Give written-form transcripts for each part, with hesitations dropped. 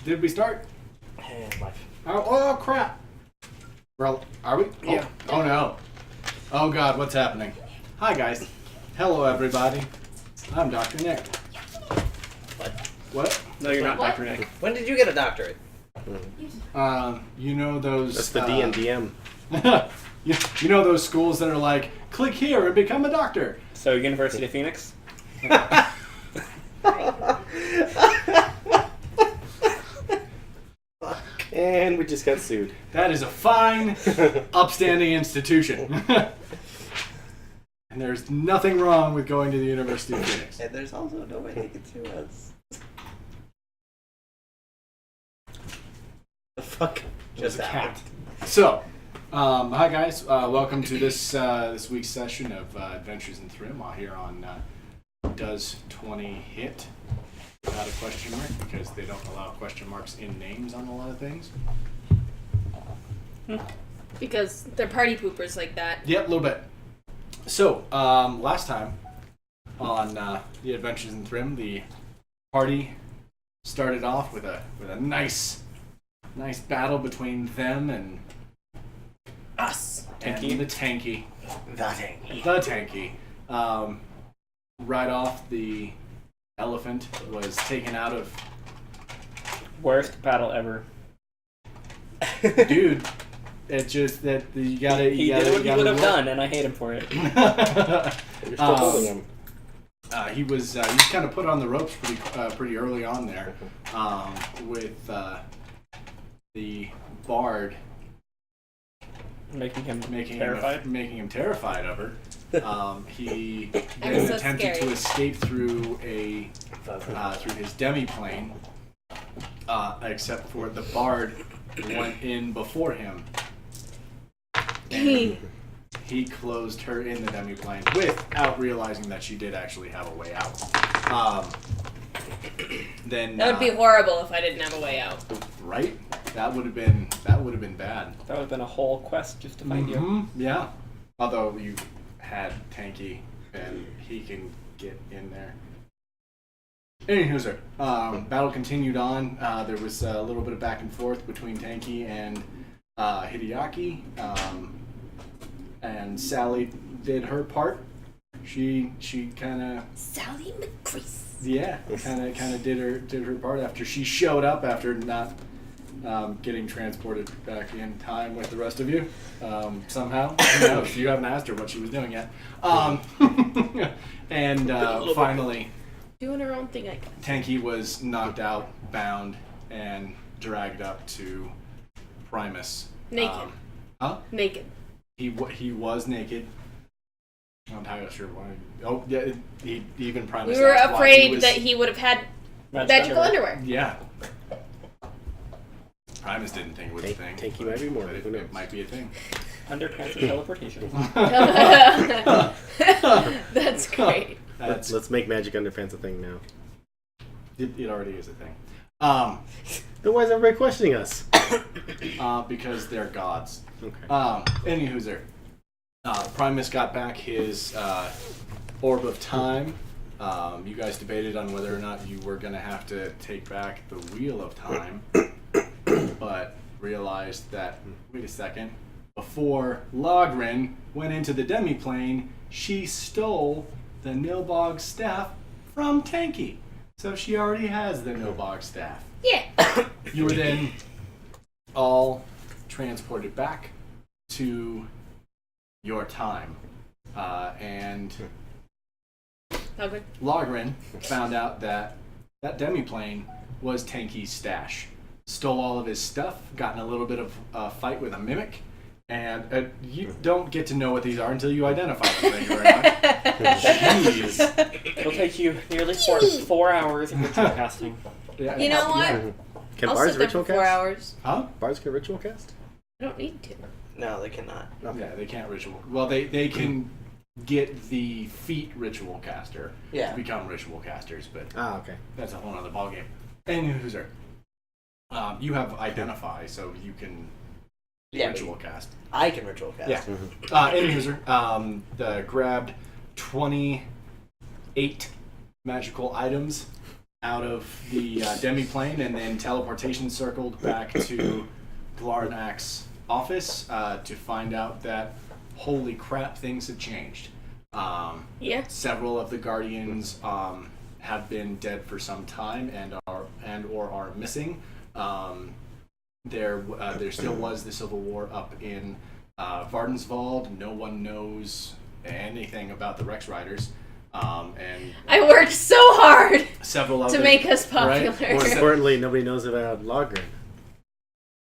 Did we start? Life. Oh crap! Well, are we? Yeah. Oh no. Oh god, what's happening? Hi guys. Hello everybody. I'm Dr. Nick. What? No, you're not What? Dr. Nick. When did you get a doctorate? You know those... That's the D and DM. you know those schools that are like, click here and become a doctor. So, University of Phoenix? And we just got sued. That is a fine, upstanding institution. And there's nothing wrong with going to the University of Phoenix. And there's also no way they can sue us. The fuck There's just a happened? cat. So, hi guys. Welcome to this week's session of Adventures in Thrym. Here on Does 20 Hit? Without a question mark, because they don't allow question marks in names on a lot of things. Because they're party poopers like that. Yep, a little bit. So, last time on the Adventures in Thrym, the party started off with a nice battle between them and Us. Tanky. and the tanky. The tanky. The tanky. Right off, the elephant was taken out of... Worst battle ever. Dude, it's just that you gotta... He did what he would have done, and I hate him for it. You're still holding him. He was kind of put on the ropes pretty early on there, with the bard Making him making terrified. him terrified of her. He was then so attempted scary. to escape through through his demi-plane, except for the bard went in before him. And he closed her in the demi-plane without realizing that she did actually have a way out. Then That would be horrible if I didn't have a way out. right. That would have been bad. That would have been a whole quest just to find you. Mhm, yeah. Although you had Tanky and he can get in there. Anywho, sir. Battle continued on. There was a little bit of back and forth between Tanky and Hideaki. And Sally did her part. She kind of Sally McCrease. kind of did her part after she showed up after not getting transported back in time with the rest of you somehow. Who knows? You haven't asked her what she was doing yet. And finally, Doing her own thing, I guess. Tanky was knocked out, bound, and dragged up to Primus. Naked. Naked. He was naked. I'm not entirely sure why. Oh, yeah, even Primus. We were asked why afraid that he would have had magical underwear. Yeah. Primus didn't think it was a thing. Tanky might be more. But Who knows? it might be a thing. Underpants and teleportation. That's great. Let's make magic underpants a thing now. It already is a thing. Then why is everybody questioning us? Because they're gods. Okay. Anywho's there. Primus got back his orb of time. You guys debated on whether or not you were going to have to take back the wheel of time, but realized that, wait a second, before Eladrin went into the demi-plane, she stole the Nilbog staff from Tanky. So she already has the Nilbog staff. Yeah. You were then all transported back to your time. And Okay. Eladrin found out that that demi-plane was Tanky's stash. Stole all of his stuff, got in a little bit of a fight with a mimic, and you don't get to know what these are until you identify them. Thank you very much. Jeez. It'll take you nearly 4 hours of ritual casting. Yeah, You know what? Can I'll bards sit there ritual for 4 cast? hours. Huh? Bards can ritual cast? I don't need to. No, they cannot. Yeah, they can't ritual. Well, they can get the feat ritual caster Yeah. to become ritual casters, but Ah, okay. that's a whole other ballgame. Anywho's there. You have identify, so you can ritual cast. I can ritual cast. Yeah. Anywho's grabbed 28 magical items out of the demi-plane and then teleportation circled back to Glarnak's office to find out that, holy crap, things have changed. Yeah. Several of the Guardians have been dead for some time or are missing. There still was the Civil War up in Vardenswald. No one knows anything about the Rex Riders. And I worked so hard several to other, make us popular. right? More importantly, nobody knows about Logren.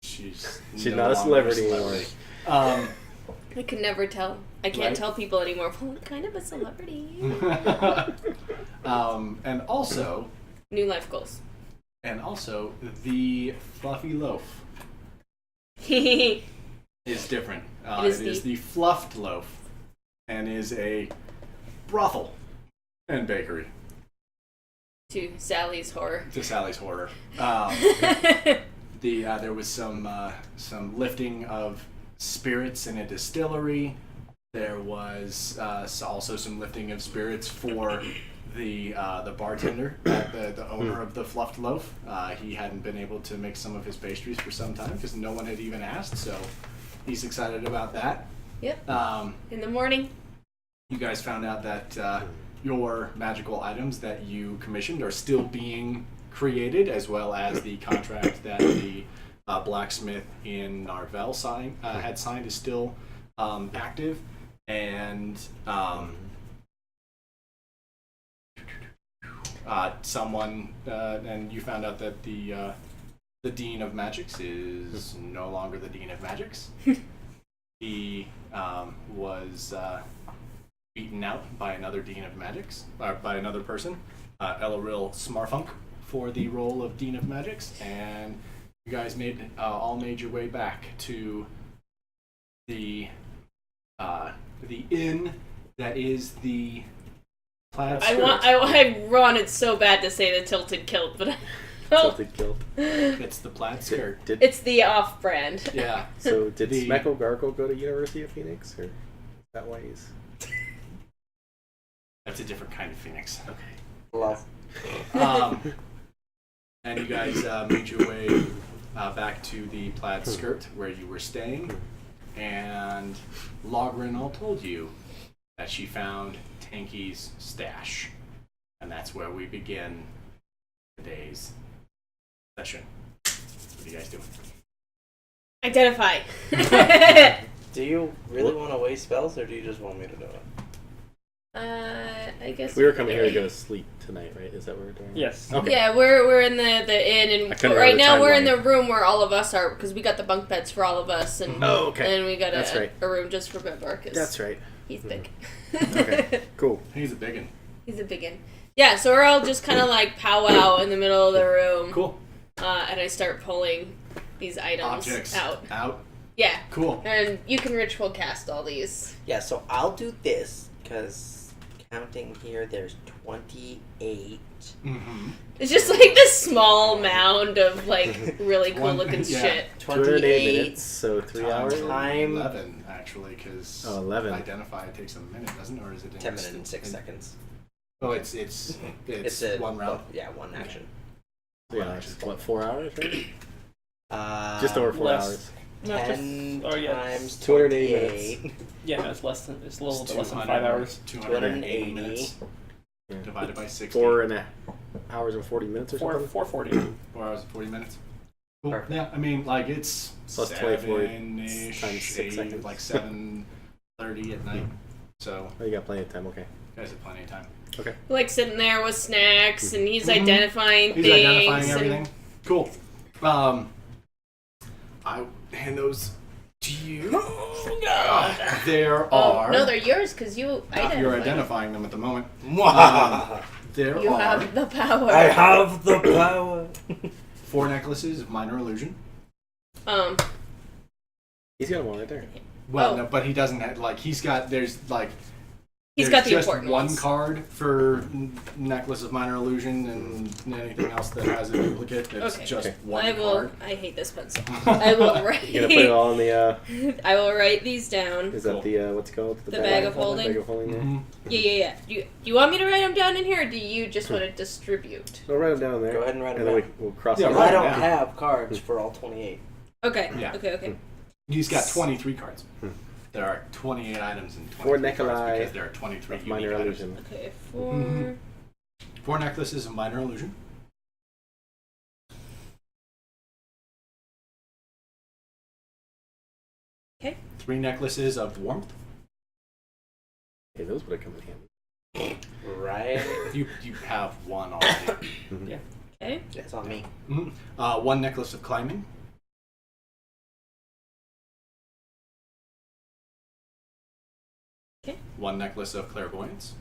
She's She's no not a longer celebrity anymore. I could never tell. I can't Right? tell people anymore. Well, I'm kind of a celebrity. And also New life goals. the fluffy loaf To is different. It is It is the fluffed loaf, and is a brothel and bakery. Sally's horror. To Sally's horror. There was some lifting of spirits in a distillery. There was also some lifting of spirits for the bartender, the owner of the fluffed loaf. He hadn't been able to make some of his pastries for some time because no one had even asked, so he's excited about that. Yep. Um, In the morning. you guys found out that your magical items that you commissioned are still being created, as well as the contract that the blacksmith in Narvel had signed is still active, and and you found out that the Dean of Magics is no longer the Dean of Magics. He was beaten out by another Dean of Magics, by another person, Elaril Smarfunk, for the role of Dean of Magics, and you guys all made your way back to the inn that is the plaid skirt. I wanted so bad to say the tilted kilt, but Tilted kilt. It's the plaid skirt. It's the off-brand. Yeah. So did The- Smekko Garkle go to University of Phoenix, or is that why he's... That's a different kind of phoenix. Okay. Love. And you guys made your way back to the plaid skirt where you were staying, and Logren all told you that she found Tanky's stash, and that's where we begin today's session. What are you guys doing? Identify. Do you really want to waste spells, or do you just want me to do it? I guess We were coming here to go to sleep tonight, right? Is that what we're doing? Yes. Okay. Yeah, we're in the inn, I and couldn't right remember now the we're in the timeline. room where all of us are, because we got the bunk beds for all of us, and Oh, okay. and we got That's right. a room just for Bedbar, because That's right. he's big. Okay. Cool. He's a biggin. He's a big one. Yeah, so we're all just kind of like powwow in the middle of the room. Cool. And I start pulling these items Objects out. Yeah. Cool. And you can ritual cast all these. Yeah, so I'll do this, because counting here, there's 28. Mm-hmm. It's just like this small mound of like really cool looking Yeah. shit. 208 minutes, so 3 hours? Time. 11, actually, because Oh, 11. identify takes a minute, doesn't it? Or is it 10 minutes and 6 seconds. Oh, it's a one round. Yeah, one action. Yeah, it's, what, 4 hours, right? Just over 4 less. hours. No, 10 just, oh yeah, times 208 28. yeah. It's less than. It's a little It's bit less than 200 5 hours. 280 280. minutes Yeah. divided by 60. 4 hours and 40 minutes or Four something? 440. 4 hours and 40 minutes. Cool. Perfect. Yeah, I mean, like, it's Plus 24 7-ish, times 6 8, seconds. like 7:30 at night. So, Oh, you got plenty of time, okay. you guys have plenty of time. Like sitting there with snacks, and he's Mhm. identifying He's things. identifying and- everything. Cool. I hand those to you. There Oh, are. no, they're yours because you identified. You're identifying them at the moment. There You are have the power. I have the power. 4 necklaces of minor illusion. He's got one right there. Well, Oh. no, but he doesn't have, like, he's got, there's, like, He's There's got the just important one ones. card for Necklace of Minor Illusion and anything else that has a duplicate. It's Okay. just Okay. one I will. card. I hate this pencil. I will write. You're gonna put it all in the. I will write these down. Is that the what's it called? The bag of holding? Bag of holding. Yeah. Mhm. Yeah. Do you want me to write them down in here, or do you just want to distribute? We'll write them down there. Go ahead and write and them then down. we'll cross Yeah, it I write out. it don't down. have cards for all 28. Okay. Yeah. Okay. He's got 23 cards. There are 28 items and 23 Four cards Nikolai because there are 23 of unique minor items. illusion. Okay. 4. Mhm. 4 necklaces of Minor Illusion. Okay. 3 necklaces of Warmth. Hey, those would have come in handy. Right? You have one already. Yeah. Okay. It's on me. Mhm. 1 necklace of Climbing. Okay. 1 necklace of Clairvoyance.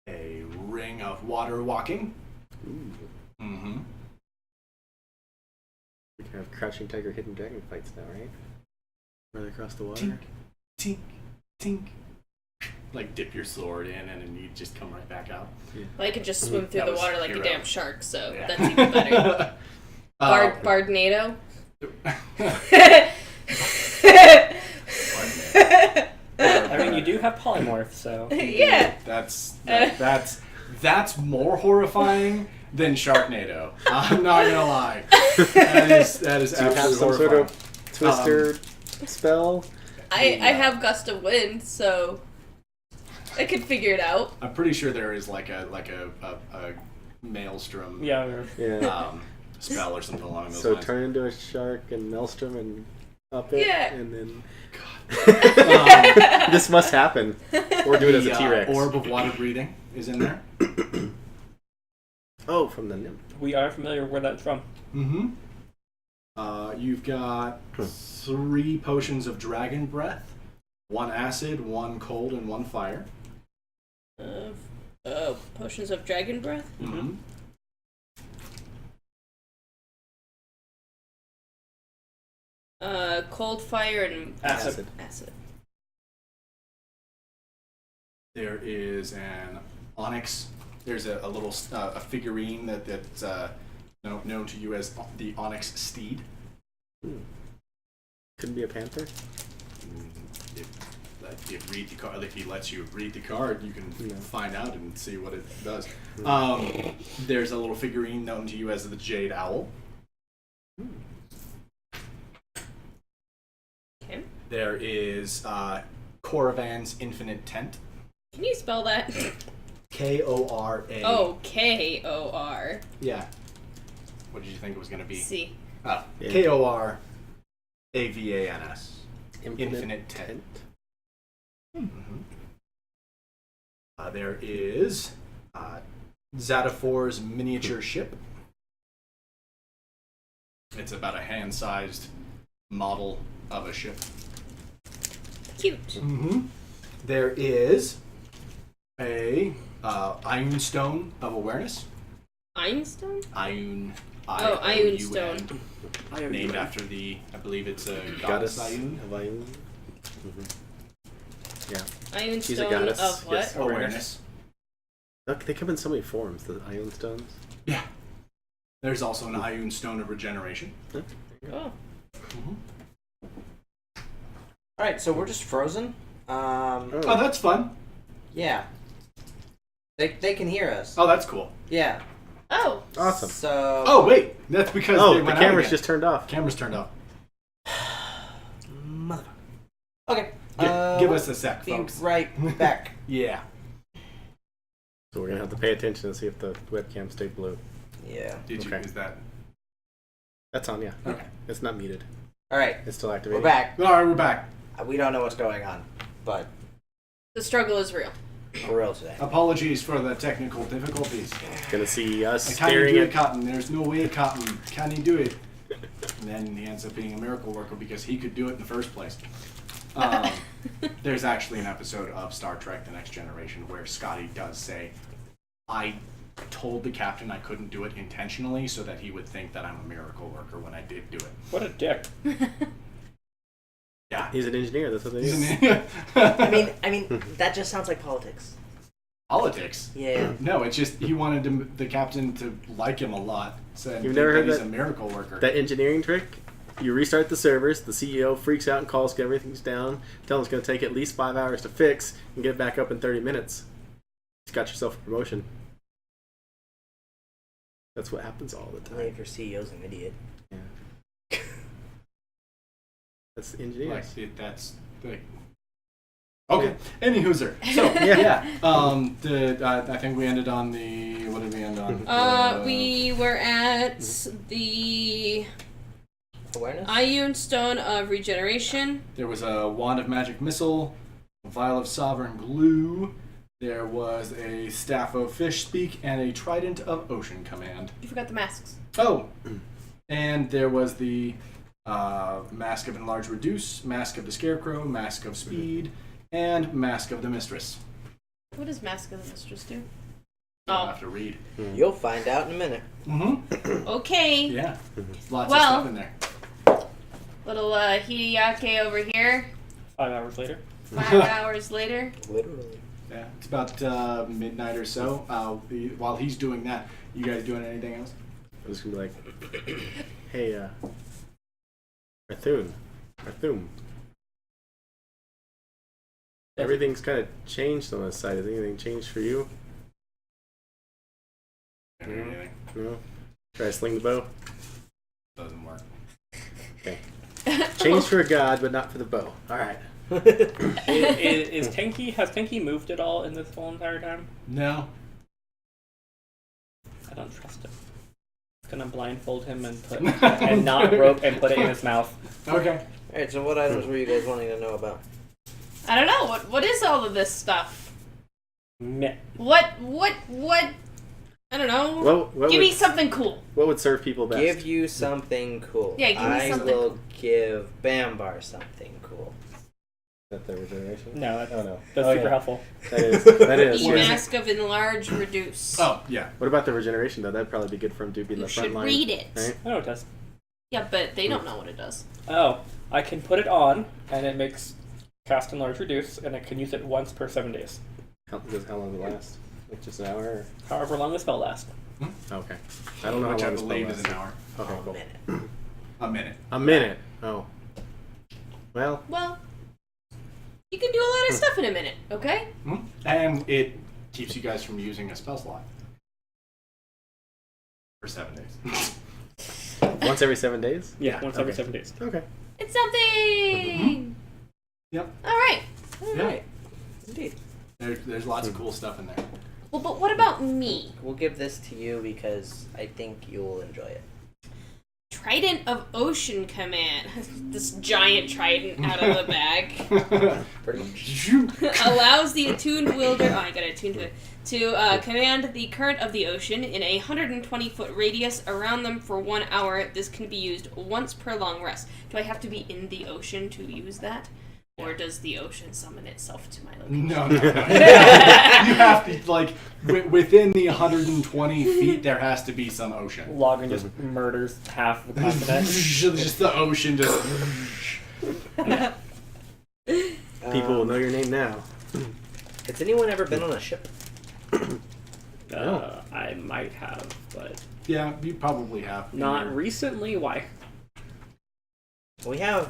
A ring of Water Walking. Ooh. Mm-hmm. We can have Crouching Tiger, Hidden Dragon fights now, right? Right across the water. Tink, tink, tink. Like dip your sword in and then you just come right back out. Well, I could just swim through That the was water like Hero. a damn shark, so Yeah. that's even better. Bardnado. I mean, you do have polymorph, so. Yeah. That's more horrifying than Sharknado. I'm not gonna lie. That is Do you have absolutely some horrifying. sort of twister spell? I have gust of wind, so I could figure it out. I'm pretty sure there is like a maelstrom Yeah. Or, Yeah. spell or something along those So lines. turn into a shark and maelstrom and up it, Yeah. and then Um, this must happen. Or do it as a the, T-Rex. Orb of Water Breathing is in there. Oh, from the nymph. we are familiar where that's from. Mm-hmm. You've got 3 potions of Dragon Breath, 1 acid, 1 cold, and 1 fire. Potions of dragon breath. Mm-hmm. Cold fire and Acid. acid. There is an onyx. There's a little a figurine that's known to you as the Onyx Steed. Couldn't be a panther. If you read the card, if he lets you read the card, you can Yeah. find out and see what it does. There's a little figurine known to you as the Jade Owl. Okay. There is Korrivan's Infinite Tent. Can you spell that? K-O-R-A. Oh, K-O-R. Yeah. What did you think it was going to be? C. Oh, Yeah. K-O-R-A-V-A-N-S. Infinite Tent. Mm-hmm. There is Zatafor's miniature ship. It's about a hand-sized model of a ship. Cute. Mm-hmm. There is a Ion Stone of Awareness. Einstein? Ion. Oh, Ion Stone. Named after the, I believe it's a Goddess Ion. of Ion. Yeah. Ion She's a Stone goddess, of what? yes. Awareness. Look, they come in so many forms, the Ion Stones. Yeah. There's also an Ion Stone of Regeneration. Oh. Alright, so we're just frozen. Oh, that's fun. Yeah. They can hear us. Oh, that's cool. Yeah. Oh. Awesome. So. Oh, wait. That's because Oh, they the went out camera's again. just turned off. Camera's turned off. Motherfucker. Okay. Give us a sec, Be folks. right back. Yeah. So we're gonna have to pay attention to see if the webcam stayed blue. Yeah. Did you? Okay. Is that? That's on, yeah. Okay. It's not muted. Alright. It's still We're activated. back. All right, we're back. We don't know what's going on, but The struggle is real. we're real today. Apologies for the technical difficulties. Gonna see us Can you staring do at it, Cotton? There's no way, Cotton. Can you do it? And then he ends up being a miracle worker because he could do it in the first place. There's actually an episode of Star Trek: The Next Generation where Scotty does say, "I told the captain I couldn't do it intentionally so that he would think that I'm a miracle worker when I did do it." What a dick. He's an engineer. That's what they He's do. I mean, that just sounds like politics. Politics. Yeah. No, it's just he wanted the captain to like him a lot. So You've never heard he's that- a miracle worker. That engineering trick? You restart the servers, the CEO freaks out and calls everything's down, tell him it's going to take at least 5 hours to fix, and get it back up in 30 minutes. You got yourself a promotion. That's what happens all the Only time. if your CEO's an idiot. Yeah. That's engineers. That's like. Okay. Any hooser. So Yeah. I think we ended on the. What did we end on? We were at the Awareness? Ioun Stone of Regeneration. There was a wand of magic missile, a vial of sovereign glue. There was a staff of fish speak and a trident of ocean command. You forgot the masks. Oh, and there was the mask of enlarge reduce, mask of the scarecrow, mask of speed, and mask of the mistress. What does Mask of the Mistress do? You'll have to read. You'll find out in a minute. Mm-hmm. Okay. Yeah. Lots of Well- stuff in there. Little Hideyake over here. 5 hours later. 5 hours later. Literally. Yeah, it's about midnight or so. While he's doing that, you guys doing anything else? I'm just going to be like, hey, Arthun. Everything's kind of changed on this side. Has anything changed for you? Anything? No? Try to sling the bow? Doesn't work. Okay. Changed for a god, but not for the bow. Alright. Has Tenki moved at all in this whole entire time? No. I don't trust him. I'm gonna blindfold him and put and not rope and put it in his mouth. Okay. Alright, so what items were you guys wanting to know about? I don't know. What is all of this stuff? Meh. What? I don't know. What Give would, me something cool. What would serve people best? Give you something cool. Yeah, give me something I will cool. give Bambar something cool. Is that the regeneration? No, that's, Oh, no. that's Oh, super yeah. helpful. That is. That is. The Mask of Enlarge Reduce. Oh, yeah. What about the regeneration, though? That'd probably be good for him to be in You the front should line. read it. Right? I know it does. Yeah, but they don't know what it does. Oh, I can put it on, and it makes cast and large reduce, and I can use it once per 7 days. How long does it last? Like just an hour? Or? However long the spell lasts. Okay. I don't know Which how I long this believe spell is an lasts. hour. Okay, cool. Minute. A minute. A minute. Oh. Well, Well, you can do a lot of stuff in a minute, okay? Hmm? And it keeps you guys from using a spell slot. For 7 days. once every 7 days? Yeah, once every Okay. 7 days. Okay. It's something! Yep. Alright. Yeah. Indeed. There's lots of cool stuff in there. Well, but what about me? We'll give this to you because I think you will enjoy it. Trident of Ocean Command. This giant trident out of the bag. Pretty much. Allows the attuned wielder... Oh, I got attuned to it. To command the current of the ocean in a 120-foot radius around them for 1 hour. This can be used once per long rest. Do I have to be in the ocean to use that? Or does the ocean summon itself to my location? No. You have to, like, within the 120 feet, there has to be some ocean. Logan just murders half of the continent. Just the ocean just... People will know your name now. Has anyone ever been on a ship? I might have, but Yeah, you probably have. not recently. Why? We have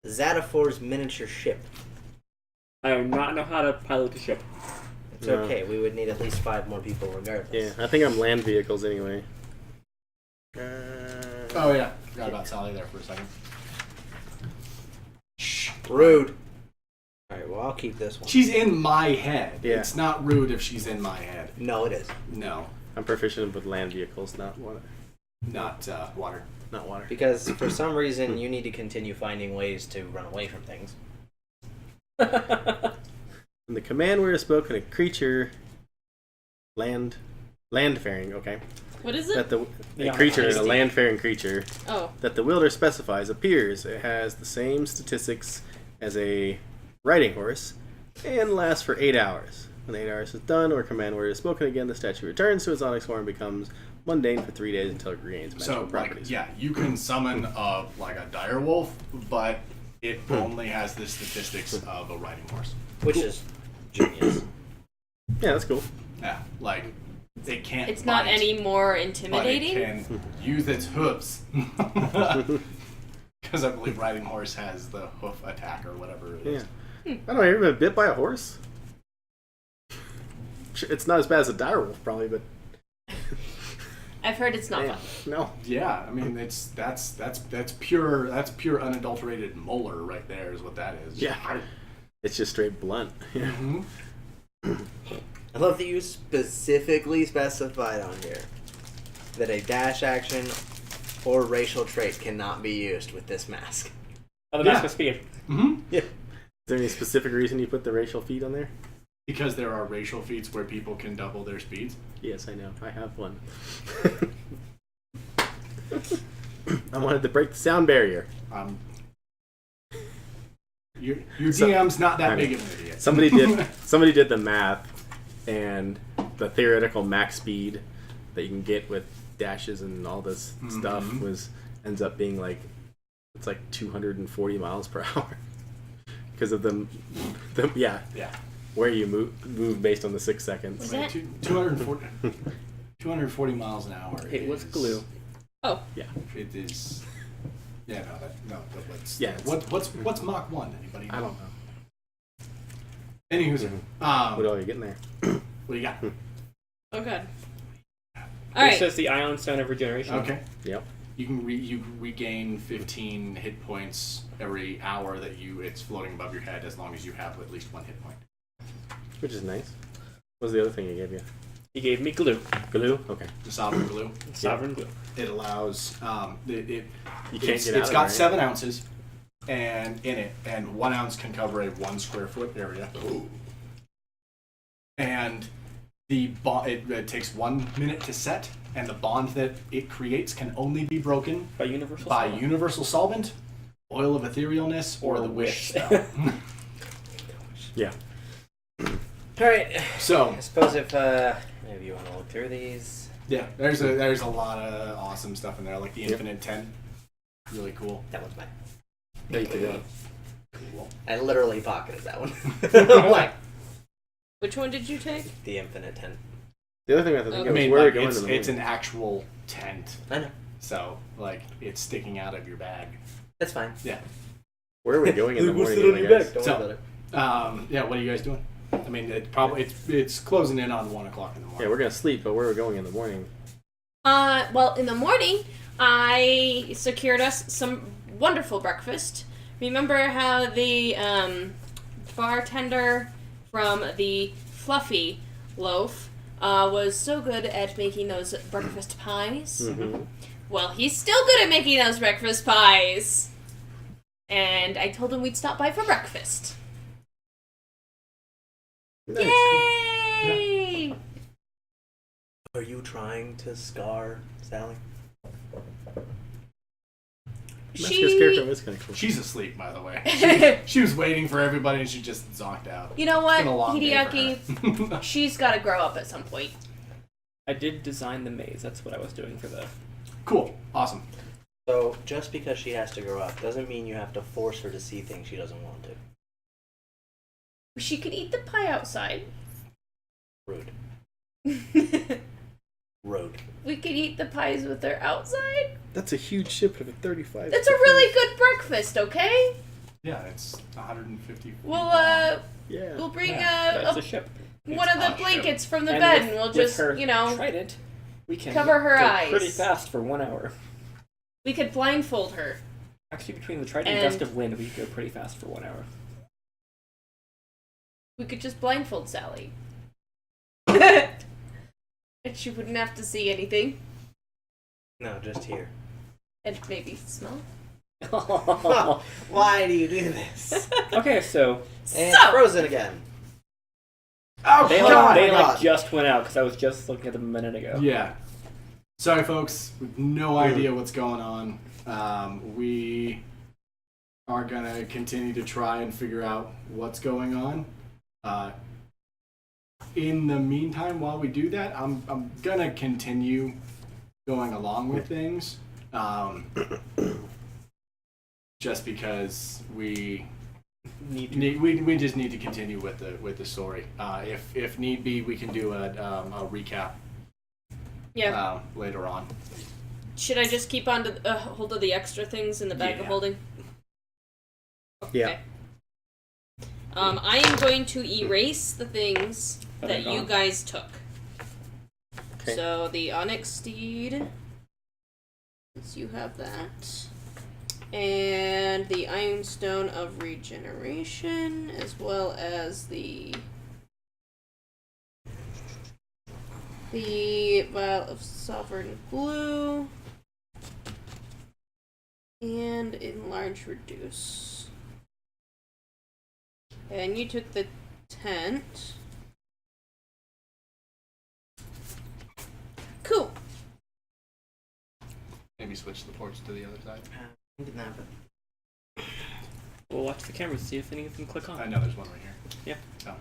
Zadafor's miniature ship. I do not know how to pilot a ship. It's No. okay. We would need at least 5 more people regardless. Yeah, I think I'm land vehicles anyway. Oh, yeah. Forgot about Sally there for a second. Rude. Alright, well, I'll keep this one. She's in my head. Yeah. It's not rude if she's in my head. No, it is. No, I'm proficient with land vehicles, not water. not water. Not water. Because for some reason, you need to continue finding ways to run away from things. When the command word is spoken, a creature, landfaring, okay, What is it? that the Yeah, a creature, a tasty. landfaring creature Oh. that the wielder specifies appears. It has the same statistics as a riding horse and lasts for 8 hours. When 8 hours is done or command word is spoken again, the statue returns to its onyx form and becomes mundane for 3 days until it regains magical So, like, properties. yeah, you can summon a dire wolf, but It only has the statistics of a riding horse. Which is genius. Yeah, that's cool. Yeah, like it can't. It's not bite, any more but intimidating. it can use its hooves. Because I believe riding horse has the hoof attack or whatever it is. Yeah. I don't know, have you ever been bit by a horse? It's not as bad as a direwolf, probably, but I've heard it's not man, fun. no. Yeah, I mean that's pure unadulterated molar right there is what that is. Yeah. It's just straight blunt. Yeah. Mm-hmm. I love that you specifically specified on here that a dash action or racial trait cannot be used with this mask. Oh, the mask of speed. Mm-hmm. Yeah. Is there any specific reason you put the racial feat on there? Because there are racial feats where people can double their speeds. Yes, I know. I have one. I wanted to break the sound barrier. Your DM's not that I big mean, of an idiot. Somebody did the math, and the theoretical max speed that you can get with dashes and all this stuff ends up being like it's like 240 miles per hour because of the yeah where you move based on the 6 seconds. Was Like that- 240 miles an hour. It was is- glue. Oh, Yeah. It is. Yeah, what's Yeah, what's Mach 1? Anybody know? I don't know. Anywho's, What are you getting there? what do you got? oh god. This Alright. is the Ion Stone of Regeneration. Okay. Yep. You can regain 15 hit points every hour that it's floating above your head, as long as you have at least 1 hit point. Which is nice. What was the other thing he gave you? He gave me glue. Glue? Okay. The sovereign glue. Sovereign glue. It allows You can't it's get out of got it, right? 7 ounces and in it, and 1 ounce can cover a 1 square foot area. And the it takes 1 minute to set, and the bond that it creates can only be broken By Universal by Solvent. universal solvent, oil of etherealness, or the wish wish. spell. Yeah. Alright. So I suppose if maybe you want to look through these. yeah, there's a lot of awesome stuff in there, like the Yep. infinite tent. Really cool. That one's mine. Thank you. Cool. I literally pocketed that one. I'm like, Which one did you take? the infinite 10. The other thing I have to think I of mean, is where like, we're going it's, in the it's an morning. actual tent, I know. so like it's sticking out of your bag. That's fine. Yeah. Where are we going in the We'll morning? sit on anyway, your guys? back. Don't So- worry about it. Yeah. What are you guys doing? I mean, it's closing in on 1 o'clock in the morning. Yeah, we're gonna sleep, but where are we going in the morning? Well, in the morning, I secured us some wonderful breakfast. Remember how the bartender from the Fluffy Loaf was so good at making those breakfast pies? Mm-hmm. Well, he's still good at making those breakfast pies. And I told him we'd stop by for breakfast. Nice. Yay! Are you trying to scar Sally? Mexico's character was kind of cool. She's asleep, by the way. She was waiting for everybody, and she just zonked out. You know It's what, been a long day for Hideaki? her. She's got to grow up at some point. I did design the maze. That's what I was doing for the. Cool. Awesome. So, just because she has to grow up doesn't mean you have to force her to see things she doesn't want to. She could eat the pie outside. Rude. We Rude. could eat the pies with her outside. That's a huge ship of a 35. That's a really good breakfast, okay? Yeah, it's 150. Yeah. We'll bring That's a ship. one It's of the a blankets from the And bed, with- and we'll with just, her you know, Trident, we can cover her go eyes. pretty fast for 1 hour. we could blindfold her. Actually, between the Trident and And- Gust of Wind, we could go pretty fast for 1 hour. We could just blindfold Sally. And she wouldn't have to see anything. No, just here. And maybe smell. Why do you do this? Okay, so And So- frozen again. Oh, they God! like God. just went out because I was just looking at them a minute ago. Yeah. Sorry, folks. We have no idea what's going on. We are going to continue to try and figure out what's going on. In the meantime, while we do that, I'm going to continue going along with things. just because we Need to. we just need to continue with the story. If need be, we can do a recap Yeah. later on. Should I just keep on to hold of the extra things in the bag of Yeah. holding? Yeah. Okay. I am going to erase the things that you guys took. Okay. So the Onyx Steed, since you have that, and the Iron Stone of Regeneration, as well as the Vial of Sovereign Blue, and Enlarge Reduce. And you took the tent. Cool. Maybe switch the ports to the other side. We'll watch the camera to see if any of them click on. I know there's one right here. Yeah. Oh.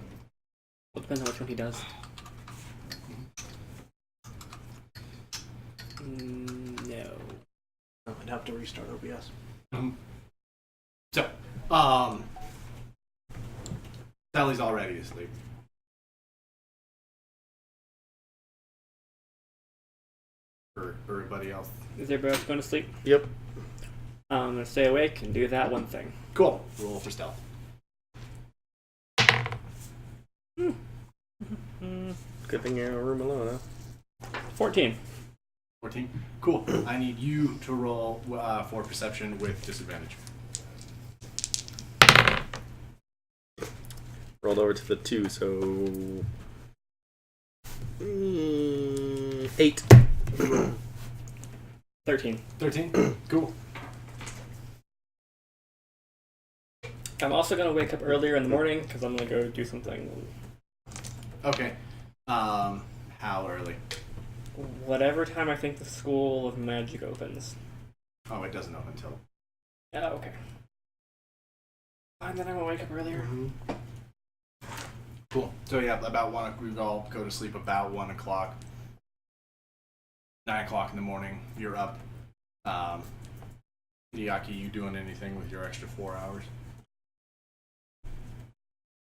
Well, it depends on which one he does. No. Oh, I'd have to restart OBS. So, Sally's already asleep. For everybody else. Is everybody else going to sleep? Yep. I'm going to stay awake and do that one thing. Cool. Roll for stealth. Good thing you're in a room alone, huh? 14. 14. Cool. I need you to roll for perception with disadvantage. Rolled over to the 2, so 8. 13. 13. Cool. I'm also going to wake up earlier in the morning because I'm going to go do something. Okay. How early? Whatever time I think the School of Magic opens. Oh, it doesn't open until. Oh, okay. And then I'm going to wake up earlier. Cool. So yeah, about 1. We all go to sleep about 1 o'clock. 9 o'clock in the morning. You're up. Hideaki, you doing anything with your extra 4 hours?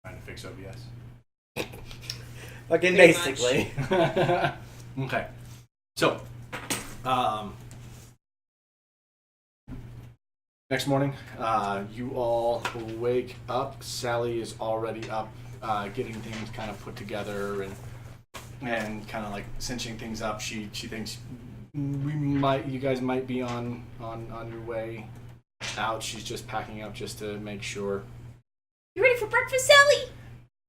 Trying to fix OBS. Fucking Pretty basically. Okay. So, next morning, you all wake up. Sally is already up, getting things kind of put together and kind of like cinching things up. She thinks you guys might be on your way out. She's just packing up just to make sure. You ready for breakfast, Sally?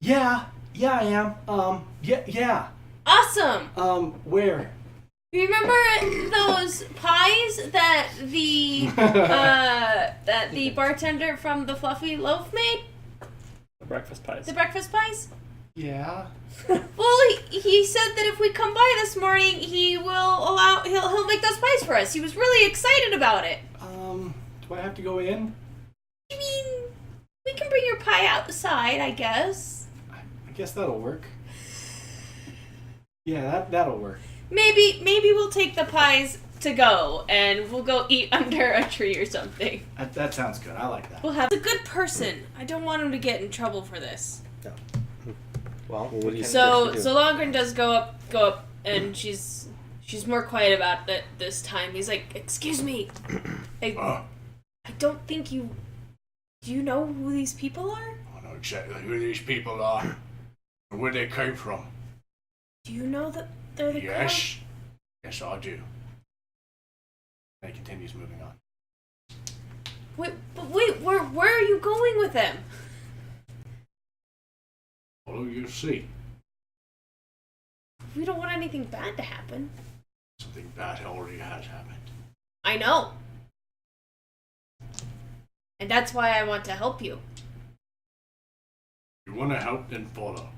Yeah, I am. Yeah. Awesome. Where? You remember those pies that the bartender from the Fluffy Loaf made? The breakfast pies. The breakfast pies? Yeah. Well, he said that if we come by this morning, he'll make those pies for us. He was really excited about it. Do I have to go in? I mean, we can bring your pie outside, I guess. I guess that'll work. Yeah, that'll work. Maybe we'll take the pies to go, and we'll go eat under a tree or something. That sounds good. I like that. We'll have a good person. I don't want him to get in trouble for this. No. Well, What do you So do? Longren does go up, and she's more quiet about it this time. He's like, "Excuse me, I don't think you. Do you know who these people are? I know exactly who these people are and where they came from. Do you know that they're the Yes, I do." And he continues moving on. Wait, where are you going with them? Well, you see, We don't want anything bad to happen. something bad already has happened. I know. And that's why I want to help you. You want to help, then follow.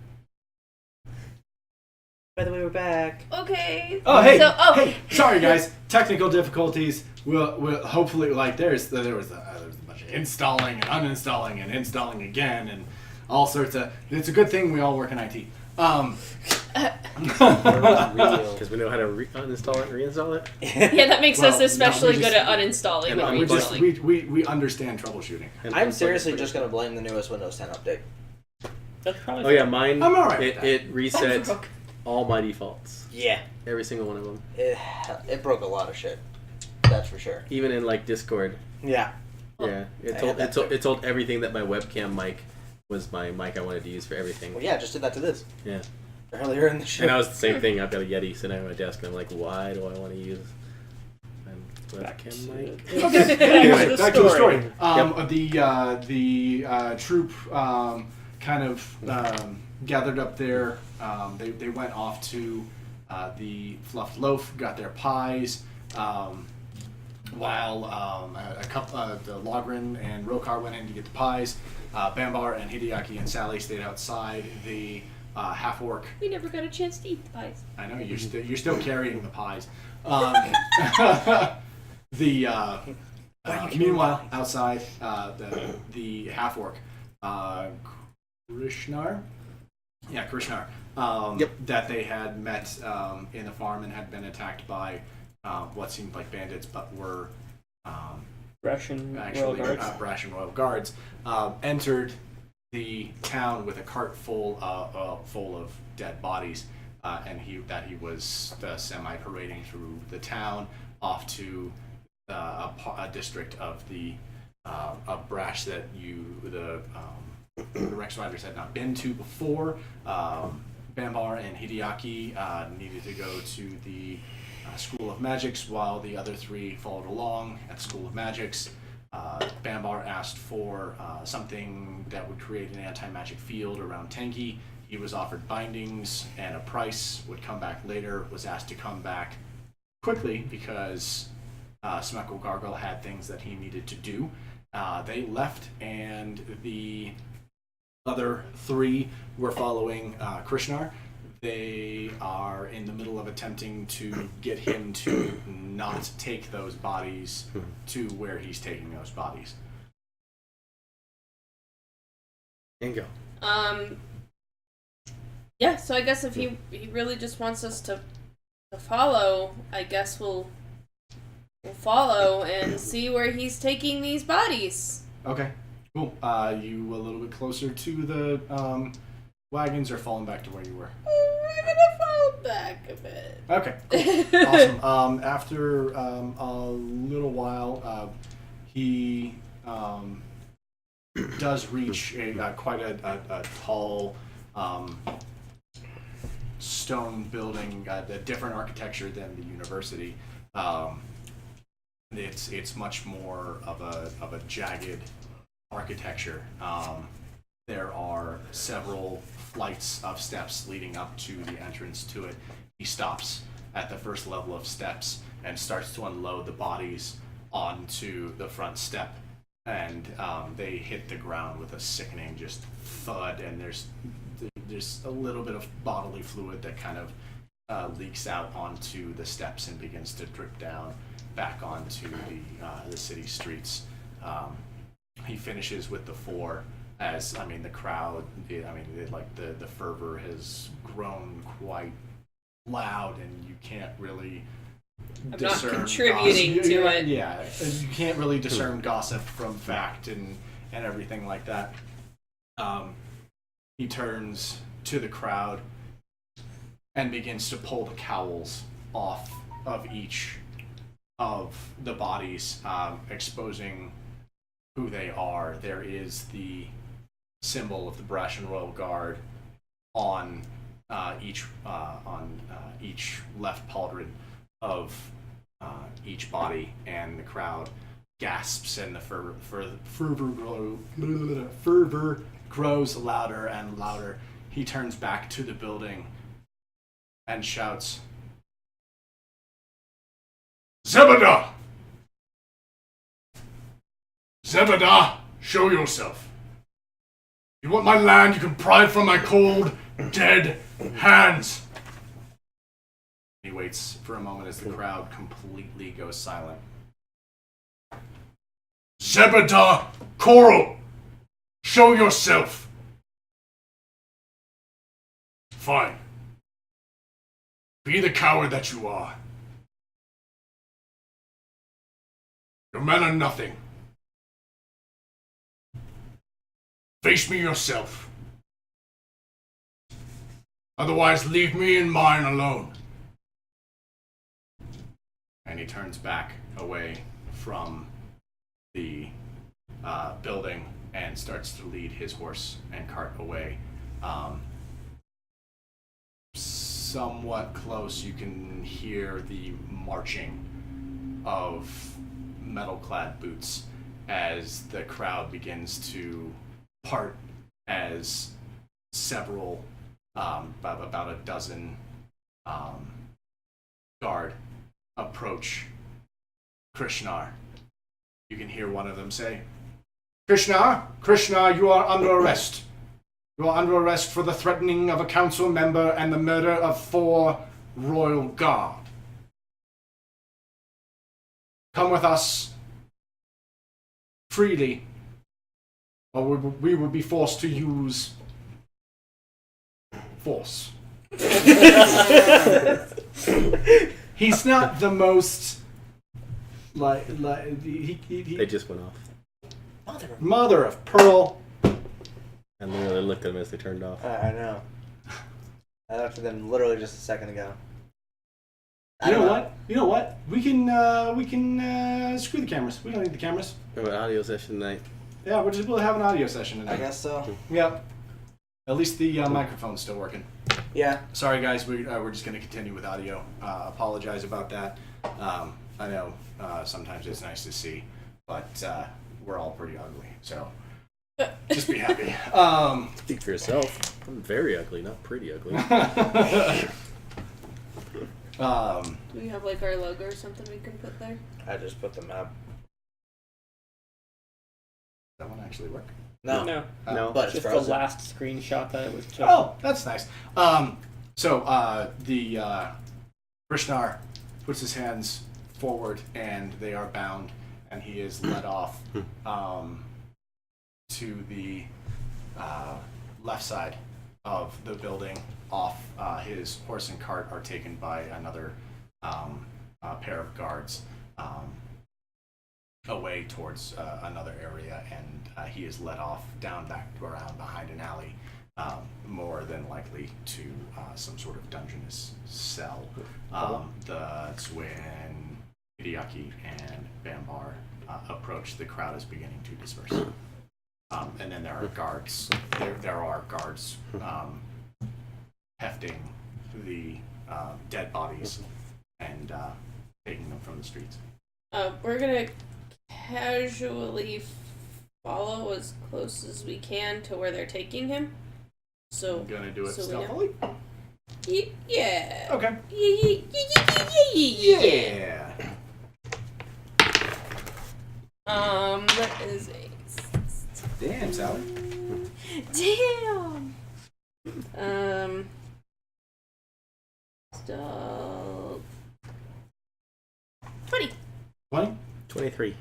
by the way, we're back. Okay. Oh, hey, So, sorry guys, technical difficulties. We'll hopefully, like, there was a bunch of installing and uninstalling and installing again and all sorts of. It's a good thing we all work in IT. Because we know how to uninstall it and reinstall it. Yeah, that makes us Well, especially no, we good just- at uninstalling and when we we're just- installing. We understand troubleshooting. And I'm unplug seriously it. just gonna blame the newest Windows 10 update. That's probably. Oh yeah, mine. I'm alright with It that. it reset broke. all my defaults. Yeah, Every single one of them. it broke a lot of shit. That's for sure. Even in like Discord. Yeah. Yeah. I had that too. It told everything that my webcam mic was my mic I wanted to use for everything. Well, yeah, I just did that to this Yeah. earlier in the show. And I was the same thing. I've got a Yeti sitting on my desk, and I'm like, why do I want to use my Back to webcam mic? Anyway, Back to the story. Yep. The troop kind of gathered up there. They went off to the Fluffed Loaf, got their pies. While a couple, the Logrin and Rokar went in to get the pies, Bambar and Hideaki and Sally stayed outside. The half orc. We never got a chance to eat the pies. I know you're still carrying the pies. Meanwhile, outside, the half orc, Krishnar. Yeah, Krishnar. Yep. That they had met in the farm and had been attacked by what seemed like bandits, but were Russian Royal actually Guards. Russian Royal Guards. Entered the town with a cart full of dead bodies, and he was semi-parading through the town off to a district of the of Brash that the Rex Riders had not been to before. Bambar and Hideaki needed to go to the School of Magics, while the other three followed along at School of Magics. Bambar asked for something that would create an anti-magic field around Tenki. He was offered bindings and a price, would come back later, was asked to come back quickly because Smeckle Gargle had things that he needed to do. They left, and the other three were following Krishnar. They are in the middle of attempting to get him to not take those bodies to where he's taking those bodies. And go. Yeah, so I guess if he really just wants us to follow, I guess we'll follow and see where he's taking these bodies. Okay, cool. You a little bit closer to the wagons, or falling back to where you were? We're gonna fall back a bit. Okay, cool. Awesome. After a little while, he does reach quite a tall stone building, a different architecture than the university. It's much more of a jagged architecture. There are several flights of steps leading up to the entrance to it. He stops at the first level of steps and starts to unload the bodies onto the front step, and they hit the ground with a sickening just thud, and there's a little bit of bodily fluid that kind of leaks out onto the steps and begins to drip down back onto the city streets. He finishes with the four. As the crowd, the fervor has grown quite loud, and you can't really I'm discern not contributing gossip. to it. Yeah, you can't really discern gossip from fact and everything like that. He turns to the crowd and begins to pull the cowls off of each of the bodies, exposing who they are. There is the symbol of the Brashan Royal Guard on each left pauldron of each body, and the crowd gasps, and the fervor grows louder and louder. He turns back to the building and shouts, "Zebediah! Zebediah, show yourself. You want my land, you can pry it from my cold, dead hands." He waits for a moment as the crowd completely goes silent. "Zebediah Coral, show yourself. Fine. Be the coward that you are. Your men are nothing. Face me yourself. Otherwise, leave me and mine alone. And he turns back away from the building and starts to lead his horse and cart away. Somewhat close, you can hear the marching of metal-clad boots as the crowd begins to part as several, about a dozen guard approach Krishnar. You can hear one of them say, Krishnar, you are under arrest. You are under arrest for the threatening of a council member and the murder of 4 royal guard. Come with us freely, or we will be forced to use force. He's not the most They just went off. Mother of pearl. I literally looked at them as they turned off. I know. I looked at them literally just a second ago. You know what? We can screw the cameras. We don't need the cameras. We have an audio session tonight. Yeah, we'll have an audio session tonight. I guess so. Yep. At least the microphone's still working. Yeah. Sorry, guys. We're just going to continue with audio. Apologize about that. I know sometimes it's nice to see, but we're all pretty ugly, so just be happy. Speak for yourself. I'm very ugly, not pretty ugly. Do we have like our logo or something we can put there? I just put the map. That one actually work? No. No. No. But it's Just the frozen. last screenshot that it was just. Oh, that's nice. So the Krishnar puts his hands forward, and they are bound, and he is led off to the left side of the building. Off his horse and cart are taken by another pair of guards away towards another area, and he is led off down back around behind an alley, more than likely to some sort of dungeonous cell. That's when Hideaki and Bambar approach. The crowd is beginning to disperse. And then there are guards. There are guards hefting the dead bodies and taking them from the streets. We're gonna casually follow as close as we can to where they're taking him. So I'm gonna do it so we stealthily. Yeah. Okay. Yeah. Yeah. That is a. Damn, Sally. Damn. Stealth. 20. 20. 23.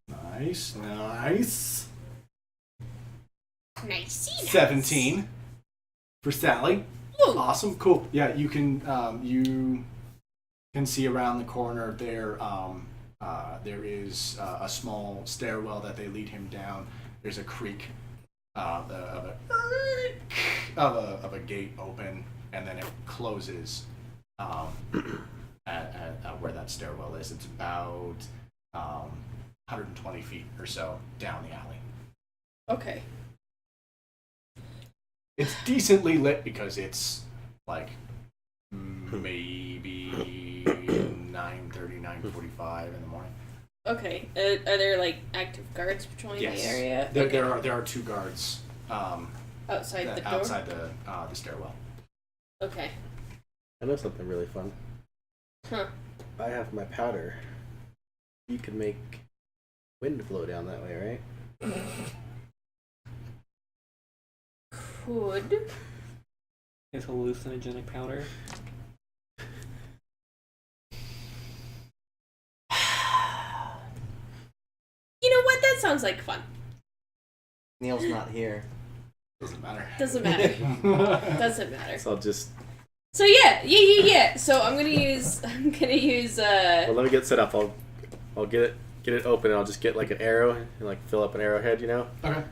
Nice. Nice. 17 for Sally. Ooh. Awesome. Cool. Yeah, you can see around the corner there. There is a small stairwell that they lead him down. There's a creak of a gate open, and then it closes at where that stairwell is. It's about 120 feet or so down the alley. Okay. It's decently lit because it's like maybe 9:30, 9:45 in the morning. Okay. Are there like active guards patrolling Yes. the area? There, Okay. there are 2 guards Outside the door. outside the stairwell. Okay. I know something really fun. Huh. I have my powder. You can make wind flow down that way, right? Could. His hallucinogenic powder. You know what? That sounds like fun. Neil's not here. Doesn't matter. Doesn't matter. Doesn't matter. So I'll just. So yeah. So I'm gonna use. Well, let me get set up. I'll get it open, and I'll just get like an arrow and like fill up an arrowhead, Okay.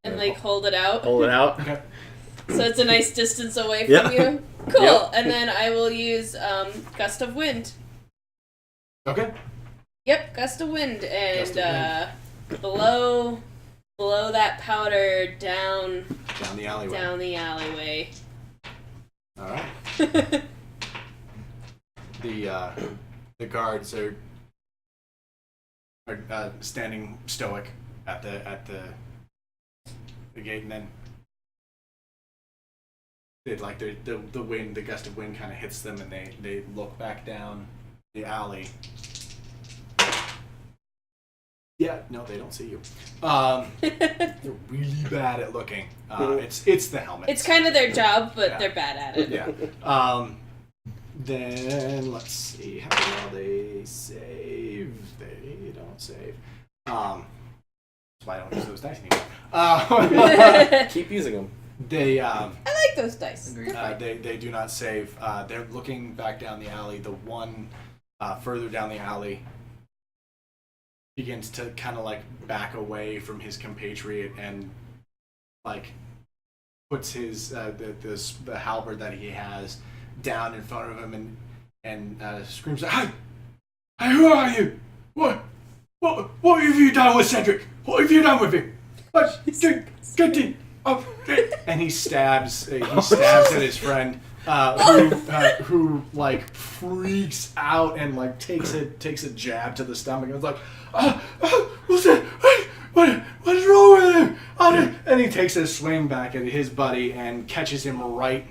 And like hold it out. Hold it out. Okay. So it's a nice distance away from Yeah. you. Cool. Yep. And then I will use gust of wind. Okay. Yep, gust of wind, and Gust of blow that powder down Down the alleyway. All right. The guards are standing stoic at the gate, and then the gust of wind kind of hits them, and they look back down the alley. Yeah, no, they don't see you. They're really bad at looking. It's the helmet. It's kind of their job, but Yeah. they're bad at it. Yeah. Then let's see how well they save. They don't save. That's why I don't use those dice anymore. Keep using them. They I like those dice. Agreed. they do not save. They're looking back down the alley. The one further down the alley begins to kind of like back away from his compatriot and like puts his the halberd that he has down in front of him and screams, "Hey, who are you? What have you done with Cedric? What have you done with him? Get in!" And he stabs at his friend, who like freaks out and like takes a jab to the stomach and is like, what's that? What is wrong with him? And he takes a swing back at his buddy and catches him right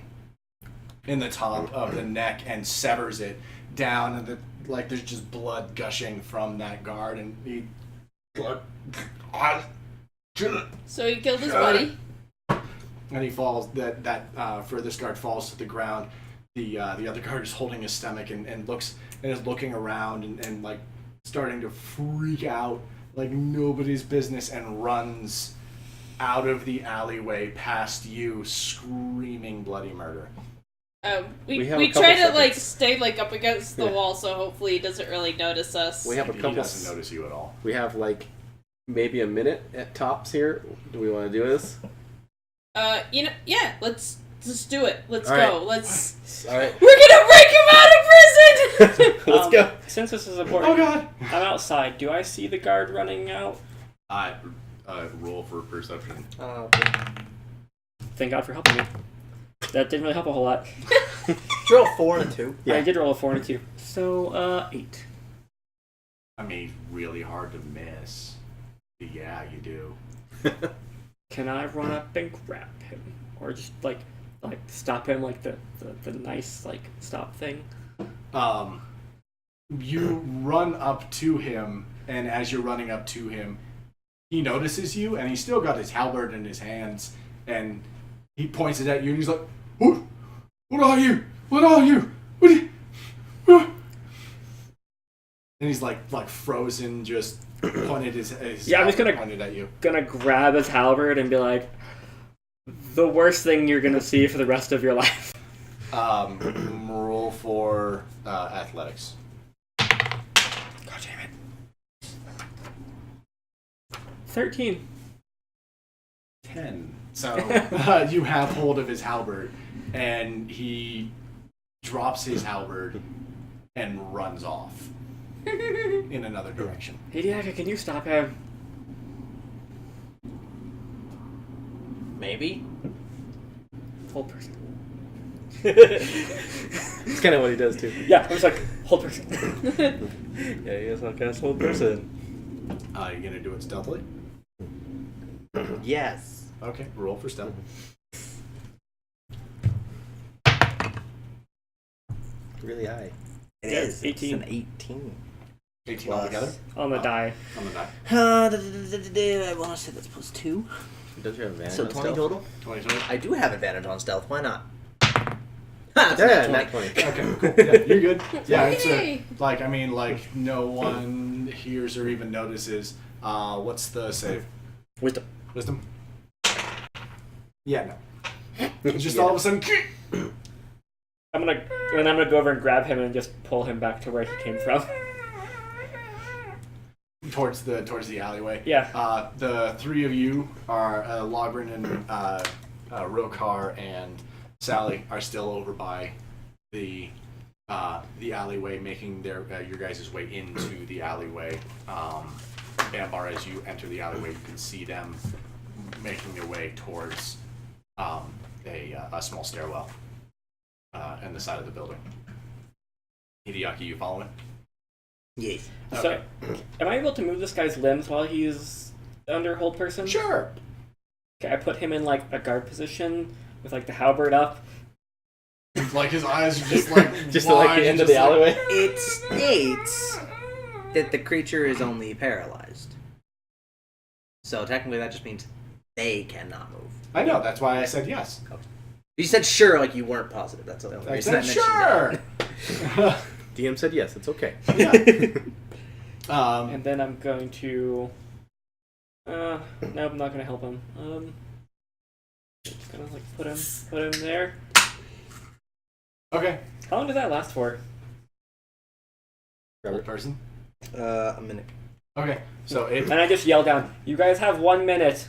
in the top of the neck and severs it down, and there's just blood gushing from that guard, and he So he killed his buddy. and he falls. That furthest guard falls to the ground. The other guard is holding his stomach and is looking around and like starting to freak out like nobody's business, and runs out of the alleyway past you, screaming bloody murder. We We have a couple try to seconds. like stay like up against the Yeah. wall, so hopefully he doesn't really notice us. We have a He couple. doesn't notice you at all. We have like maybe a minute at tops here. Do we want to do this? Yeah, let's just do it. Let's All go. right. Let's. All right. We're gonna break him out of prison. Let's go. Since this is important, Oh God! I'm outside. Do I see the guard running out? Roll for perception. Thank God for helping me. That didn't really help a whole lot. Roll 4 and 2. Yeah. I did roll a 4 and a 2. So, 8. I mean, really hard to miss. Yeah, you do. Can I run up and grab him? Or just, like stop him, like the nice, like, stop thing? You run up to him, and as you're running up to him, he notices you, and he's still got his halberd in his hands, and he points it at you, and he's like, What are you? What are you? What are you? And he's like frozen, just pointed his Yeah, I'm just halberd gonna- pointed at you. Gonna grab his halberd and be like, the worst thing you're gonna see for the rest of your life. Roll for athletics. God damn it. 13. 10. So you have hold of his halberd, and he drops his halberd and runs off in another direction. Hey, Diaka, can you stop him? Maybe. Hold person. It's kind of what he does too. Yeah, I'm just like, hold person. Yeah, he is like a whole person. You gonna do it stealthily? Yes. Okay, roll for stealth. Really high. It Yeah, is. 18. It's an 18. 18 Plus. altogether? On the die. On the die. I want to say that's plus 2. Don't you have advantage So on 20 stealth? total? 20 total? I do have advantage on stealth. Why not? Ha, it's Yeah, not 20. not 20. Okay, cool. Yeah, you're good. Yeah, it's Yay. no one hears or even notices. What's the save? Wisdom. Wisdom? Yeah, no. Just all of a sudden. I'm gonna go over and grab him and just pull him back to where he came from. Towards the alleyway. Yeah. The three of you are Logrin and Rokar and Sally are still over by the alleyway, making your guys' way into the alleyway. Bambar, as you enter the alleyway, you can see them making their way towards a small stairwell in the side of the building. Hideaki, you following? Yes. So, am I able to move this guy's limbs while he's under hold person? Sure. Okay, I put him in like a guard position with like the halberd up. Like his eyes are just like Just wide, like the end of just the alleyway. It states that the creature is only paralyzed. So technically that just means they cannot move. I know. That's why I said yes. You said sure like you weren't positive. That's the only I reason said I mentioned sure. DM said yes. It's okay. Yeah. And then I'm going to. No, I'm not gonna help him. Just gonna like put him there. Okay. How long does that last for? Old person. A minute. Okay. So And I just yell down, "You guys have 1 minute.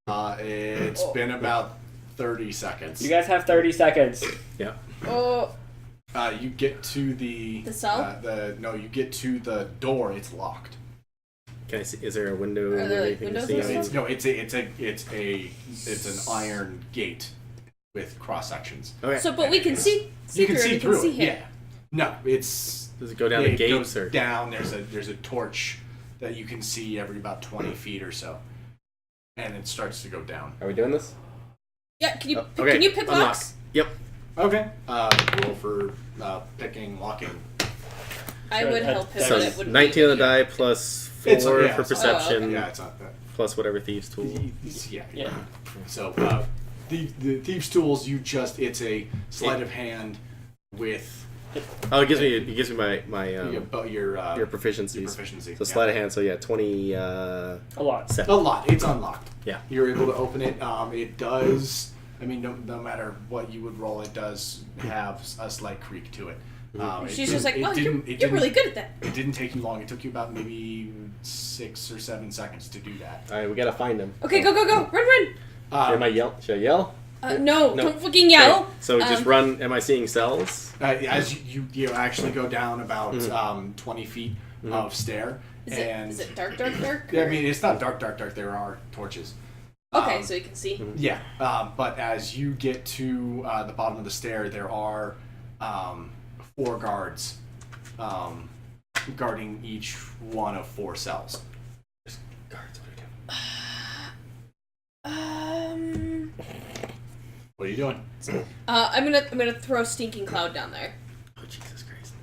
it's been about 30 seconds. You guys have 30 seconds." Yeah. Oh, You get to the cell? You get to the door. It's locked. Can I see? Is there a window? Are there, or like, anything windows to and see? stuff? It's an iron gate with cross sections. Okay. so but we can see You can through see it. through We can it. see him. Yeah. No, it's Does it go down the it gates goes or? down. There's a torch that you can see every about 20 feet or so, and it starts to go down. Are we doing this? Yeah. Can you Okay, can you pick unlock. locks? Yep. Okay. Roll for picking locking. I would help him, So but it wouldn't 19 be on the die plus 4 It's- yeah, for it's- perception, okay. Yeah, it's not that. plus whatever thieves tool. Yeah. Yeah. So the thieves' tools, it's a sleight of hand with Oh, it gives me my your your proficiencies. proficiency. So sleight of hand. So yeah, 20. A lot. A lot. It's unlocked. Yeah. You're able to open it. It does. I mean, no matter what you would roll, it does have a slight creak to it. She's just like, oh, you're didn't- really good at that. It didn't take you long. It took you about maybe 6 or 7 seconds to do that. All right, we gotta find him. Okay, go, run. Am I yell? Should I yell? No, No. don't fucking yell. Okay, so just run. Am I seeing cells? As you actually go down about 20 feet of stair, Is it dark? Yeah, I mean, it's not dark. There are torches. Okay, so you can see. Yeah, but as you get to the bottom of the stair, there are 4 guards guarding each one of 4 cells. Guards, what are you doing? What are you doing? I'm gonna throw Stinking Cloud down there. Oh Jesus Christ!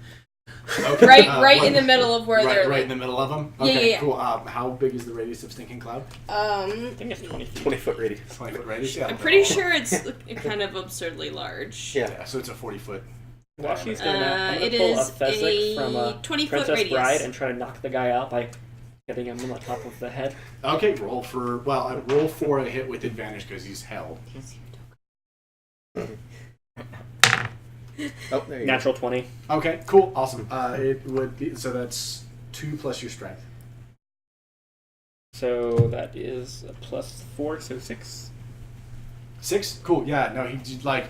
Okay. Right in the middle of where they're right like, in the middle of them. Yeah, Okay, yeah. cool. How big is the radius of Stinking Cloud? I think it's 20 feet. 20-foot radius. 20-foot radius. Yeah. I'm pretty sure it's kind of absurdly large. Yeah, so it's a 40-foot. While she's doing that, I'm it gonna pull a is Fezzik a from a 20-foot Princess radius. Bride and try to knock the guy out by hitting him on the top of the head. Okay, roll for a hit with advantage because he's held. Oh, there you Natural 20. Okay, cool, awesome. It would be so that's 2 plus your strength. So that is a plus 4, so 6. 6, cool. Yeah, no, he just, like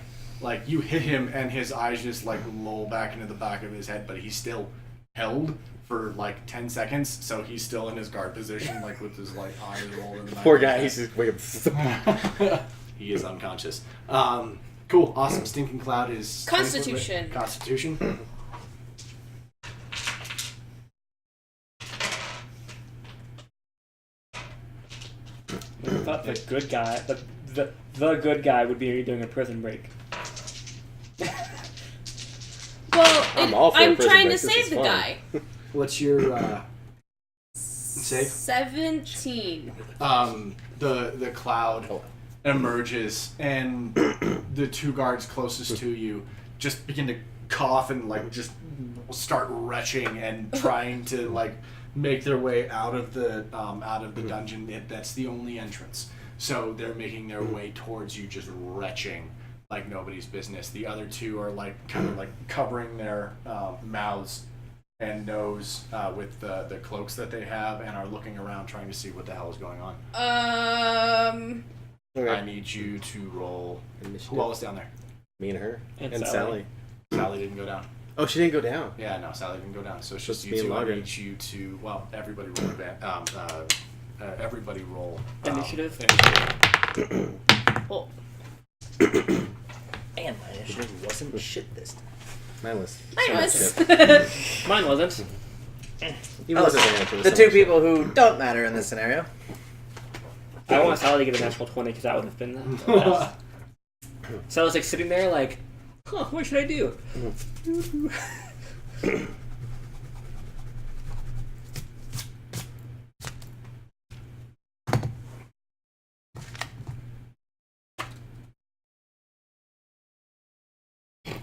you hit him and his eyes just like roll back into the back of his head, but he's still held for like 10 seconds, so he's still in his guard position, like with his like eyes rolled in the back. Poor of his guy. head. He's just waiting. He is unconscious. Cool, awesome. Stinking Cloud is Constitution. Constitution. I thought the good guy, the good guy would be doing a prison break. Well, I'm all for a I'm prison trying break. to This save is the fun. guy. What's your save? 17. The cloud emerges, and the 2 guards closest to you just begin to cough and like just start retching and trying to like make their way out of the dungeon. That's the only entrance. So they're making their way towards you, just retching like nobody's business. The other two are like kind of like covering their mouths and nose with the cloaks that they have, and are looking around trying to see what the hell is going on. Okay. I need you to roll. Initiative. Who all was down there? Me and her. And And Sally. Sally. Sally didn't go down. Oh, she didn't go down. Yeah, no, Sally didn't go down. So it's Supposed just to you be two. in I login. need you to, well, everybody roll everybody roll Initiative. Oh, And my initiative wasn't shit this time. Mine was. mine was. Good. Mine wasn't. Even with advantage, it was The so two much people who don't matter in this scenario. I want Sally to get a natural 20 because that would have been the best. So I was like sitting there like, huh, what should I do?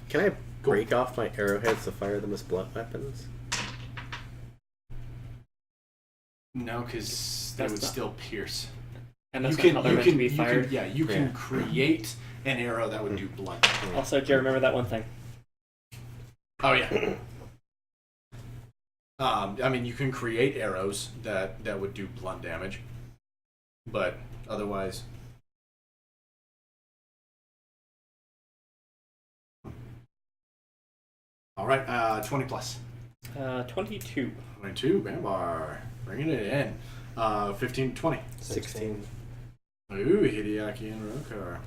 Can I break off my arrowheads to fire them as blunt weapons? No, because they That's would not- still pierce. And that's not how they're meant to be fired. You can Yeah. create an arrow that would do blunt. Also, do you remember that one thing? Oh yeah. I mean, you can create arrows that would do blunt damage, but otherwise. All right, 20 plus. 22. 22, Bambar, bringing it in. 15 to 20. 16. Ooh, Hideaki and Rokar.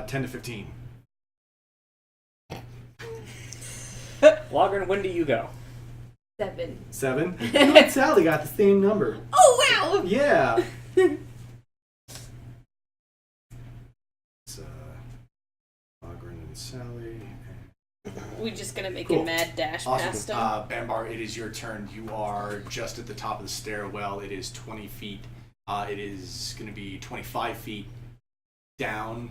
10 to 15. Logren, when do you go? 7. 7? You and Sally got the same number. Oh wow! Yeah. It's Logren and Sally. We just gonna make Cool. a mad dash past Awesome. him. Bambar, it is your turn. You are just at the top of the stairwell. It is 20 feet. It is going to be 25 feet down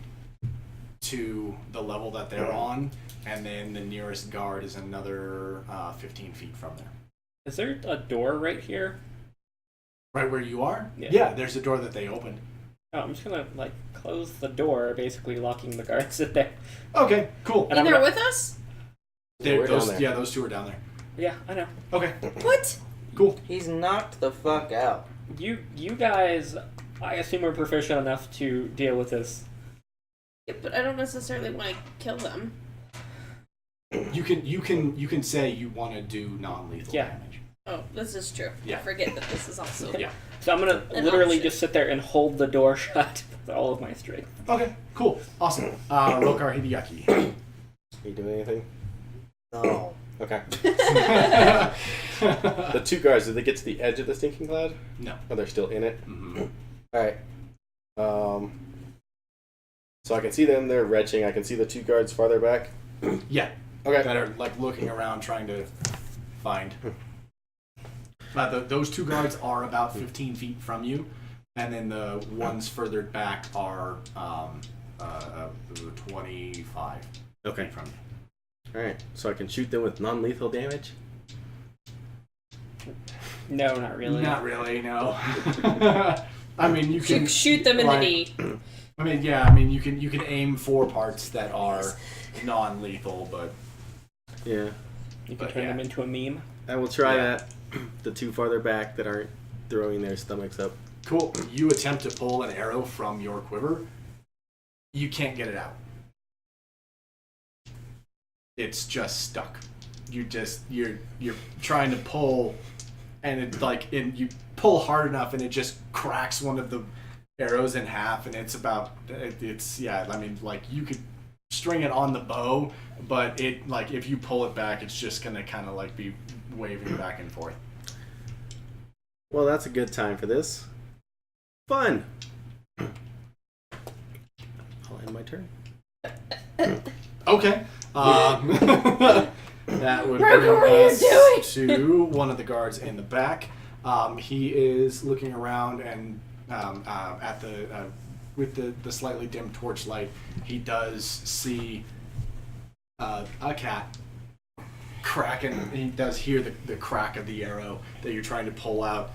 to the level that they're on, and then the nearest guard is another 15 feet from there. Is there a door right here? Right where you are? Yeah. There's a door that they opened. Oh, I'm just gonna like close the door, basically locking the guards in there. Okay, cool. And I'm They're gonna- with us? We're down there. Yeah, those two are down there. Yeah, I know. Okay, What? cool. He's knocked the fuck out. You guys, I assume, are proficient enough to deal with this. Yeah, but I don't necessarily want to kill them. You can say you want to do non-lethal Yeah. damage. Oh, this is true. Yeah. I forget that this is also. Yeah. So I'm gonna An literally option. just sit there and hold the door shut with all of my strength. Okay, cool. Awesome. Rokar Hideaki. You doing anything? No. Okay. The two guards, did they get to the edge of the stinking cloud? No. Oh, they're still in it? Mhm. Alright. So I can see them, they're retching. I can see the two guards farther back. Yeah. Okay. That are like looking around trying to find. Those two guards are about 15 feet from you, and then the ones further back are 25 Okay. feet from you. Alright. So I can shoot them with non-lethal damage? No, not really. Not really, no. I mean, you can Shoot them in like, the knee. I mean, yeah. I mean, you can aim for parts that are non-lethal, but Yeah. You can But turn yeah. them into a meme. I will try Yeah. that. The two farther back that aren't throwing their stomachs up. cool. You attempt to pull an arrow from your quiver. You can't get it out. It's just stuck. You're trying to pull, and you pull hard enough, and it just cracks one of the arrows in half, and it's yeah. I mean, like you could string it on the bow, but it like if you pull it back, it's just gonna kind of like be waving back and forth. Well, that's a good time for this. Fun! I'll end my turn. Okay. That would Rogan, bring what are you us to one of the guards in the back. He is looking around and at the with the slightly dim torchlight, he does see a cat crack, and he does hear the crack of the arrow that you're trying to pull out.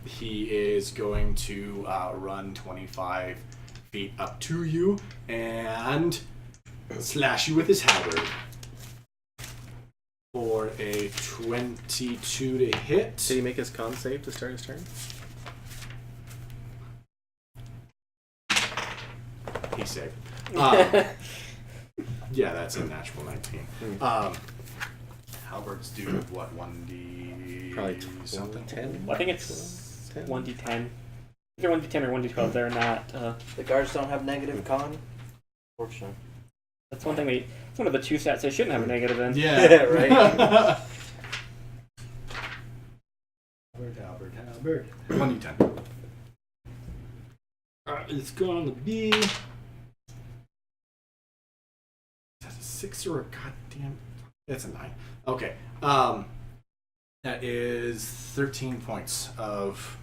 He is going to run 25 feet up to you and slash you with his halberd for a 22 to hit. Did he make his con save to start his turn? He saved. Yeah, that's a natural 19. Halberds do what, 1d Probably something? 10. I think it's 10. 1d10. Either 1d10 or 1d12. They're not. The guards don't have negative con. Fortunately. That's one thing they. It's one of the two stats they shouldn't have a negative in. Yeah, Right. Halberd. 1d10. It's going to be. Is that a 6 or a goddamn? It's a 9. Okay. That is 13 points of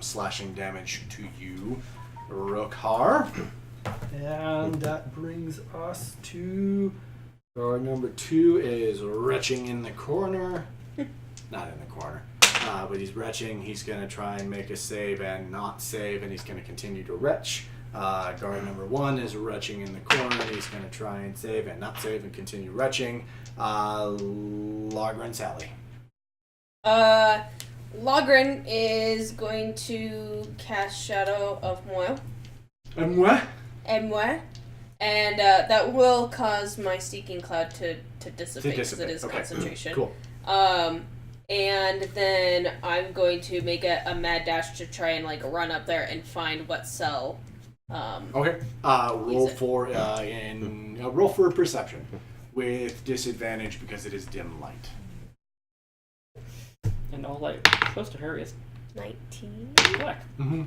slashing damage to you, Rokar. And that brings us to guard number 2 is retching in the corner. Not in the corner. But he's retching. He's going to try and make a save and not save, and he's going to continue to retch. Guard number 1 is retching in the corner. He's going to try and save and not save and continue retching. Logren Sally. Logren is going to cast Shadow of Moi. And what? And that will cause my Seeking Cloud to dissipate because it is Okay. concentration. Cool. And then I'm going to make a mad dash to try and run up there and find what cell. Okay. Roll for roll for perception with disadvantage because it is dim light. And all light close to her is 19. black. Mm-hmm.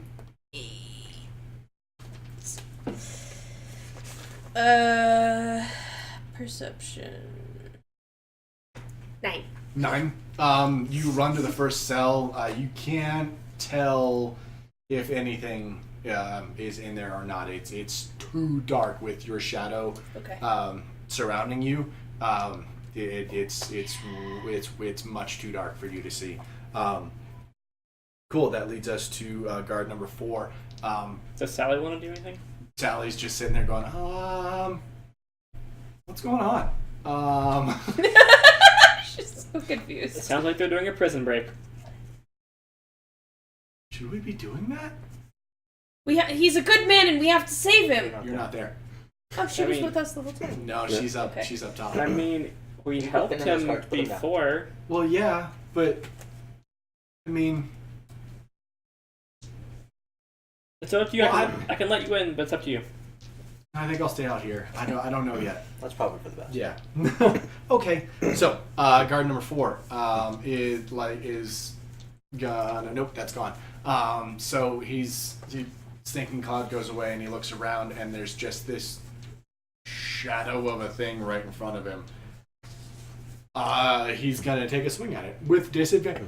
Perception. 9. 9. You run to the first cell. You can't tell if anything is in there or not. It's too dark with your shadow Okay. surrounding you. It's much too dark for you to see. Cool. That leads us to guard number 4. Does Sally want to do anything? Sally's just sitting there going, what's going on? She's so confused. It sounds like they're doing a prison break. Should we be doing that? He's a good man and we have to save him. You're not there. Oh, she I was mean- with us the whole time. No, Yeah. she's up. Okay. She's up top. I mean, we helped in his him heart, put him down. before. Well, yeah, but I mean, It's up to you. Well, I can let you in, but it's up to you. I think I'll stay out here. I don't know yet. That's probably for the best. Yeah. Okay. So, guard number 4 is gonna. Nope, that's gone. So Stinking Cloud goes away and he looks around and there's just this shadow of a thing right in front of him. He's gonna take a swing at it with disadvantage.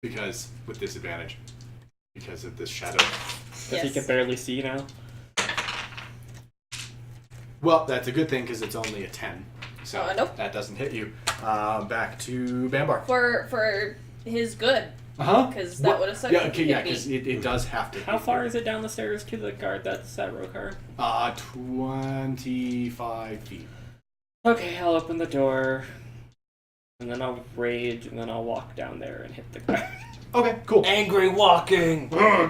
Because of this shadow. Because he can barely see now. Well, that's a good thing because it's only a 10. So Nope. that doesn't hit you. Back to Bambar. For his good. Uh-huh. Because that would have sucked. Yeah, if okay, he yeah, hit me. because it does have to. How far is it down the stairs to the guard that's at Rokar? 25 feet. Okay, I'll open the door, and then I'll rage, and then I'll walk down there and hit the guard. Okay, cool. Angry walking. Roll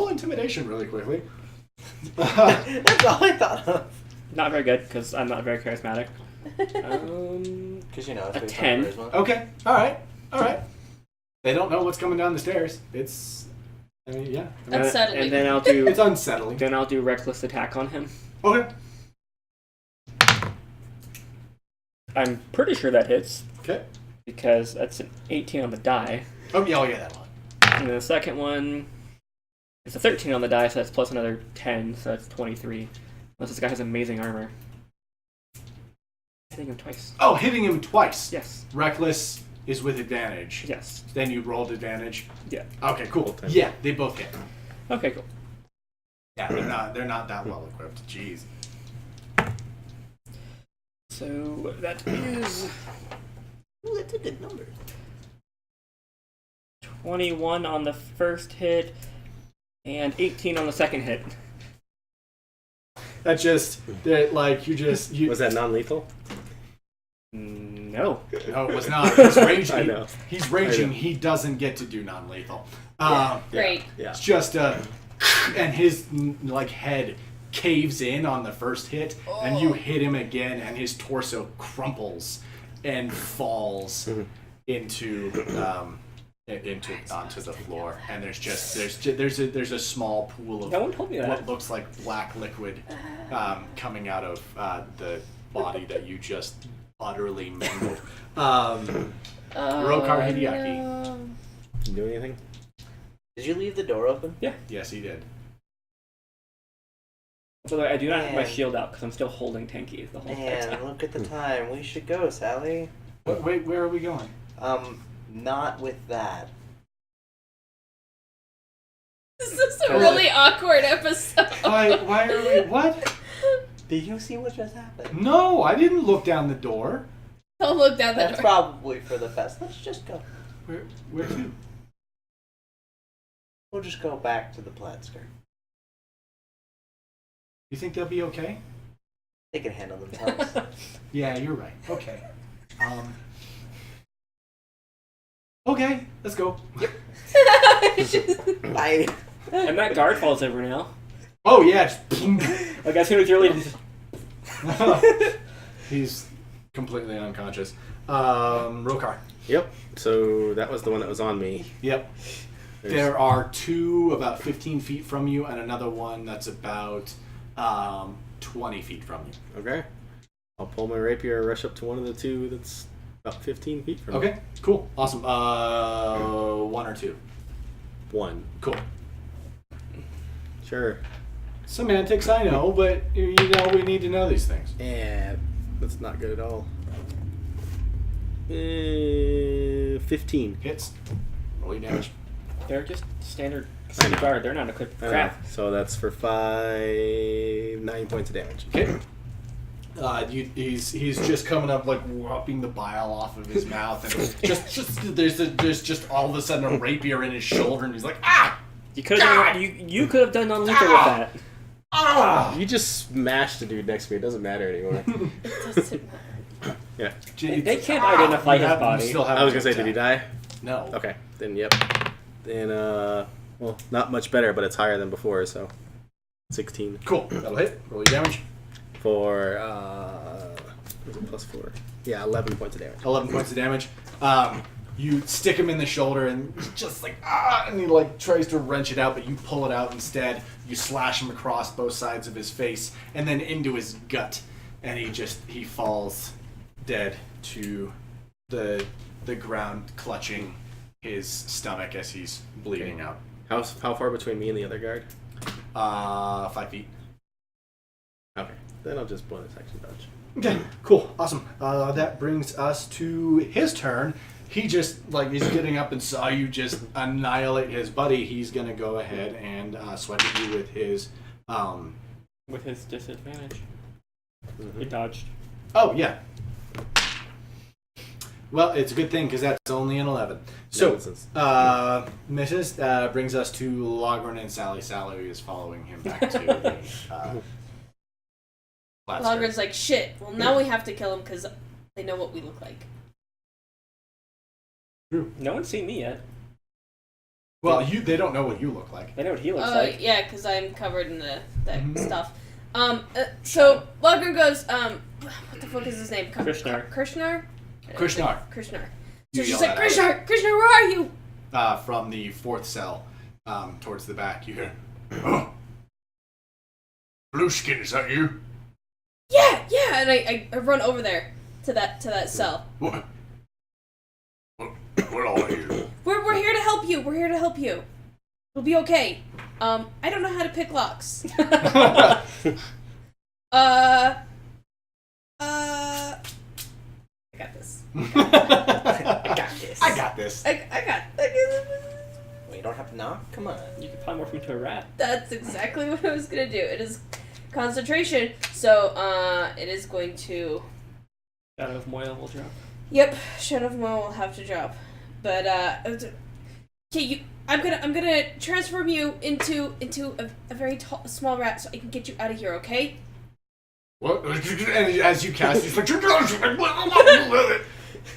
intimidation really quickly. That's all I thought of. Not very good, because I'm not very charismatic. Because it's A based 10. on charisma. Okay, alright. They don't know what's coming down the stairs. Yeah. Unsettling. And then I'll do It's unsettling. then I'll do reckless attack on him. Okay. I'm pretty sure that hits, Okay. because that's an 18 on the die. Oh, yeah, that one. And then the second one is a 13 on the die, so that's plus another 10, so that's 23. Unless this guy has amazing armor. Hitting him twice. Oh, hitting him twice. Yes. Reckless is with advantage. Yes. Then you rolled advantage. Yeah. Okay, cool. Both times. Yeah, they both hit. Okay, cool. Yeah, they're not that well equipped. Jeez. So that is Ooh, that's a good number. 21 on the first hit, and 18 on the second hit. That just, that, like, you. Was that non-lethal? No. No, it was not. He's raging. I know. He's raging. He doesn't get to do non-lethal. Great. Yeah. It's just and his like head caves in on the first hit, and you hit him again, and his torso crumples and falls into onto the floor. And there's a small pool of No one told me that. what looks like black liquid coming out of the body that you just utterly mangled. Rokar Hideaki. No. Did you do anything? Did you leave the door open? Yes, he did. By the way, I do not have my Man. shield out because I'm still holding tanky the whole Man, time. look at the time. We should go, Sally. Wait, where are we going? Not with that. This is a really awkward episode. Why are we? What? Did you see what just happened? No, I didn't look down the door. Don't look down the That's door. probably for the best. Let's just go. Where to? We'll just go back to the plaid skirt. You think they'll be okay? They can handle themselves. Yeah, you're right. Okay. Okay, let's go. Bye. And that guard falls over now. Oh yeah. Just Like as soon as you're leaving, He's completely unconscious. Rokar. Yep. So that was the one that was on me. Yep. There's- There are two about 15 feet from you, and another one that's about 20 feet from you. Okay. I'll pull my rapier and rush up to one of the two that's about 15 feet from me. Okay, cool, awesome. One or two. One. Cool. Sure. Semantics, I know, but you know we need to know these things. Yeah, that's not good at all. 15. Hits. Roll your damage. they're just standard I know. guard. They're not equipped for I crap. know. So that's for 9 points of damage. Okay. He's just coming up like whopping the bile off of his mouth, and there's just all of a sudden a rapier in his shoulder, and he's like, ah, You could have you could have done non-lethal with that. ah. You just smashed the dude next to me. It doesn't matter anymore. Doesn't matter. Yeah. They can't identify You his have- you body. still have I was to gonna say, did he attack. die? No. Okay. Then yep. Then well, not much better, but it's higher than before. So 16 Cool. That'll hit. Roll your damage. for was it +4? Yeah, 11 points of damage. 11 points of damage. You stick him in the shoulder, and he's just like, ah, and he like tries to wrench it out, but you pull it out instead. You slash him across both sides of his face, and then into his gut, and he falls dead to the ground, clutching his stomach as he's bleeding out. How far between me and the other guard? 5 feet. Okay. Then I'll just bonus action dodge. Okay, cool, awesome. That brings us to his turn. He just, like, he's getting up and saw you just annihilate his buddy. He's gonna go ahead and swipe at you with his, With his disadvantage. Mhm. He dodged. oh, yeah. Well, it's a good thing, because that's only an 11. So, misses, brings us to Logren and Sally. Sally is following him back to the, last turn. Logren's like, shit, well now we have to kill him because they know what we look like. No one's seen me yet. Well, they don't know what you look like. They know what he looks like. Yeah, because I'm covered in that Mhm. stuff. So Logren goes, what the fuck is his name? Krishnar. Krishnar? Krishnar. Krishnar. You So she's yell like, that out. Krishnar, where are you? From the fourth cell, towards the back, you hear, oh, Blueskin, is that you? Yeah, and I run over there to that cell. What are you? We're here to help you. We're here to help you. It'll be okay. I don't know how to pick locks. I got this. I got this. I got this. I got. Well, you don't have to knock? Come on. You could polymorph him into a rat. That's exactly what I was gonna do. It is concentration, so it is going to. Shadow of Moyle will drop. Yep, Shen of Mo will have to drop. But okay, I'm gonna transform you into a very small rat so I can get you out of here. Okay? What? And as you cast, he's like,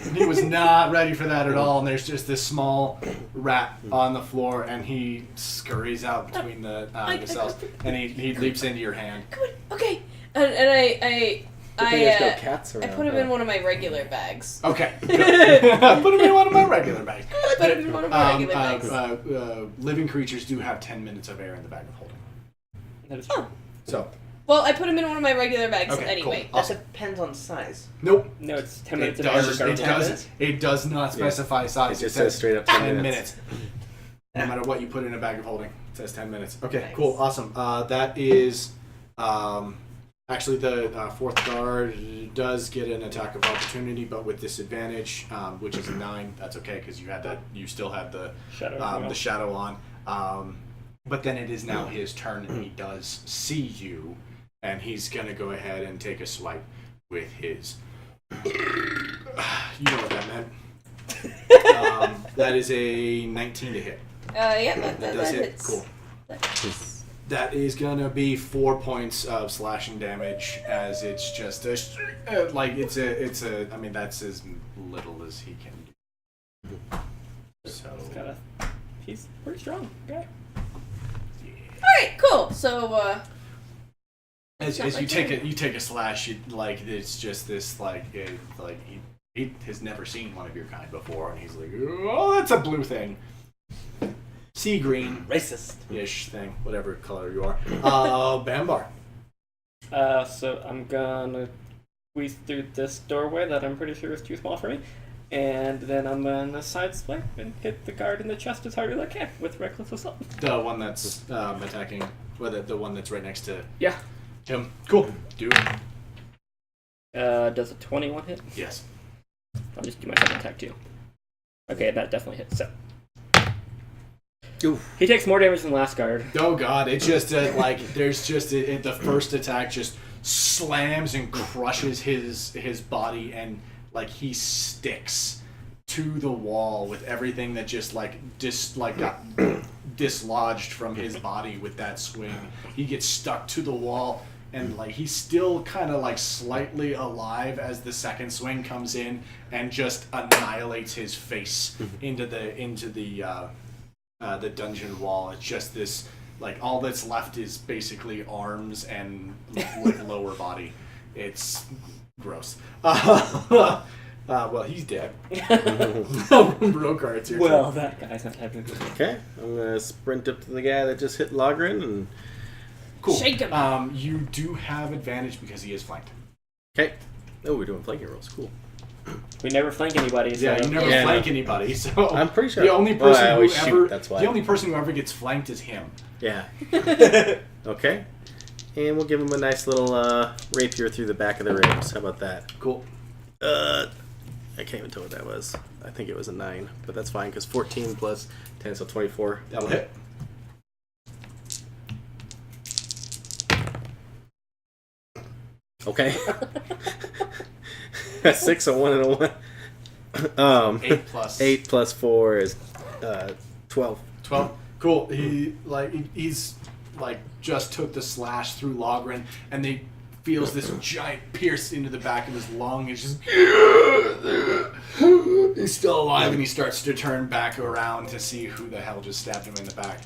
and he was not ready for that at all. And there's just this small rat on the floor, and he scurries out between the cells, and he leaps into your hand. Come on, okay. And I there's no cats I around, put him huh? in one of my regular bags. Okay, good. Put him in one of my regular bags. Put him in one of my regular bags. Living creatures do have 10 minutes of air in the bag of holding. That is true. So, Well, I put him in one of my regular bags okay, anyway. cool. Awesome. That depends on size. Nope. No, it's 10 It minutes of air regardless. does not specify size. It just says straight up 10 minutes. No matter what you put in a bag of holding, it says 10 minutes. Okay, Nice. cool, awesome. That is actually the fourth guard does get an attack of opportunity, but with disadvantage, which is a 9. That's okay because you still had the shadow on. But then it is now his turn, and he does see you, and he's gonna go ahead and take a swipe with his. You know what that meant. That is a 19 to hit. Yeah, That does that hit. hits. Cool. That is gonna be 4 points of slashing damage, as it's just I mean that's as little as he can do. So He's pretty strong. Okay. Alright, cool. So, as not you my take turn. you take a slash, it's just this he has never seen one of your kind before, and he's like, oh, that's a blue thing. Sea green Racist. thing, whatever color you are. Bambar. So I'm gonna squeeze through this doorway that I'm pretty sure is too small for me, and then I'm gonna side swipe and hit the guard in the chest as hard as I can with reckless assault. The one that's attacking, the one that's right next to Yeah. him. Cool. Do it. Does a 21 hit? Yes. I'll just do my second attack too. Okay, that definitely hits. So Oof. he takes more damage than last guard. Oh god, it just there's just the first attack just slams and crushes his body, and he sticks to the wall with everything that just got dislodged from his body with that swing. He gets stuck to the wall, and he's still kind of slightly alive as the second swing comes in and just annihilates his face into the dungeon wall. It's just this all that's left is basically arms and lower body. It's gross. Well, he's dead. Brokar, it's your Well, turn. that guy's not having a good one. Okay, I'm gonna sprint up to the guy that just hit Eladrin and. Cool. Shake him. You do have advantage because he is flanked. Okay. Oh, we're doing flanking rolls. Cool. We never flank anybody. So Yeah, you never Yeah, flank no. anybody, so I'm pretty sure. the only Well, person I always who shoot, ever that's why. the only person who ever gets flanked is him. Yeah. Okay. And we'll give him a nice little rapier through the back of the ribs. How about that? Cool. I can't even tell what that was. I think it was a 9, but that's fine because 14 plus 10, so 24. That'll hit. Okay. A 6, a 1, and a 1. 8 plus 8 plus 4 is 12. 12. Cool. He's just took the slash through Logren, and they feels this giant pierce into the back of his lung. He's just he's still alive, and he starts to turn back around to see who the hell just stabbed him in the back.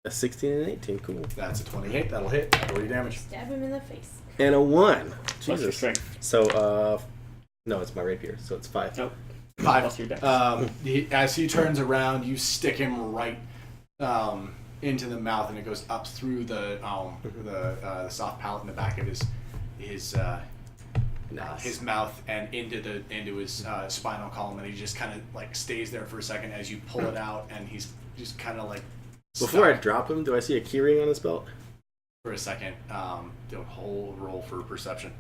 A 16 and 18. Cool. That's a 28. That'll hit. 40 damage. Stab him in the face. And a 1. Plus your Jesus. strength. So, no, it's my rapier, so it's 5. Nope. 5. Plus your dex. As he turns around, you stick him right into the mouth, and it goes up through the soft palate in the back of his mouth and into his spinal column, and he just kind of stays there for a second as you pull it out, and he's just kind of Before I stuck drop him, do I see a keyring on his belt? for a second. Do a whole roll for perception.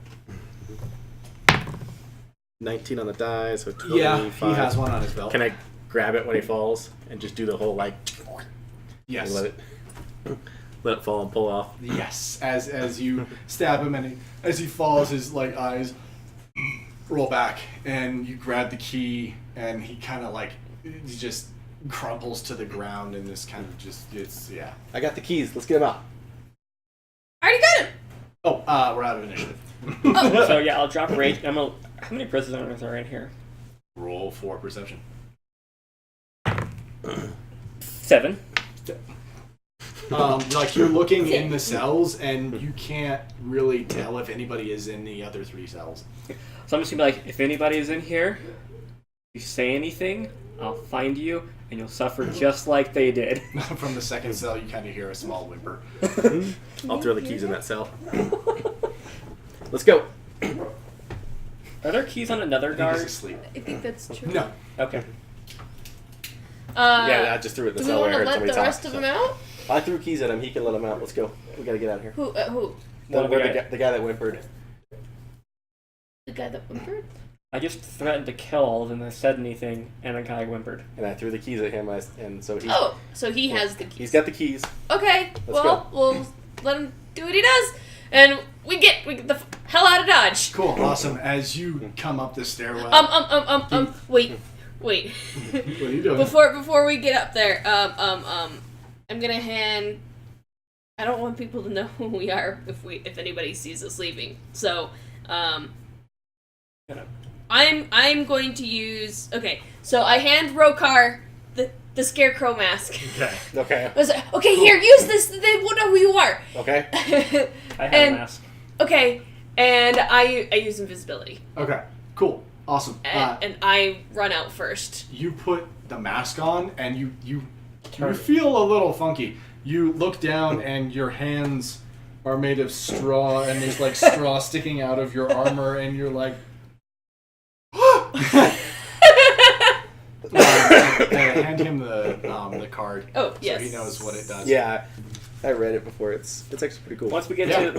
19 on the die, so 25. Yeah, he has one on his belt. Can I grab it when he falls and just do the whole Yes. and let it fall and pull off? Yes. As you stab him, and as he falls, his eyes roll back, and you grab the key, and he kind of like he just crumples to the ground, and this kind of just yeah. I got the keys. Let's get them out. I already got him. Oh, we're out of initiative. So yeah, I'll drop rage. How many prisoners are in here? Roll for perception. 7. Like you're looking in the cells, and you can't really tell if anybody is in the other 3 cells. So I'm just gonna be like, if anybody is in here, if you say anything, I'll find you, and you'll suffer just like they did. From the second cell, you kind of hear a small whimper. I'll throw the keys in that cell. Let's go. Are there keys on another He's guard? asleep. I think that's true. No. Okay. Yeah, I just threw it in the Do we cell. want I to heard let somebody the talk, rest of so. them out? I threw keys at him. He can let them out. Let's go. We gotta get out of here. Who? The One guy. guy that whimpered. The guy that whimpered? I just threatened to kill all of them and I said anything, and a guy whimpered. And I threw the keys at him, and so he... Oh, so he has the keys. He's got the keys. Okay, Let's well, we'll let him do what he does, and we get the hell out of Dodge. Cool. Awesome. As you come up the stairwell. Wait. What are you doing? Before we get up there, I'm gonna hand. I don't want people to know who we are if anybody sees us leaving. So, I'm going to use. Okay, so I hand Rokar the scarecrow mask. Okay. I was like, okay, here, use this. They won't know who you are. Okay. I have a mask. Okay, and I use invisibility. Okay. Cool. Awesome. And I run out first. You put the mask on, and you feel a little funky. You look down, and your hands are made of straw, and there's like straw sticking out of your armor, and you're like. Hand him the card. Oh, yes. So he knows what it does. Yeah, I read it before. It's actually pretty cool. Once we get to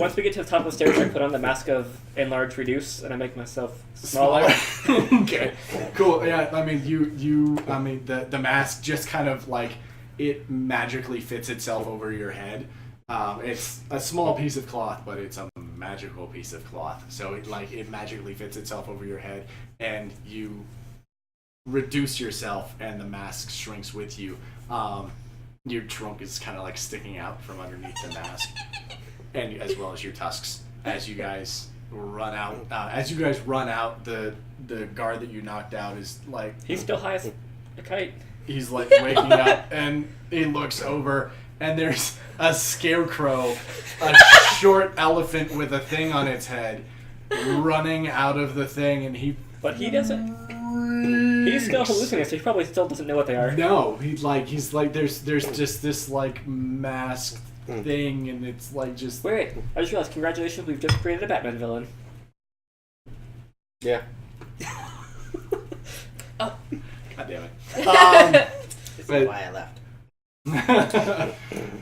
the top of the stairs, I put on the mask of enlarge reduce, and I make myself smaller. Okay. Cool. Yeah. I mean, the mask just kind of like it magically fits itself over your head. It's a small piece of cloth, but it's a magical piece of cloth. So it magically fits itself over your head, and you reduce yourself, and the mask shrinks with you. Your trunk is kind of like sticking out from underneath the mask, and as well as your tusks. As you guys run out, the guard that you knocked out is like He's still high as a kite. he's like waking up, and he looks over, and there's a scarecrow, a short elephant with a thing on its head, running out of the thing, and But he doesn't. He's still hallucinating, so he probably still doesn't know what they are. No, he's like there's just this like masked thing, and it's like just Wait, I just realized, congratulations, we've just created a Batman villain. Yeah. Oh. God damn it. This is why I left.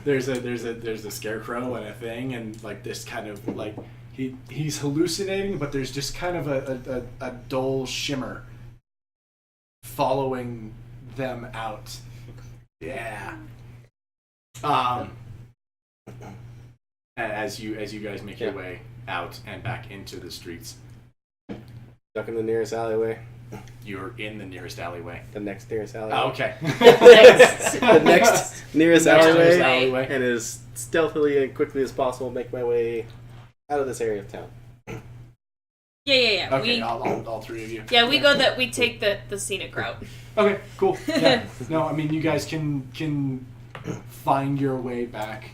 there's a scarecrow and a thing, and like this kind of like he's hallucinating, but there's just kind of a dull shimmer following them out. Yeah. As you guys make your way out and back into the streets, Duck in the nearest alleyway. you're in the nearest alleyway. The next nearest alleyway. Oh, okay. The next nearest Next alleyway. nearest alleyway. And as stealthily and quickly as possible make my way out of this area of town. Yeah. Okay, all three of you. Yeah, we take the scenic route. Okay, cool. Yeah. No, I mean you guys can find your way back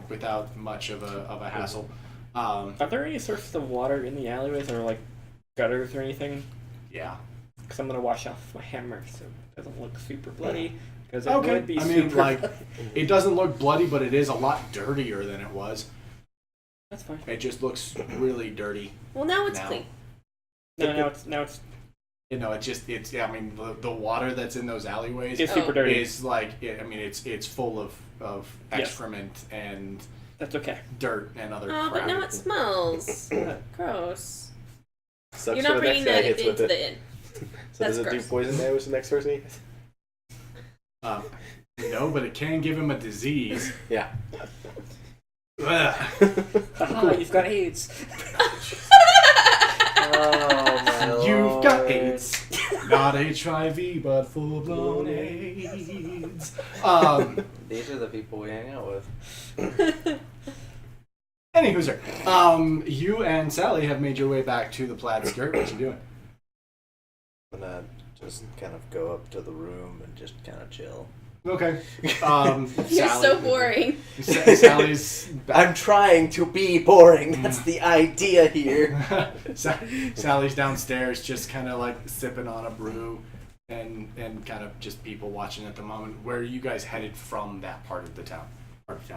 without much of a hassle. Are there any sources of water in the alleyways, or like gutters or anything? Yeah. Because I'm gonna wash off my hammer so it doesn't look super bloody. Because it Okay. would be I mean, super. like, it doesn't look bloody, but it is a lot dirtier than it was. That's fine. It just looks really dirty. Well, now it's Now. clean. No, now it's You know, it's. I mean, the water that's in those alleyways it's super dirty. is like. It's full of excrement and That's okay. dirt and other Oh, crap. but now it smells gross. Sucks You're for not the bringing next guy that hits with into it. the inn. So does That's it do gross. poison damage to the next person? No, but it can give him a disease. Yeah. Ugh. Haha, you've got AIDS. Oh my got AIDS. Not HIV, but full-blown AIDS. These are the people we hang out with. Anywho, you and Sally have made your way back to the plaid skirt. What you doing? I'm gonna just kind of go up to the room and just kind of chill. Okay. You're so boring. Sally's back. I'm trying to be boring. That's the idea here. Sally's downstairs, just kind of like sipping on a brew, and kind of just people watching at the moment. Where are you guys headed from that part of the town?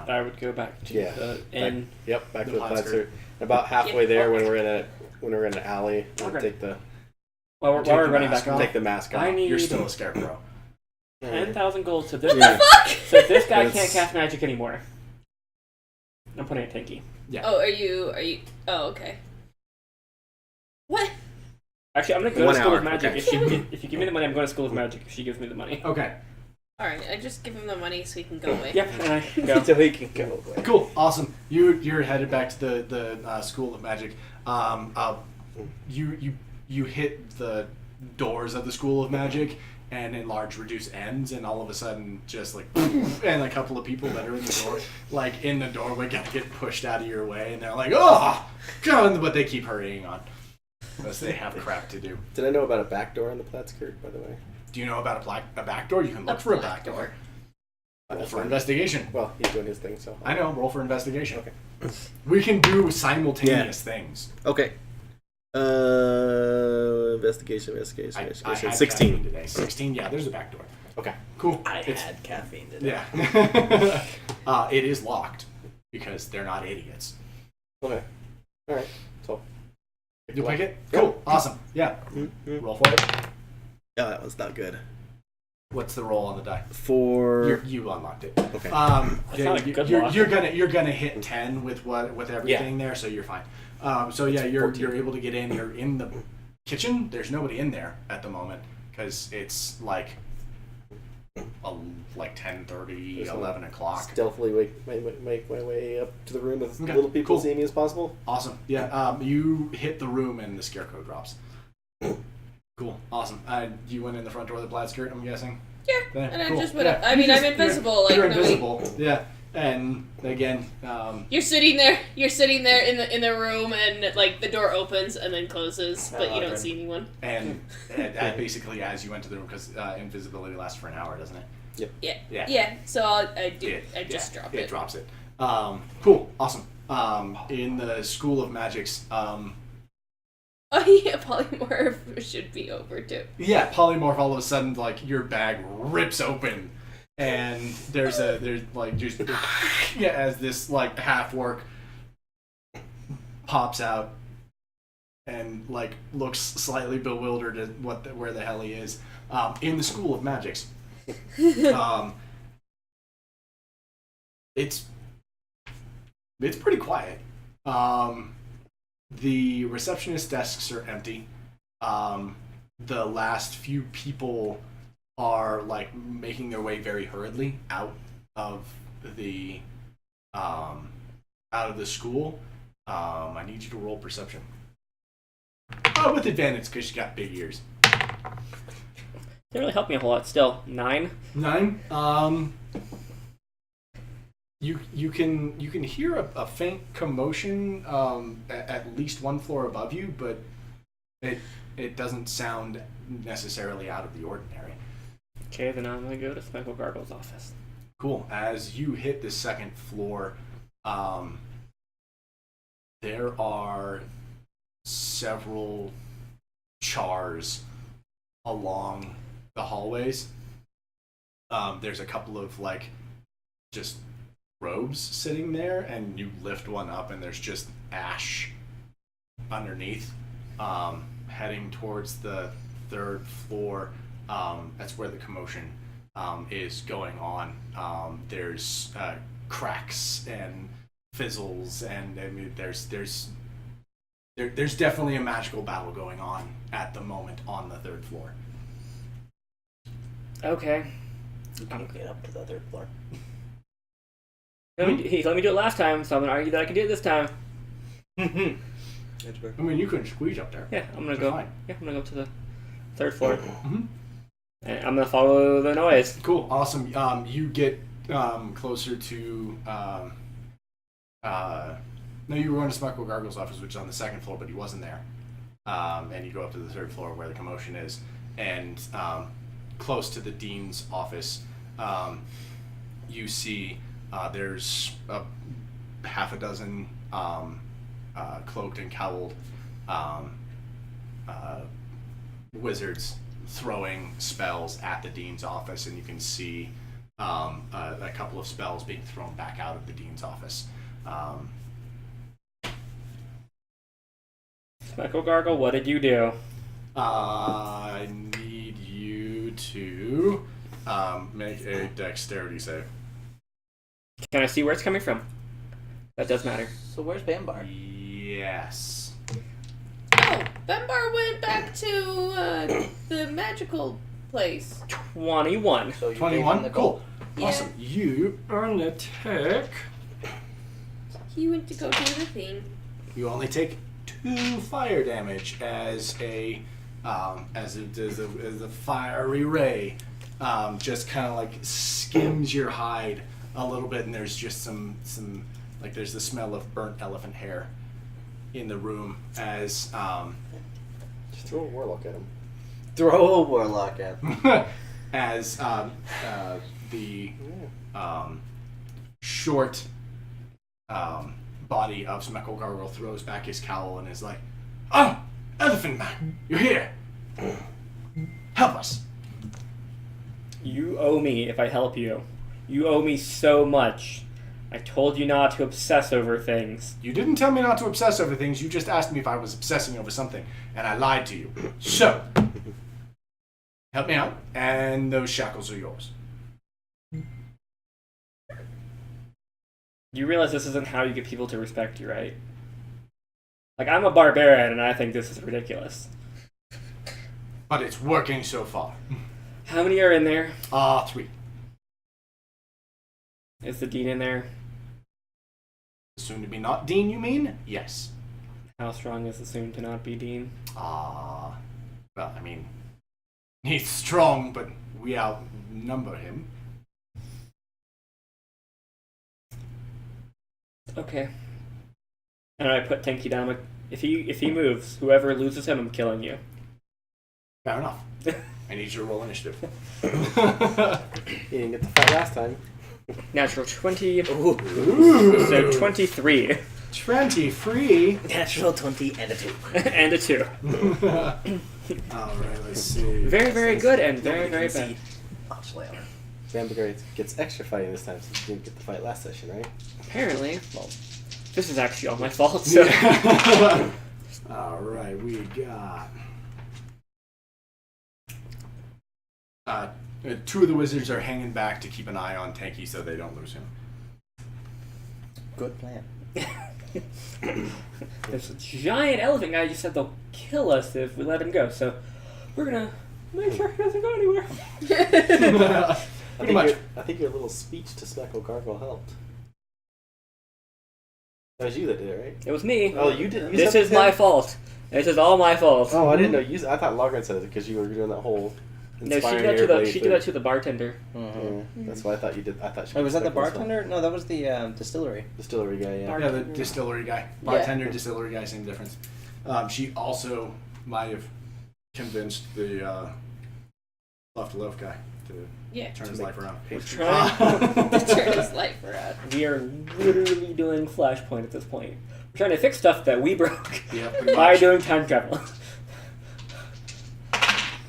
I would go back to the inn. Yep, back to The the plaid plaid skirt. skirt. About halfway Yeah. there, when we're in an alley, we'll Okay. take the While we're Take the running mask back, off. take the mask off. I need You're still a scarecrow. 10,000 gold to this. Yeah. So this guy That's- can't cast magic anymore. I'm putting a tanky. Oh, are you? Oh, okay. What? Actually, I'm gonna go 1 to School hour, of Magic. okay. If you give me the money, I'm going to School of Magic. If she gives me the money. Okay. All right, I just give him the money so he can go away. Yep, and I go. So he can go away. Cool. Awesome. You're headed back to the School of Magic. You hit the doors of the School of Magic and enlarge reduce ends, and all of a sudden just like and a couple of people that are in the door, like in the doorway, gotta get pushed out of your way, and they're like, oh god, but they keep hurrying on because they have crap to do. Did I know about a back door in the plaid skirt, by the way? Do you know about a back door? You can look for a back door. Roll for investigation. Well, he's doing his thing, so. I know. Roll for investigation. Okay. We can do simultaneous things. Okay. Investigation. I had 16. caffeine today. 16. Yeah, there's a back door. Okay. Cool. I It's- had caffeine today. Yeah. It is locked because they're not idiots. Okay. All right. So. You pick it? Yeah. Cool. Awesome. Yeah. Mm-hmm. Roll for it. Yeah, that one's not good. What's the roll on the die? For You unlocked it. okay. That's not a good lock. you're gonna hit 10 with everything there, so you're fine. So yeah, you're able to get in. You're in the kitchen. There's nobody in there at the moment because it's like 10:30, 11 o'clock. Stealthily make my way up to the room with Okay, little people cool. seeing me as possible. Awesome. Yeah. You hit the room and the scarecrow drops. Cool. Awesome. You went in the front door of the plaid skirt, I'm guessing? Yeah, and I cool. just went Yeah. up. I mean, I'm invisible. Like, You're nobody- invisible. Yeah. And again, You're sitting there. You're sitting there in the room, and like the door opens and then closes, but you don't see anyone. and basically as you went to the room, because invisibility lasts for an hour, doesn't it? Yeah. So I just drop it. It drops it. Cool. Awesome. In the School of Magics, Oh yeah, polymorph should be over too. yeah, polymorph. All of a sudden, like your bag rips open, and there's like just yeah, as this like half work pops out and like looks slightly bewildered at where the hell he is. In the School of Magics, it's pretty quiet. The receptionist desks are empty. The last few people are like making their way very hurriedly out of the school. I need you to roll perception. With advantage because you got big ears. Didn't really help me a whole lot. Still 9. 9. You can hear a faint commotion at least one floor above you, but it doesn't sound necessarily out of the ordinary. Okay, then I'm gonna go to Smeagol Gargle's office. Cool. As you hit the second floor, there are several chars along the hallways. There's a couple of like just robes sitting there, and you lift one up and there's just ash underneath. Heading towards the third floor, that's where the commotion is going on. There's cracks and fizzles, and I mean there's definitely a magical battle going on at the moment on the third floor. Okay. You can get up to the third floor. He let me do it last time, so I'm gonna argue that I can do it this time. I mean, you couldn't squeeze up there. Yeah, I'm gonna You're go. fine. Yeah, I'm gonna go to the 3rd floor. Mm-hmm. And I'm gonna follow the noise. Cool, awesome. You get closer to. No, you were going to Smuckle Gargle's office, which is on the 2nd floor, but he wasn't there. And you go up to the 3rd floor where the commotion is, and close to the dean's office, you see there's half a dozen cloaked and cowled wizards throwing spells at the dean's office, and you can see a couple of spells being thrown back out of the dean's office. Smeckle Gargle, what did you do? I need you to make a dexterity save. Can I see where it's coming from? That does matter. So where's Bambar? Yes. Oh, Bembar went back to the magical place. 21. So you gave him 21? the Cool. gold. Yeah. Awesome. You earn a tick. He went to go do the thing. You only take 2 fire damage as a fiery ray just kind of like skims your hide a little bit, and there's just some like there's the smell of burnt elephant hair in the room as Just throw a warlock at him. Throw a warlock at them. as the short body of Smeckle Gargle throws back his cowl and is like, "Oh, Elephant Man, you're here. Help us." You owe me if I help you. You owe me so much. I told you not to obsess over things. You didn't tell me not to obsess over things. You just asked me if I was obsessing over something, and I lied to you. So, help me out, and those shackles are yours. You realize this isn't how you get people to respect you, right? Like, I'm a barbarian, and I think this is ridiculous. But it's working so far. How many are in there? 3. Is the dean in there? Soon to be not Dean, you mean? Yes. How strong is the soon to not be dean? Well, I mean, he's strong, but we outnumber him. Okay. And I put Tenki down. Like, if he moves, whoever loses him, I'm killing you. Fair enough. I need you to roll initiative. He didn't get the fight last time. Natural 20. Ooh. So 23. 23. Natural 20 and a 2. And a 2. Alright, let's see. Very, very good and very, very bad. Oh, Slayer. Bambar gets extra fighting this time since he didn't get the fight last session, right? Apparently. Well, this is actually all my fault, so... Alright, we got... 2 of the wizards are hanging back to keep an eye on Tanky so they don't lose him. Good plan. There's a giant elephant guy just said they'll kill us if we let him go, so we're gonna make sure he doesn't go anywhere. Pretty much. I think your little speech to Smeckle Gargle helped. That was you that did it, right? It was me. Oh, you did. This is my fault. This is all my fault. Oh, I didn't know. I thought Logren said it because you were doing that whole. No, she did that to the bartender. Yeah, that's why I thought you did. I thought she. Wait, was that the Smeckle as well. bartender? No, that was the distillery. Distillery guy, yeah. Yeah, the distillery guy. Bartender, distillery guy, same difference. She also might have convinced the Left Loaf guy to turn his life around. We're trying. To turn his life around. We are literally doing Flashpoint at this point. We're trying to fix stuff that we broke Yeah, pretty by much. doing time travel.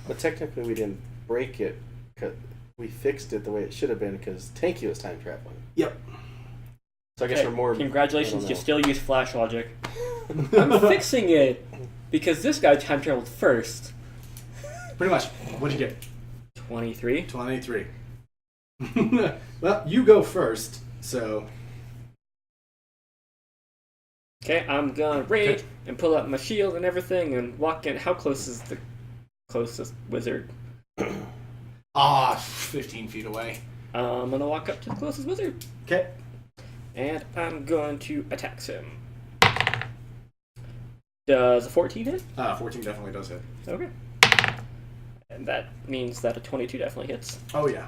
But technically, we didn't break it. Cause we fixed it the way it should have been because Tanky was time traveling. Yep. So I guess we're more. Congratulations, I you don't still use Flash logic. I'm fixing it because this guy time traveled first. Pretty much. What'd you get? 23. 23. Well, you go first, so... Okay, I'm gonna rage Okay. and pull out my shield and everything and walk in. How close is the closest wizard? 15 feet away. I'm gonna walk up to the closest wizard. Okay. And I'm going to attack him. Does a 14 hit? 14 definitely does hit. Okay. And that means that a 22 definitely hits. Oh yeah.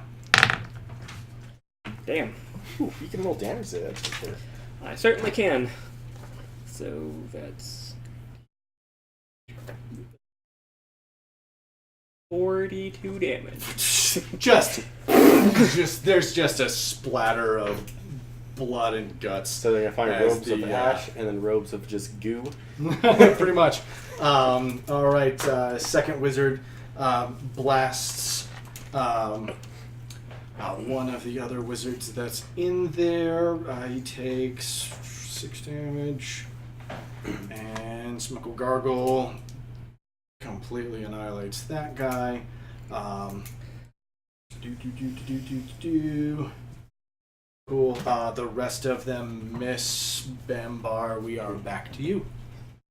Damn. Ooh, you can roll damage there. That's for sure. I certainly can. So that's 42 damage. just there's just a splatter of blood and guts. So they're gonna find As robes of the, ash and then robes of just goo. Pretty much. All right. Second wizard blasts one of the other wizards that's in there. He takes 6 damage, and Smuckle Gargle completely annihilates that guy. Cool. The rest of them miss. Bambar, we are back to you.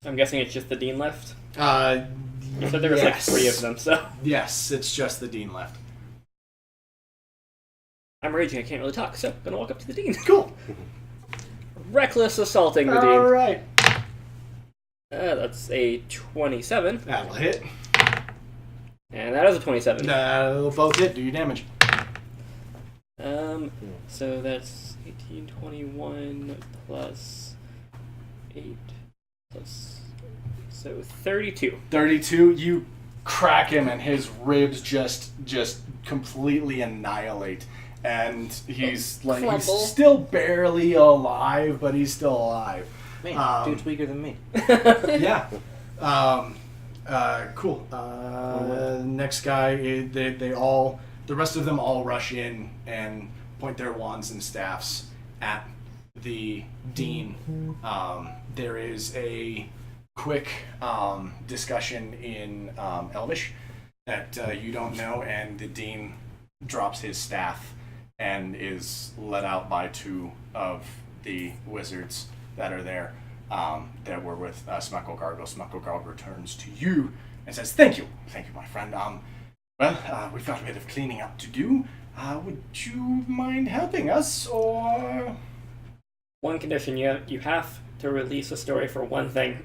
I'm guessing it's just the dean left. You So there was like 3 of them, so Yes, it's just the dean left. I'm raging. I can't really talk, so I'm gonna walk up to the dean. Cool. Reckless assaulting the All dean. right. That's a 27, That'll hit. and that is a 27. That'll both hit. Do your damage. So that's 18, 21 plus 8 plus, so 32. 32. You crack him, and his ribs just completely annihilate. And he's like he's Crumble. still barely alive, but he's still alive. Man, dude's weaker than me. Yeah. Cool. Next guy, the rest of them all rush in and point their wands and staffs at the dean. There is a quick discussion in Elvish that you don't know, and the dean drops his staff and is let out by 2 of the wizards that are there that were with Smuckle Gargle. Smuckle Gargle turns to you and says, Thank you, my friend. We've got a bit of cleaning up to do. Would you mind helping us, or...? One condition, you have to release a story for one thing.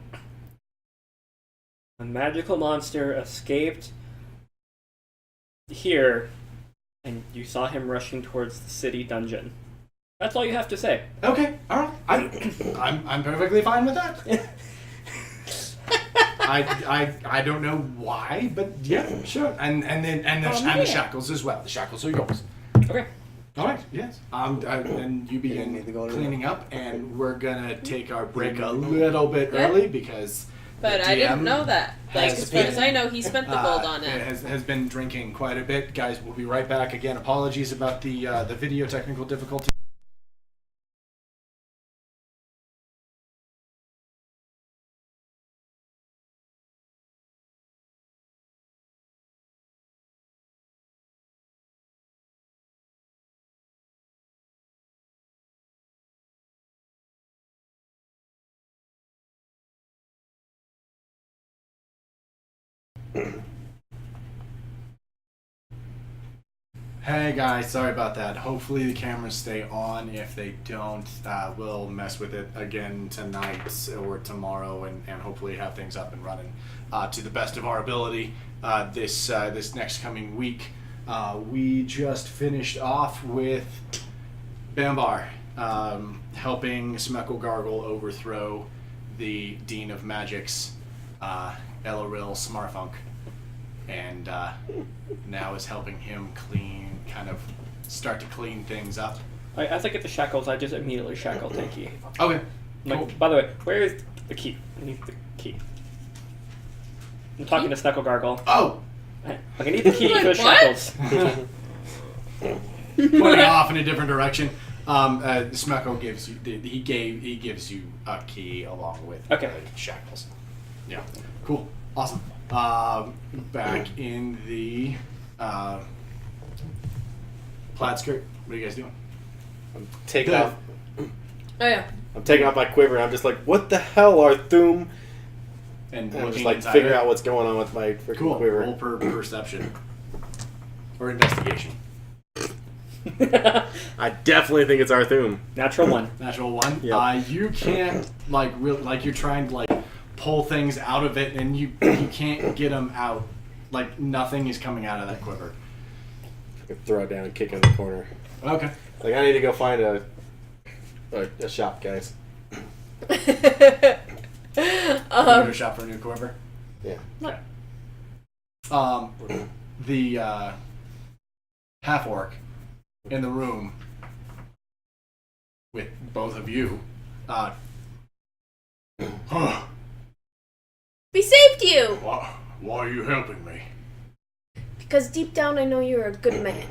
A magical monster escaped here, and you saw him rushing towards the city dungeon. That's all you have to say. Okay, all right. I'm perfectly fine with that. I don't know why, but yeah, sure. And the shackles as well. The shackles are yours. Okay. All right. Yes. And you begin need to go to cleaning up, and we're gonna take our break a little bit early because. But the I didn't DM know that. Like, has as far as been, I know, he spent the gold on it. Has been drinking quite a bit, guys. We'll be right back again. Apologies about the video technical difficulty. Hey guys, sorry about that. Hopefully the cameras stay on. If they don't, we'll mess with it again tonight or tomorrow, and hopefully have things up and running to the best of our ability this next coming week. We just finished off with Bambar helping Smuckle Gargle overthrow the Dean of Magic's Eladrin Smarfunk. And now is helping him start to clean things up. As I get the shackles, I just immediately shackle Tanky. Okay. Like, Cool. by the way, where is the key? I need the key. I'm talking to Snuckle Gargle. Oh! Like, I need the key Wait, for the what? shackles. Pointing off in a different direction. Smuckle gives you he gives you a key along with Okay. the shackles. Yeah. Cool. Awesome. Back in the plaid skirt. What are you guys doing? I'm taking Good. off. Oh yeah. I'm taking off my quiver. And I'm just like, what the hell are Thrym? And And I'm just looking like inside figure it. out what's going on with my freaking Cool. quiver. Roll perception or investigation. I definitely think it's our Thrym. Natural 1. Natural 1. Yep. You can't you're trying to pull things out of it, and you can't get them out. Like nothing is coming out of that quiver. I could throw it down and kick it in the corner. Okay. Like, I need to go find a shop, guys. You go shop for a new quiver. Yeah. Okay. The half orc in the room with both of you. We saved you! Why are you helping me? Because deep down I know you're a good man.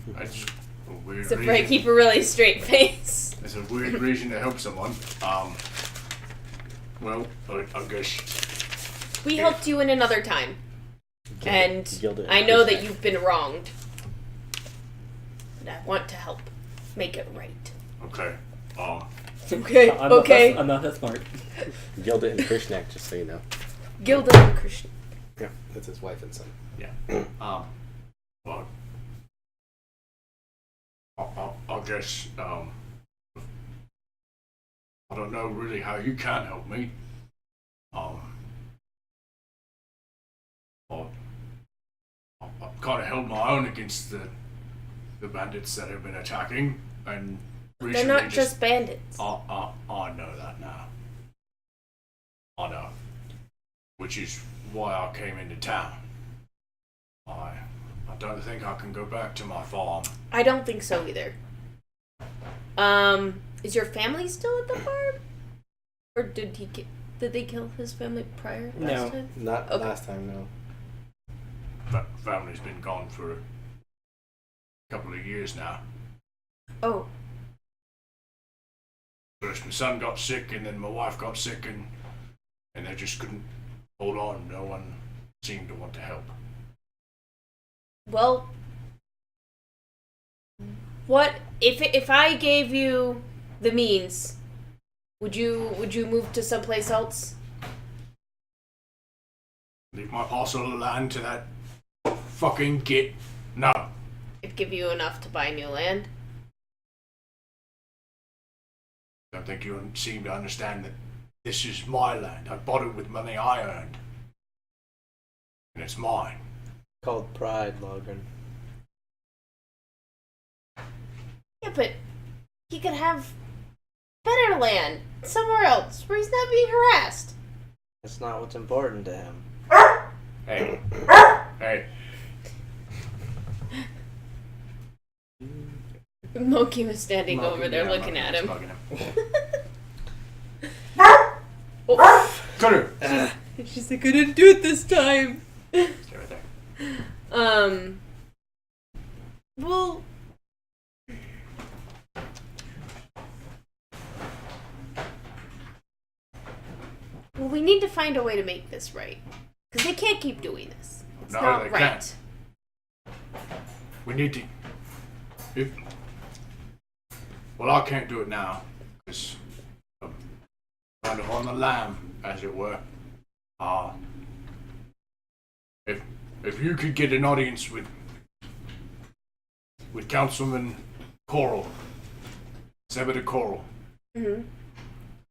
That's a weird So reason. Bray, keep a really straight face. That's a weird reason to help someone. Well, I guess. We helped you in another time. And Gilded I know that Fishneck. you've been wronged. And I want to help make it right. Okay. Okay, okay. I'm not that smart. Gilda and Krishnak, just so you know. Gilda and Krishna. Yeah, that's his wife and son. Yeah. Well, I guess, I don't know really how you can help me. I've kind of held my own against the bandits that have been attacking, and They're recently not just bandits. I know that now. I know. Which is why I came into town. I don't think I can go back to my farm. I don't think so either. Is your family still at the farm? Or did they kill his family prior last No. time? Not Okay. last time, no. Family's been gone for a couple of years now. Oh, First my son got sick, and then my wife got sick, and they just couldn't hold on. No one seemed to want to help. well, what if I gave you the means? Would you move to someplace else? Leave my parcel of land to that fucking git. No. It'd give you enough to buy new land. Don't think you seem to understand that this is my land. I bought it with money I earned. And it's mine. Called pride, Logren. Yeah, but he could have better land somewhere else where he's not being harassed. That's not what's important to him. Hey. Hey. Moki was standing over there Yeah, looking at him. Bugging him. Oh. Cutter! She's like, I didn't do it this time. Stay right there. Well, we need to find a way to make this right. Because they can't keep doing this. It's No, not they right. can't. We need to. Well, I can't do it now because I'm kind of on the lam, as it were. If you could get an audience with Councilman Coral, Senator Coral, Mm-hmm.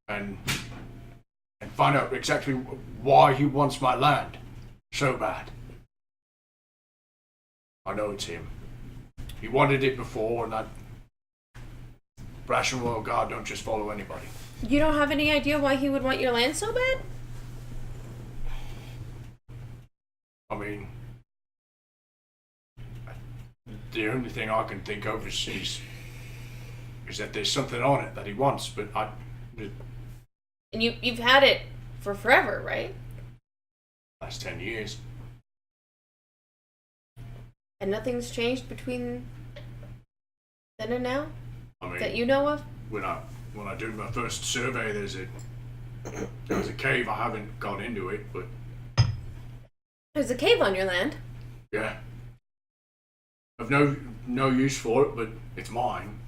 and find out exactly why he wants my land so bad. I know it's him. He wanted it before, and that brash and royal guard don't just follow anybody. You don't have any idea why he would want your land so bad? I mean, the only thing I can think of is that there's something on it that he wants, but And you've had it for forever, right? last 10 years. And nothing's changed between then and now I mean, that you know of? when I did my first survey, there was a cave. I haven't gone into it, but There's a cave on your land. yeah, I've no use for it, but it's mine,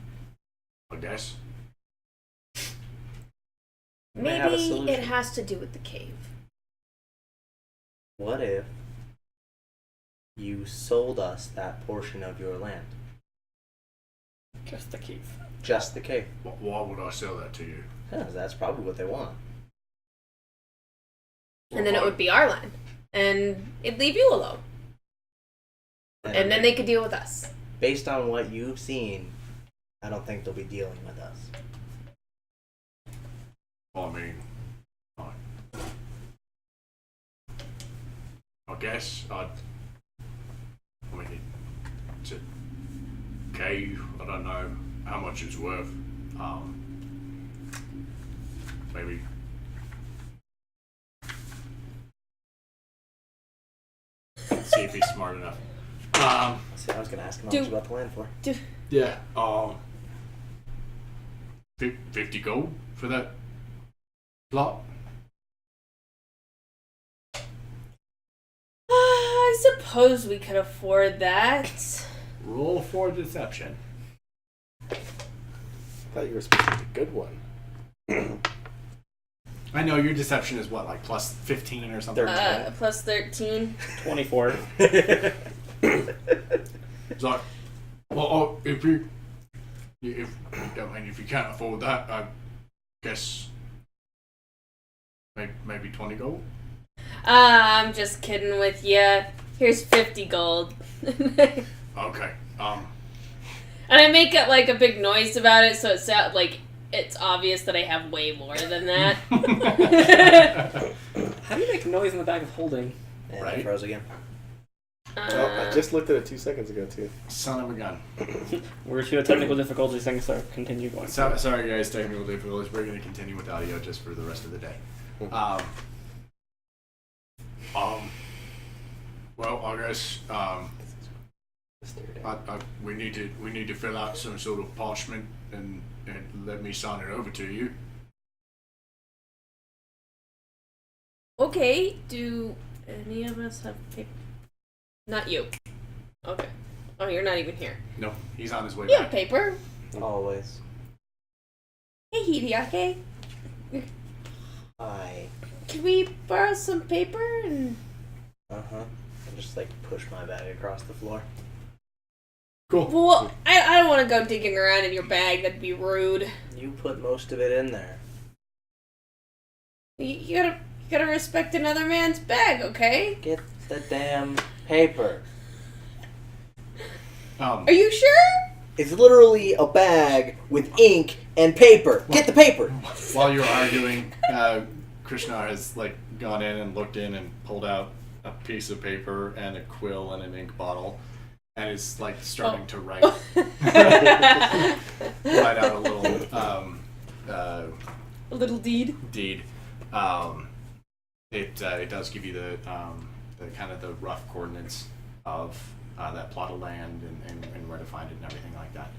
I guess. may have a Maybe solution. it has to do with the cave. What if you sold us that portion of your land? Just the cave. Just the cave. Why would I sell that to you? Yeah, that's probably what they want. And then it would be our land. And it'd leave you alone. And then they could deal with us. Based on what you've seen, I don't think they'll be dealing with us. I mean, I guess I mean, it's a cave. I don't know how much it's worth. Maybe. See if he's smart enough. See, I was gonna ask him how Do- much about the land for. Yeah. 50 gold for that plot. I suppose we could afford that. Roll for deception. I thought you were supposed to be a good one. I know your deception is what, like plus 15 or something. Plus 13. 24. It's like, well, if you can't afford that, I guess maybe 20 gold. I'm just kidding with you. Here's 50 gold. Okay. And I make it like a big noise about it, so it sounds like it's obvious that I have way more than that. How do you make noise in the back of holding? And Right. it froze again. I just looked at it 2 seconds ago, too. Son of a gun. We're to a technical difficulty thing, so continue going. Sorry guys, technical difficulties. We're going to continue with audio just for the rest of the day. Well, I guess we need to fill out some sort of parchment and let me sign it over to you. Okay, do any of us have paper? Not you. Okay. Oh, you're not even here. No, he's on his way You have back. paper. Always. Hey, Hideaki. I. Can we borrow some paper? And And just like push my bag across the floor. Cool. well, I don't want to go digging around in your bag. That'd be rude. You put most of it in there. You gotta respect another man's bag, okay? Get the damn paper. Are you sure? It's literally a bag with ink and paper. Get the paper. While you're arguing, Krishna has like gone in and looked in and pulled out a piece of paper and a quill and an ink bottle, and is like starting to write write out a little A little deed. deed. It does give you the kind of the rough coordinates of that plot of land and where to find it and everything like that.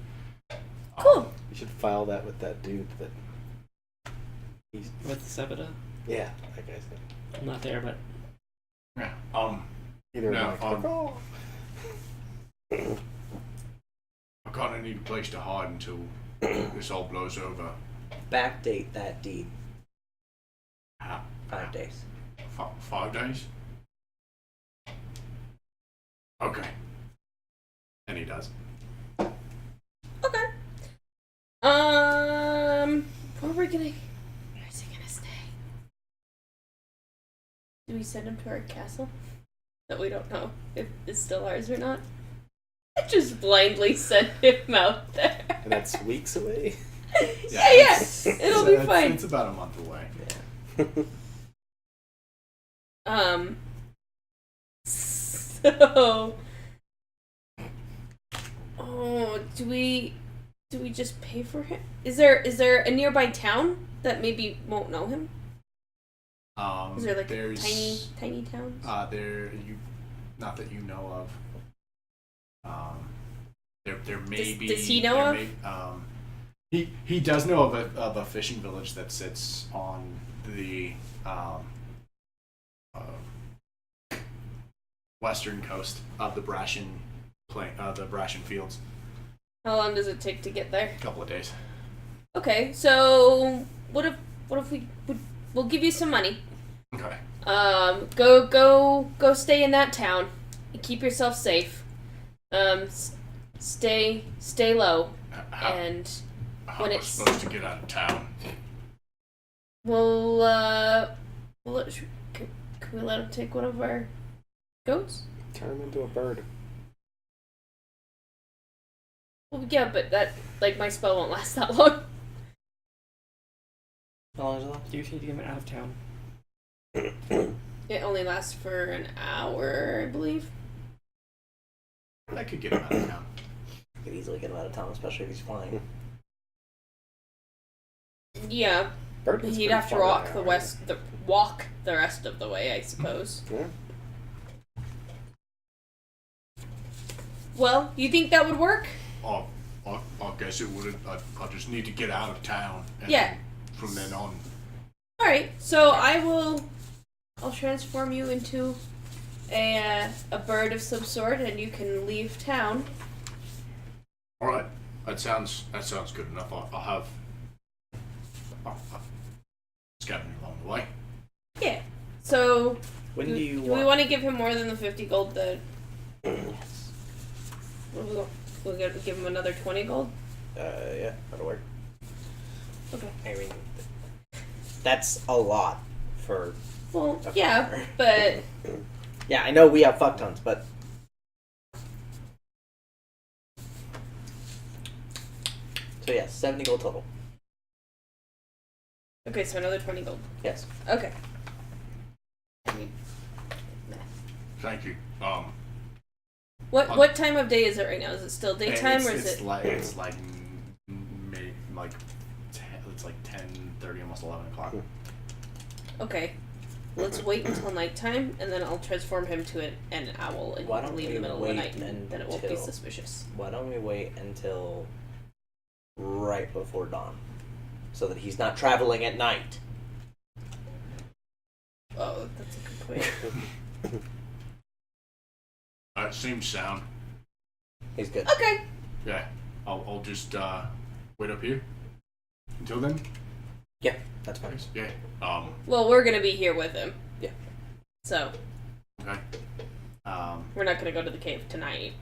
Cool. You should file that with that dude that... He's... With Sebeda? Yeah, that guy's name. I'm not there, but Yeah. Either No, way. I kind of need a place to hide until this all blows over. Backdate that deed. Ah, 5 days. 5 days? Okay. And he does. Okay. Where's he gonna stay? Do we send him to our castle? That we don't know if it's still ours or not. Just blindly send him out there. And that's weeks away? Yeah. It'll be fine. It's about a month away. So, do we just pay for him? Is there a nearby town that maybe won't know him? Is there like there's, tiny towns? Not that you know of. There may be. Does he know of? He does know of a fishing village that sits on the western coast of the Brashen fields. How long does it take to get there? A couple of days. Okay, so what if we'll give you some money. Okay. Go stay in that town. Keep yourself safe. Stay low. and How when am I it's supposed to get out of town? can we let him take one of our goats? Turn him into a bird. Well, yeah, but that my spell won't last that long. How long is it left? You need to get him out of town. It only lasts for an hour, I believe. I could get him out of town. You could easily get him out of town, especially if he's flying. Yeah, Bird is he'd pretty have to far walk the rest of the way, I suppose. Yeah. Well, you think that would work? I guess it would. I just need to get out of town. And Yeah. From then on. All right, so I'll transform you into a bird of some sort, and you can leave town. All right. That sounds good enough. I'll have scavenging along the way. Yeah. So When do you we want? want to give him more than the 50 gold? Yes. We'll give him another 20 gold. Yeah, that'll work. Okay. I mean, that's a lot for. Well, a yeah, farmer. but Yeah, I know we have fuck tons, but. So yeah, 70 gold total. okay, so another 20 gold. Yes. Okay. Thank you. What time of day is it right now? Is it still daytime or is it's it? It's like 10:30, almost 11 o'clock. Okay. Let's wait until nighttime, and then I'll transform him to an owl, and Why you can don't leave in we the middle of the wait night, and then it won't be until- suspicious. Why don't we wait until right before dawn, so that he's not traveling at night? Oh, that's a good point. That seems sound. He's good. Okay. Yeah. I'll just wait up here until then. Yeah, that's fine. Yeah. Well, we're gonna be here with him. Yeah. So Okay. we're not gonna go to the cave tonight.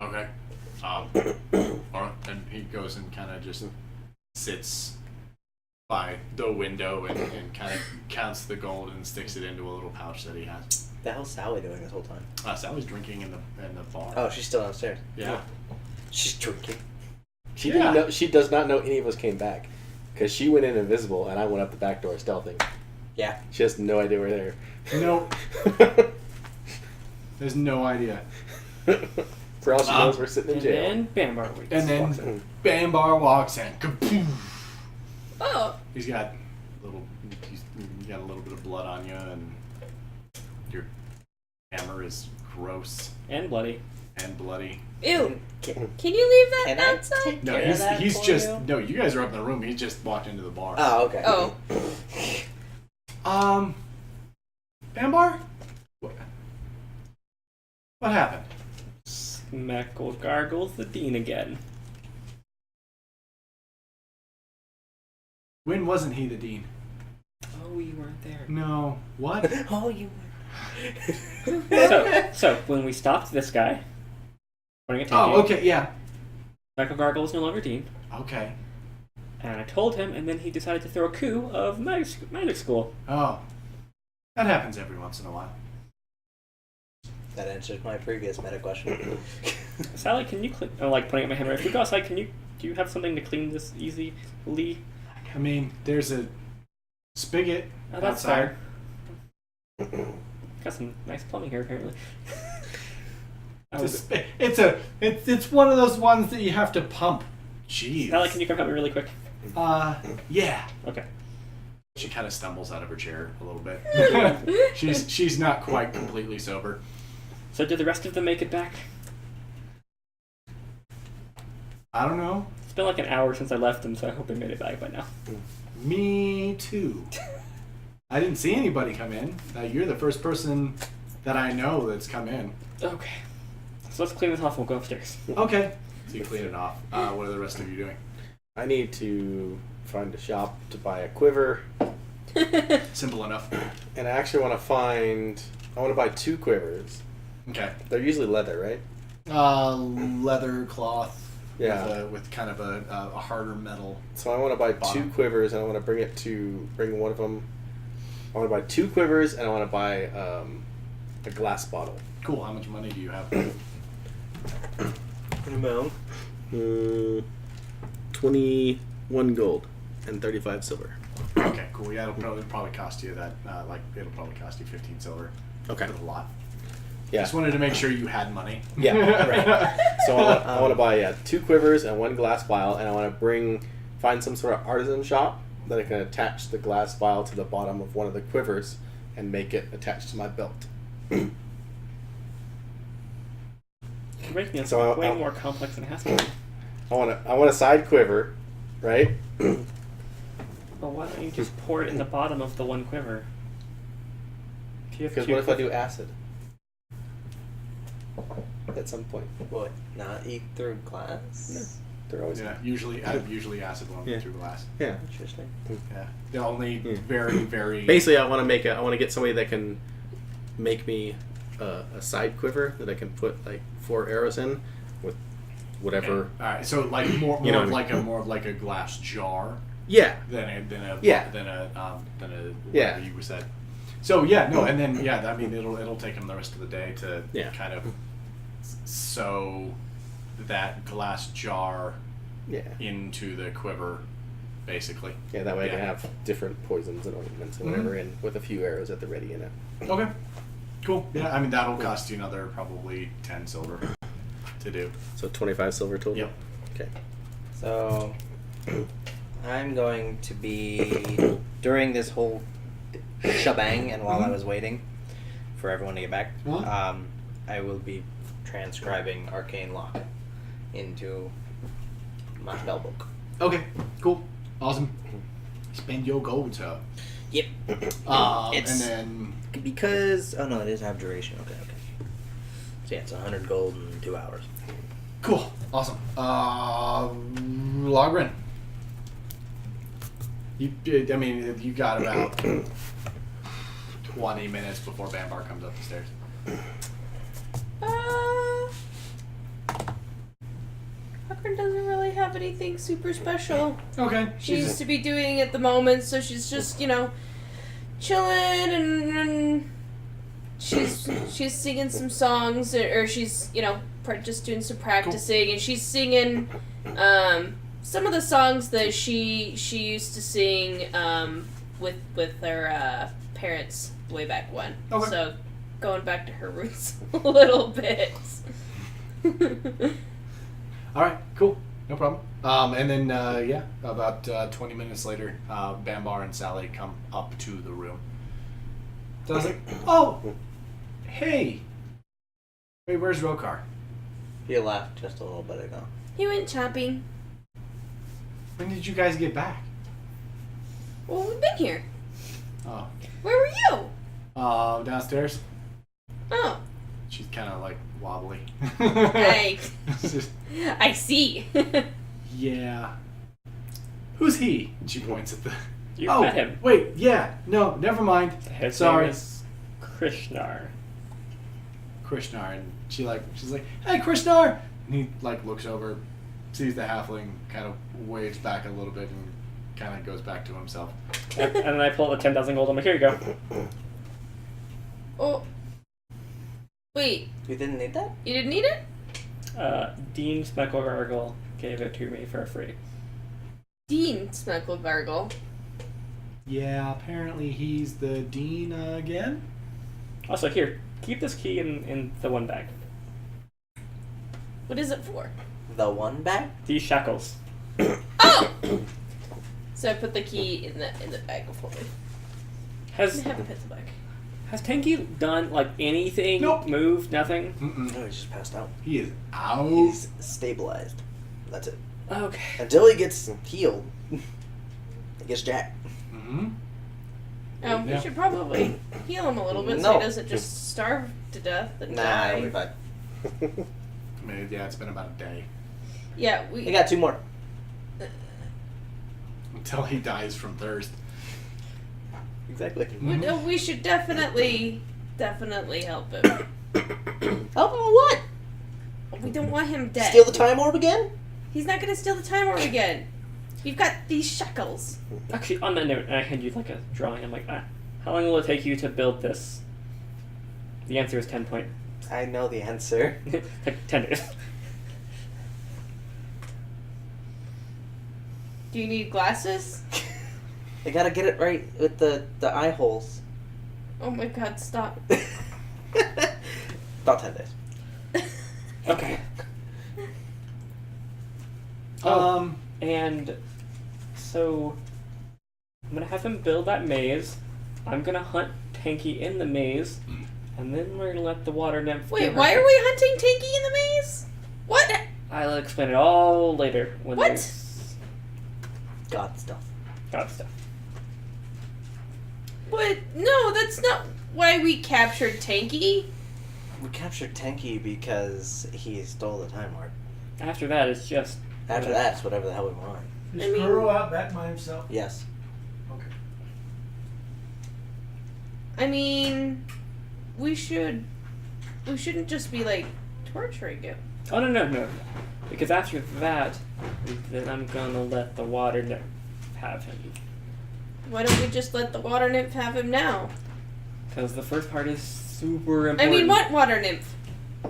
Okay. All right. And he goes and kind of just sits by the window and kind of counts the gold and sticks it into a little pouch that he has. The hell's Sally doing this whole time? Sally's drinking in the bar. Oh, she's still downstairs. Yeah. She's drinking. She Yeah. didn't know. She does not know any of us came back, because she went in invisible and I went up the back door stealthing. Yeah. She has no idea we're there. Nope. There's no idea. For all she knows, we're sitting in And jail. then Bambar waits. And Walks then in. Bambar walks in. Kapoof. Oh. He's got you got a little bit of blood on you, and your hammer is gross And bloody. and bloody. Ew. Can Can you leave that I outside? take No, care of that he's for just you? no. You guys are up in the room. He just walked into the bar. Oh, okay. Oh. Bambar, what happened? Smackle gargles the dean again. When wasn't he the dean? Oh, you weren't there. No. What? Oh, you. So when we stopped this guy, running a tank, Oh, okay, yeah. Smackle Gargle is no longer dean, Okay. and I told him, and then he decided to throw a coup of magic school. Oh, that happens every once in a while. That answers my previous meta question. Sally, can you clean? Oh, like putting up my hammer. If we go outside, do you have something to clean this easily? I mean, there's a spigot Oh, that's outside. fair. Got some nice plumbing here, apparently. It's one of those ones that you have to pump. Jeez. Sally, can you come help me really quick? Yeah. Okay. She kind of stumbles out of her chair a little bit. she's not quite completely sober. So did the rest of them make it back? I don't know. It's been like an hour since I left them, so I hope they made it back by now. Me too. I didn't see anybody come in. You're the first person that I know that's come in. Okay. So let's clean this off and we'll go upstairs. Okay. So you clean it off. What are the rest of you doing? I need to find a shop to buy a quiver, Simple enough. and I actually want to buy 2 quivers. Okay. They're usually leather, right? Leather cloth. Yeah. With kind of a harder metal. So I want to buy Bottom. 2 quivers, and I want to bring one of them. I want to buy 2 quivers, and I want to buy a glass bottle. Cool. How much money do you have? What amount? 21 gold and 35 silver. Okay, cool. Yeah, it'll probably cost you that. It'll probably cost you 15 silver. Okay. That's a lot. Yeah. Just wanted to make sure you had money. Yeah, right. So I want to buy 2 quivers and 1 glass vial, and I want to find some sort of artisan shop that I can attach the glass vial to the bottom of one of the quivers and make it attached to my belt. You're making it So way more complex than it has to be. I want a side quiver, right? Well, why don't you just pour it in the bottom of the one quiver? If you have Because two what if I do acid? At some point. What? Not eat through glass? They're always Yeah, usually acid won't Yeah. go through glass. Yeah. Interesting. Yeah, the only Yeah. very Basically, I want to get somebody that can make me a side quiver that I can put like 4 arrows in with whatever. Okay. All right, so like more You know of what I more of like a glass jar Yeah. than a Yeah. Yeah. whatever you said. So yeah, no, and then yeah, I mean it'll take him the rest of the day to kind of sew that glass jar Yeah. into the quiver, basically. Yeah. That way I Yeah. can have different poisons and ointments and whatever in with a few arrows at the ready in it. Okay. Cool. Yeah, I mean that'll cost you another probably 10 silver to do. So 25 silver total. Yep. Okay. So, I'm going to be, during this whole shebang and while I was waiting for everyone to get back, I will be transcribing Arcane Lock into my spellbook. Okay. Cool. Awesome. Spend your gold, sir. Yep. And then Because, oh no, it is abjuration. Okay. So yeah, it's 100 gold in 2 hours. cool. Awesome. Logren. You got about 20 minutes before Bambar comes up the stairs. Huckern doesn't really have anything super special. Okay. She used to be doing at the moment, so she's just, chilling and she's singing some songs, or she's, just doing some practicing, and she's singing some of the songs that she used to sing with her parents way back when. Okay. So going back to her roots a little bit. All right, cool, no problem. And then about 20 minutes later, Bambar and Sally come up to the room. So I was like, "Oh, hey, wait, where's Rokar? He left just a little bit ago. He went shopping. When did you guys get back?" Well, we've been here. Oh, Where were you? downstairs. Oh, She's kind of like wobbly. I see. Yeah. Who's he? And she points at the. You met him. Wait, yeah, no, never mind. His Sorry. name is Krishnar. Krishnar, and she's like, "Hey, Krishnar!" And he looks over, sees the halfling, kind of waves back a little bit, and kind of goes back to himself. And then I pull the 10,000 gold. I'm like, here you go. Oh. Wait, You didn't need that? you didn't need it? Dean Specklegargle gave it to me for free. Dean Specklegargle. Yeah, apparently he's the dean again. Also, here, keep this key in the one bag. What is it for? The one bag? These shackles. Oh! So I put the key in the bag before we. I Has haven't put the bag. Tenki done anything? Nope. Moved? Nothing? Mm-mm. No, he just passed out. He is out. He's stabilized. That's it. Okay. Until he gets healed, he gets jacked. Mm-hmm. Oh, we Yeah. should probably heal him a little bit so No. he doesn't just starve to death and Nah, he'll be die. fine. I mean, yeah, it's been about a day Yeah, He we. got 2 more. until he dies from thirst. Exactly. We should definitely help him. Help him with what? We don't want him dead. Steal the time orb again? He's not gonna steal the time orb again. We've got these shekels. Actually, on that note, I hand you like a drawing. I'm like, how long will it take you to build this? The answer is 10 point. I know the answer. Like 10 days. Do you need glasses? I gotta get it right with the eye holes. Oh my god, stop. About 10 days. Okay. And so I'm gonna have him build that maze. I'm gonna hunt Tanky in the maze, and then we're gonna let the water nymph. Wait, why are we hunting Tanky in the maze? What? I'll explain it all later when What? there's God stuff. God stuff. What? No, that's not why we captured Tanky. We captured Tenki because he stole the time orb. After that, it's just After that, it's whatever the hell we want. I Is mean- Heru out back by himself? Yes. Okay. I mean, we shouldn't just be like torturing him. oh no, because after that, then I'm gonna let the water nymph have him. Why don't we just let the water nymph have him now? Because the first part is super I important. mean, what water nymph?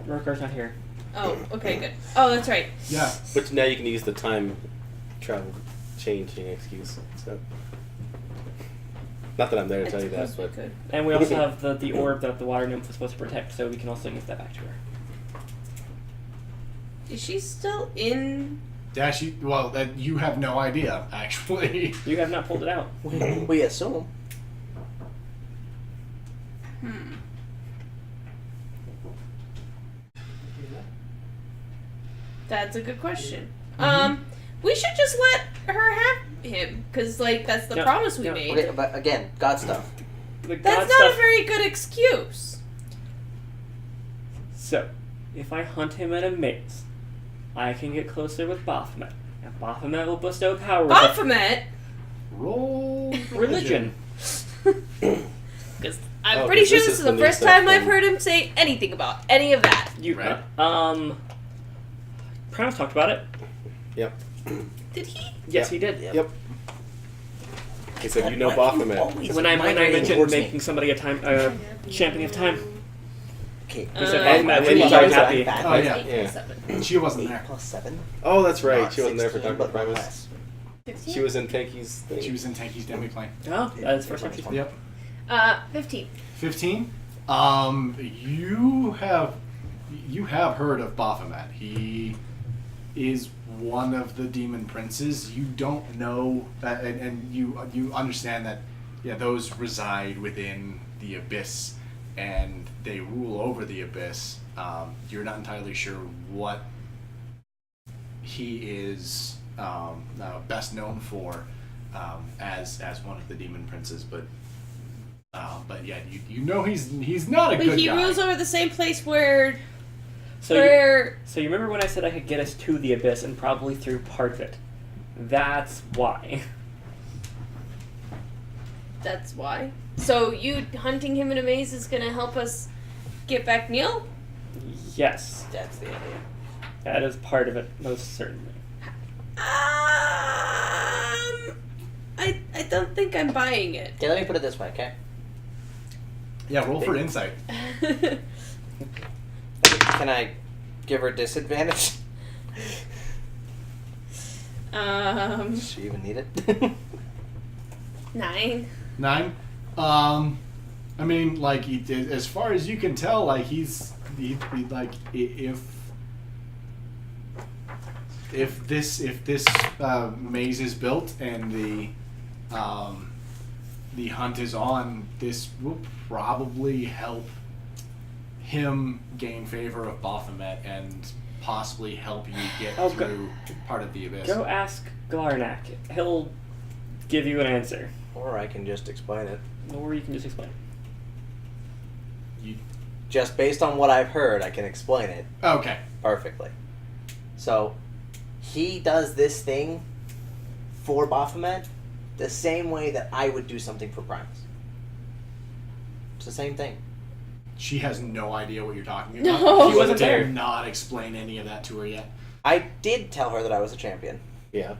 Rokar's not here. Oh, okay, good. Oh, that's right. Yeah. But now you can use the time travel changing excuse. So, not that I'm there to I tell you that, suppose we but could. And we also have the orb that the water nymph was supposed to protect, so we can also give that back to her. Is she still in? Dash, you have no idea, actually. You have not pulled it out. We assume. That's a good question. We should just let her have him, cause like that's the Yep, promise we yep. made. Okay, but again, God stuff. The That's god not stuff. a very good excuse. So, if I hunt him in a maze, I can get closer with Baphomet, and Baphomet will bestow power with Baphomet, Roll religion. because I'm Oh, pretty 'cause sure this this is is the the new first stuff time I've from- heard him say anything about any of that. You Right. Primus talked about it. yep. Did he? Yes, Yeah. he did. Yep. He said, "You know Why do you Baphomet." always When I migrate mentioned towards me? making somebody a champion of time, Okay. he said Uh, Baphomet would and be you very guys happy. back. Oh, yeah. Yeah. She wasn't 8 there. plus 7? Oh, that's right. Not She wasn't there for 16, Dr. but Primus. less. 15? She was in Tanky's thing. She was in Tanky's demiplane. Oh, that's the first time she's Yep. 15. 15. You have heard of Baphomet. He is one of the demon princes. You don't know that, and you understand that. Yeah, those reside within the abyss, and they rule over the abyss. You're not entirely sure what he is best known for as one of the demon princes, but yeah, you know he's not a But good he guy. rules over the same place where So you remember when I said I could get us to the abyss and probably through part of it? That's why. That's why. So you hunting him in a maze is gonna help us get back Neil? Yes, That's the idea. that is part of it, most certainly. I don't think I'm buying it. Okay, let me put it this way, okay? Yeah, roll for insight. Can I give her disadvantage? Does she even need it? 9. 9. I mean, like, as far as you can tell, like he's like if this maze is built and the hunt is on, this will probably help him gain favor of Baphomet and possibly help you get Oh, through part of the abyss. Go ask Glarnak. He'll give you an answer. Or I can just explain it. Or you can just explain. You, Just based on what I've heard, I can explain it okay. perfectly. So, he does this thing for Baphomet the same way that I would do something for Primus. It's the same thing. She has no idea what you're talking about. No. He wasn't there. Did not explain any of that to her yet. I did tell her that I was a champion. Yeah.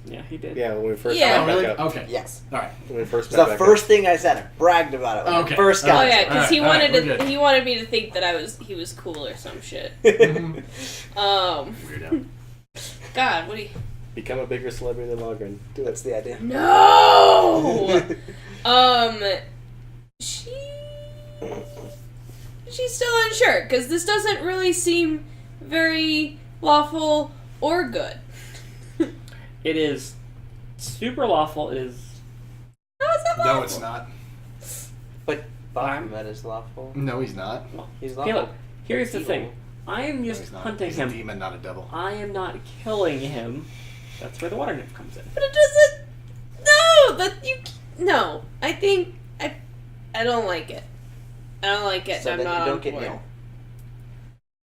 Yeah, he did. Yeah, when we first Yeah. met Oh, back really? up. Okay. Yes. All right. When we first It's met the back first up. thing I said. I bragged about it when Okay. I first Oh got yeah, it. because he Alright, wanted we're good. he wanted me to think that he was cool or some shit. Weirdo. God, what do you? Become a bigger celebrity than Logren. Do That's it. the idea. No. She's still unsure because this doesn't really seem very lawful or good. It is super lawful. It is. How is that lawful? No, it's not. But Baphomet is lawful. No, he's not. He's Okay, lawful. look. Here's the Evil. thing. I am No, just he's not. hunting He's him. a demon, not a devil. I am not killing him. That's where the water nymph comes in. But it doesn't. No, that you. No, I think I don't like it. I don't like it. So I'm then not you don't on get board. Neil.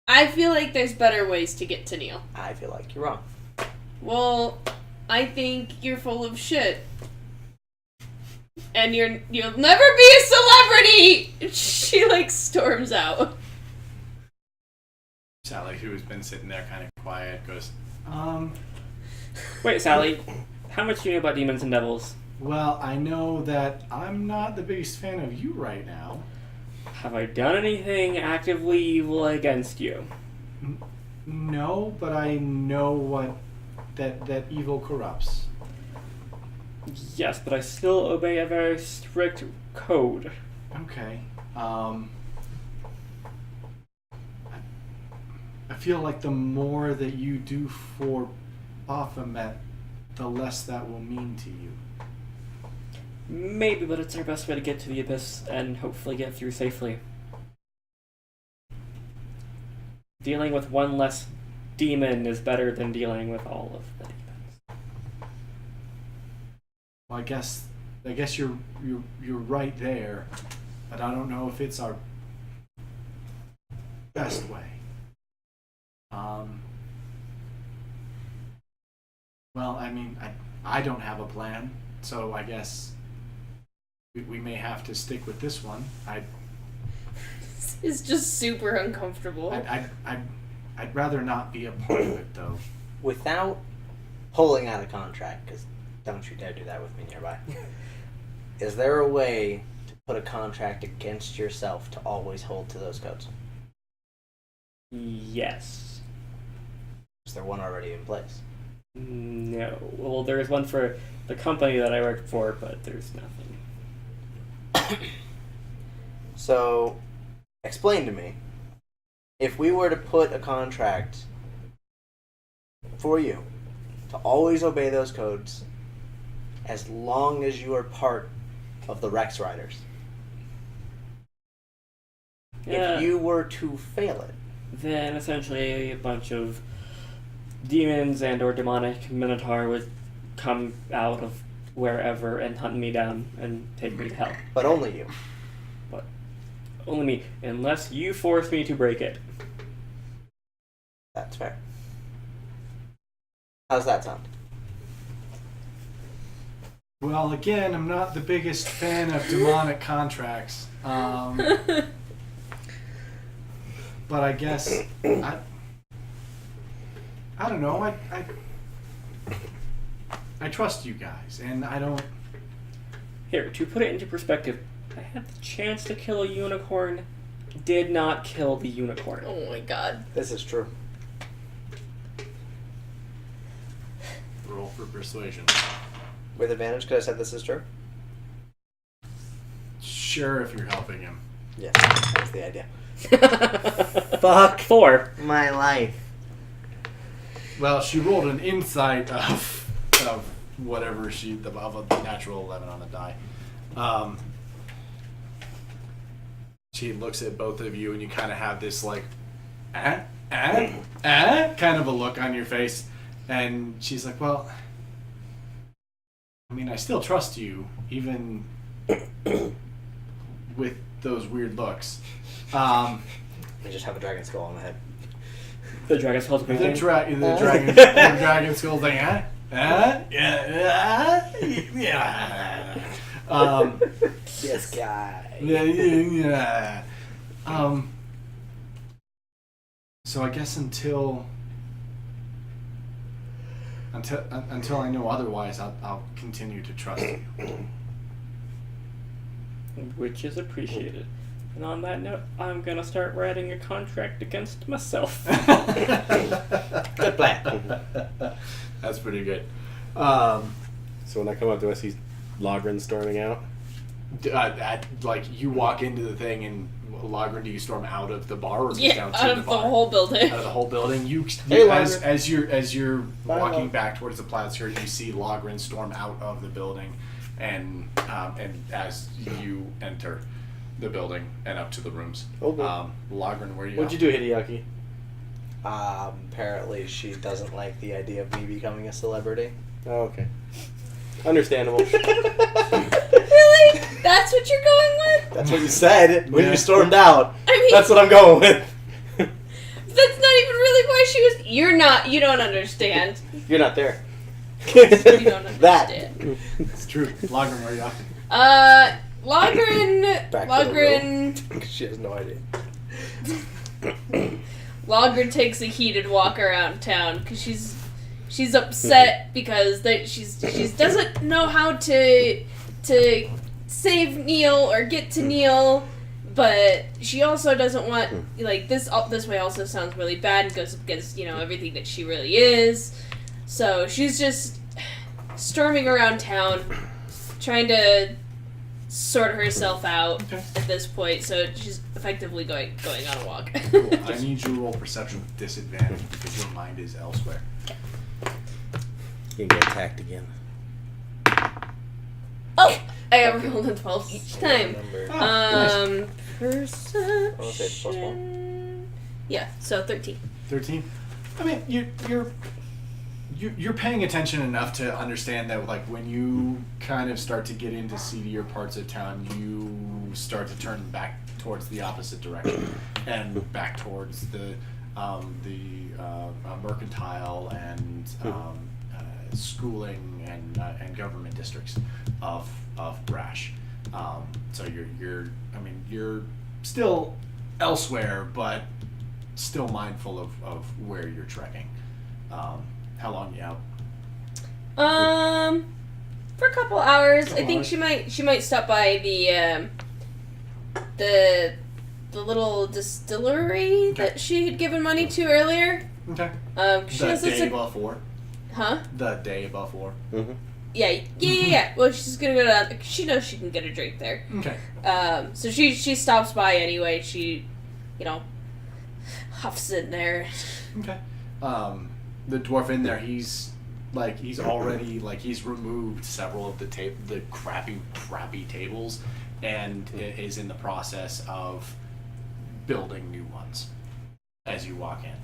I feel like there's better ways to get to Neil. I feel like you're wrong. Well, I think you're full of shit. And you'll never be a celebrity! She storms out. Sally, who's been sitting there kind of quiet, goes, Wait, Sally. How much do you know about demons and devils? well, I know that I'm not the biggest fan of you right now. Have I done anything actively evil against you? No, but I know what that evil corrupts. Yes, but I still obey a very strict code. Okay. I feel like the more that you do for Baphomet, the less that will mean to you. Maybe, but it's our best way to get to the abyss and hopefully get through safely. Dealing with one less demon is better than dealing with all of the demons. Well, I guess you're right there, but I don't know if it's our best way. Well, I mean, I don't have a plan, so I guess we may have to stick with this one. It's just super uncomfortable. I'd rather not be a part of it, though. Without pulling out a contract, because don't you dare do that with me nearby. Is there a way to put a contract against yourself to always hold to those codes? Yes. Is there one already in place? No. Well, there is one for the company that I work for, but there's nothing. So, explain to me, if we were to put a contract for you to always obey those codes as long as you are part of the Rex Riders, Yeah. if you were to fail it, Then essentially a bunch of demons and or demonic minotaur would come out of wherever and hunt me down and take me to hell. but only you. Only me, unless you force me to break it. That's fair. How's that sound? Well, again, I'm not the biggest fan of demonic contracts. But I guess I don't know. I trust you guys, and I don't. Here, to put it into perspective, I had the chance to kill a unicorn, did not kill the unicorn. Oh my god. This is true. Roll for persuasion. With advantage, because I said this is true? Sure, if you're helping him. Yes, that's the idea. Fuck 4. my life. Well, she rolled an insight of whatever of a natural 11 on the die. She looks at both of you, and you kind of have this kind of a look on your face, and she's like, "Well, I mean, I still trust you, even with those weird looks." I just have a dragon skull on my head. The dragon skull's The breathing. dragon skull's like, yeah. This guy. Yeah. So I guess until I know otherwise, I'll continue to trust you. Which is appreciated. And on that note, I'm gonna start writing a contract against myself. Good plan. That's pretty good. So when I come up, do I see Logren storming out? Like you walk into the thing, and Logren, do you storm out of the bar or just Yeah, down to out the of the bar? whole building. Out of the whole building. You Hey, as you're Bye, walking Log. back towards the plaza here, you see Logren storm out of the building, and as you enter the building and up to the rooms. Okay. Logren, where are you? What'd you do, Hideaki? Apparently she doesn't like the idea of me becoming a celebrity. Oh, okay. Understandable. Really? That's what you're going with? That's what you said when Yeah. you stormed out. I mean, That's what I'm going with. that's not even really why she was. You don't understand. You're not there. You don't That. understand. It's true. Logren, where are you off? Logren. Back to the Logren. She has no idea. Logren takes a heated walk around town because she's upset because she doesn't know how to save Neil or get to Neil, but she also doesn't want like this way also sounds really bad and goes against everything that she really is. So she's just storming around town, trying to sort herself out at this point. So she's effectively going on a walk. Cool. I need you to roll perception with disadvantage because your mind is elsewhere. You get attacked again. Oh, I rolled a 12 each time. Number. Nice. Perception. Wanna say it's +1? Yeah, so 13. 13. I mean, you're paying attention enough to understand that, like, when you kind of start to get into seedier parts of town, you start to turn back towards the opposite direction and back towards the mercantile and schooling and government districts of Brash. So you're still elsewhere, but still mindful of where you're trekking. How long you out? For a couple hours. Couple I think hours. she might stop by the little distillery that she had given money to earlier. Okay. She The has this day before. huh? The day before. Mm-hmm. Yeah. Well, she's gonna go down. She knows she can get a drink there. Okay. So she stops by anyway. She, huffs in there. Okay. The dwarf in there, he's already he's removed several of the crappy tables, and is in the process of building new ones as you walk in.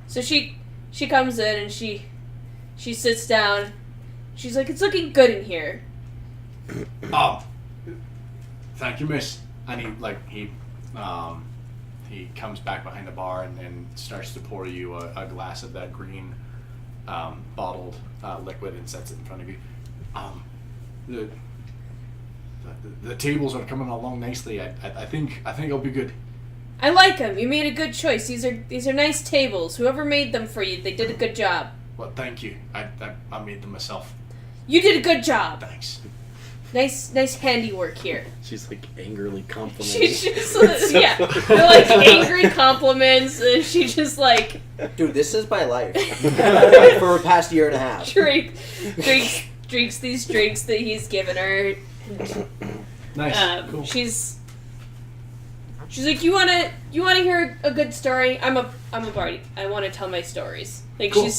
So she comes in and she sits down. She's like, "It's looking good in here." Thank you, miss. And he comes back behind the bar and starts to pour you a glass of that green bottled liquid and sets it in front of you. The tables are coming along nicely. I think it'll be good. I like them. You made a good choice. These are nice tables. Whoever made them for you, they did a good job. Well, thank you. I made them myself. You did a good job. Thanks. Nice handiwork here. She's like angrily complimenting. She's just yeah, they're like angry compliments, and she just like Dude, this is my life. For the past year and a half. drinks these drinks that he's given her. Nice. Cool. She's like, you wanna hear a good story? I'm a bard. I want to tell my stories. Like Cool.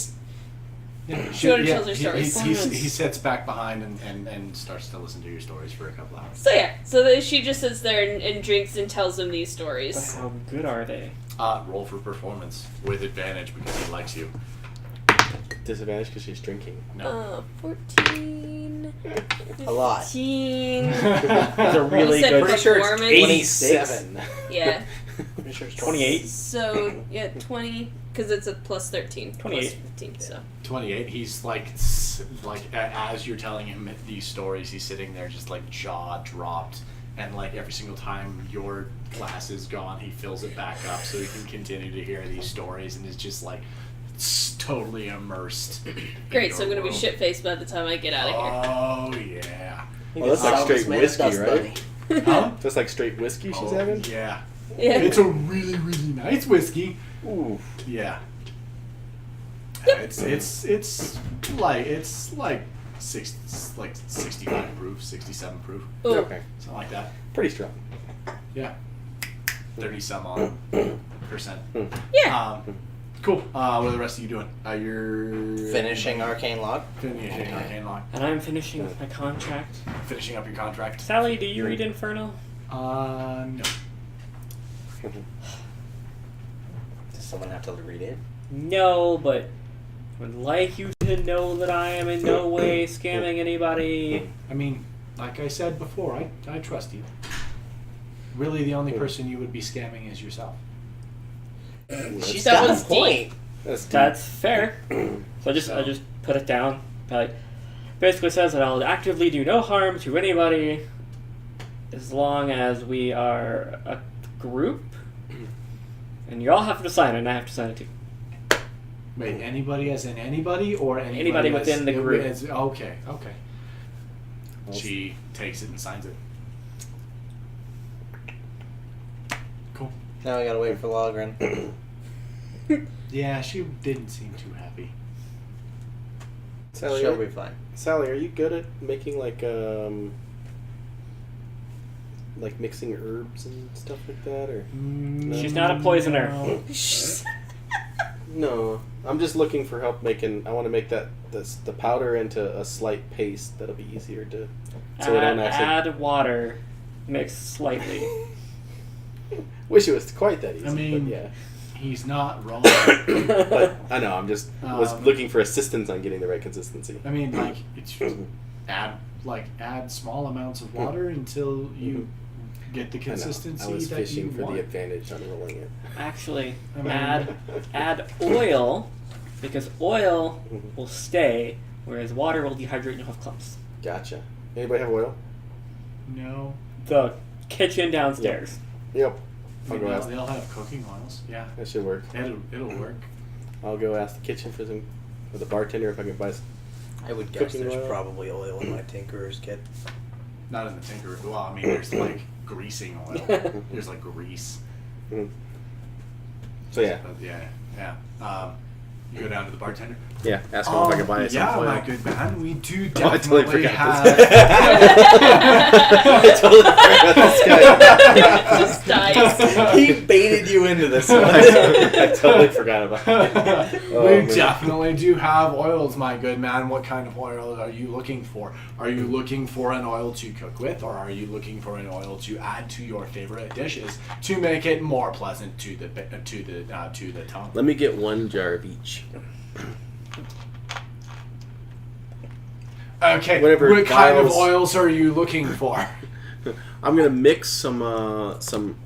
She tells her stories. He sits back behind and starts to listen to your stories for a couple hours. So yeah, she just sits there and drinks and tells them these stories. How good are they? Roll for performance with advantage because he likes you. Disadvantage because she's drinking. No. 14. A lot. 15. It's a really You said good. Pretty sure it's performance. 87. Yeah. Pretty sure it's 28. So yeah, 20 because it's a plus 13. 28. Plus 15. So 28. He's like as you're telling him these stories, he's sitting there just like jaw dropped and like every single time your glass is gone, he fills it back up so he can continue to hear these stories, and is just like totally immersed. Great, so I'm gonna be shit faced by the time I get out of here. Oh yeah. Well, that's like straight whiskey, right? Huh? That's like straight whiskey she's having? Yeah. Yeah. It's a really, really nice whiskey. Ooh. Yeah. It's like 65 proof, 67 proof, Ooh. Okay. something like that. Pretty strong. Yeah. 30 some odd percent. Yeah. Cool. What are the rest of you doing? You're Finishing Arcane Log. finishing Arcane Lock. And I'm finishing my contract. Finishing up your contract. Sally, do you read Infernal? No. Does someone have to read it? No, but would like you to know that I am in no way scamming anybody. I mean, like I said before, I trust you. Really, the only person you would be scamming is yourself. She's That got was a point. That's fair. So I just put it down. Like, basically says that I'll actively do no harm to anybody as long as we are a group. And you all have to sign it, and I have to sign it too. Wait, anybody as in anybody, or Anybody as- within the group. Okay. She takes it and signs it. Cool. Now we gotta wait for Logren. Yeah, she didn't seem too happy. Sally, She'll be fine. Sally, are you good at making like mixing herbs and stuff like that, or? She's not a poisoner. No, I'm just looking for help making. I want to make the powder into a slight paste that'll be easier to. So we don't actually. Add water, mix slightly. Wish it was quite that easy. I mean, but yeah. He's not wrong. But I know I'm just was looking for assistance on getting the right consistency. I mean, like it's add small amounts of water until you get the I know. consistency I was that fishing you for want. the advantage on rolling it. Actually, I mean- add oil, because oil will stay, whereas water will dehydrate and you'll have clumps. Gotcha. Anybody have oil? No. The kitchen downstairs. Yep. I I'll mean, go ask. they'll have cooking oils. Yeah. That should work. It'll work. I'll go ask the kitchen for the bartender if I can buy. I would guess Cooking there's oil? probably oil in my Tinkerer's kit. Not in the Tinker. Well, I mean, there's like greasing oil. There's like grease. So yeah, But yeah. You go down to the bartender. yeah. Ask him if I can buy some Yeah, oil. my good man. We do Oh, I totally definitely forgot have. I totally forgot this guy. Just dies. He baited you into this one. I totally forgot about it. Oh, We man. definitely do have oils, my good man. What kind of oil are you looking for? Are you looking for an oil to cook with, or are you looking for an oil to add to your favorite dishes to make it more pleasant to the tongue? Let me get one jar of each. Okay. Whatever What kind of vials- oils are you looking for? I'm gonna mix some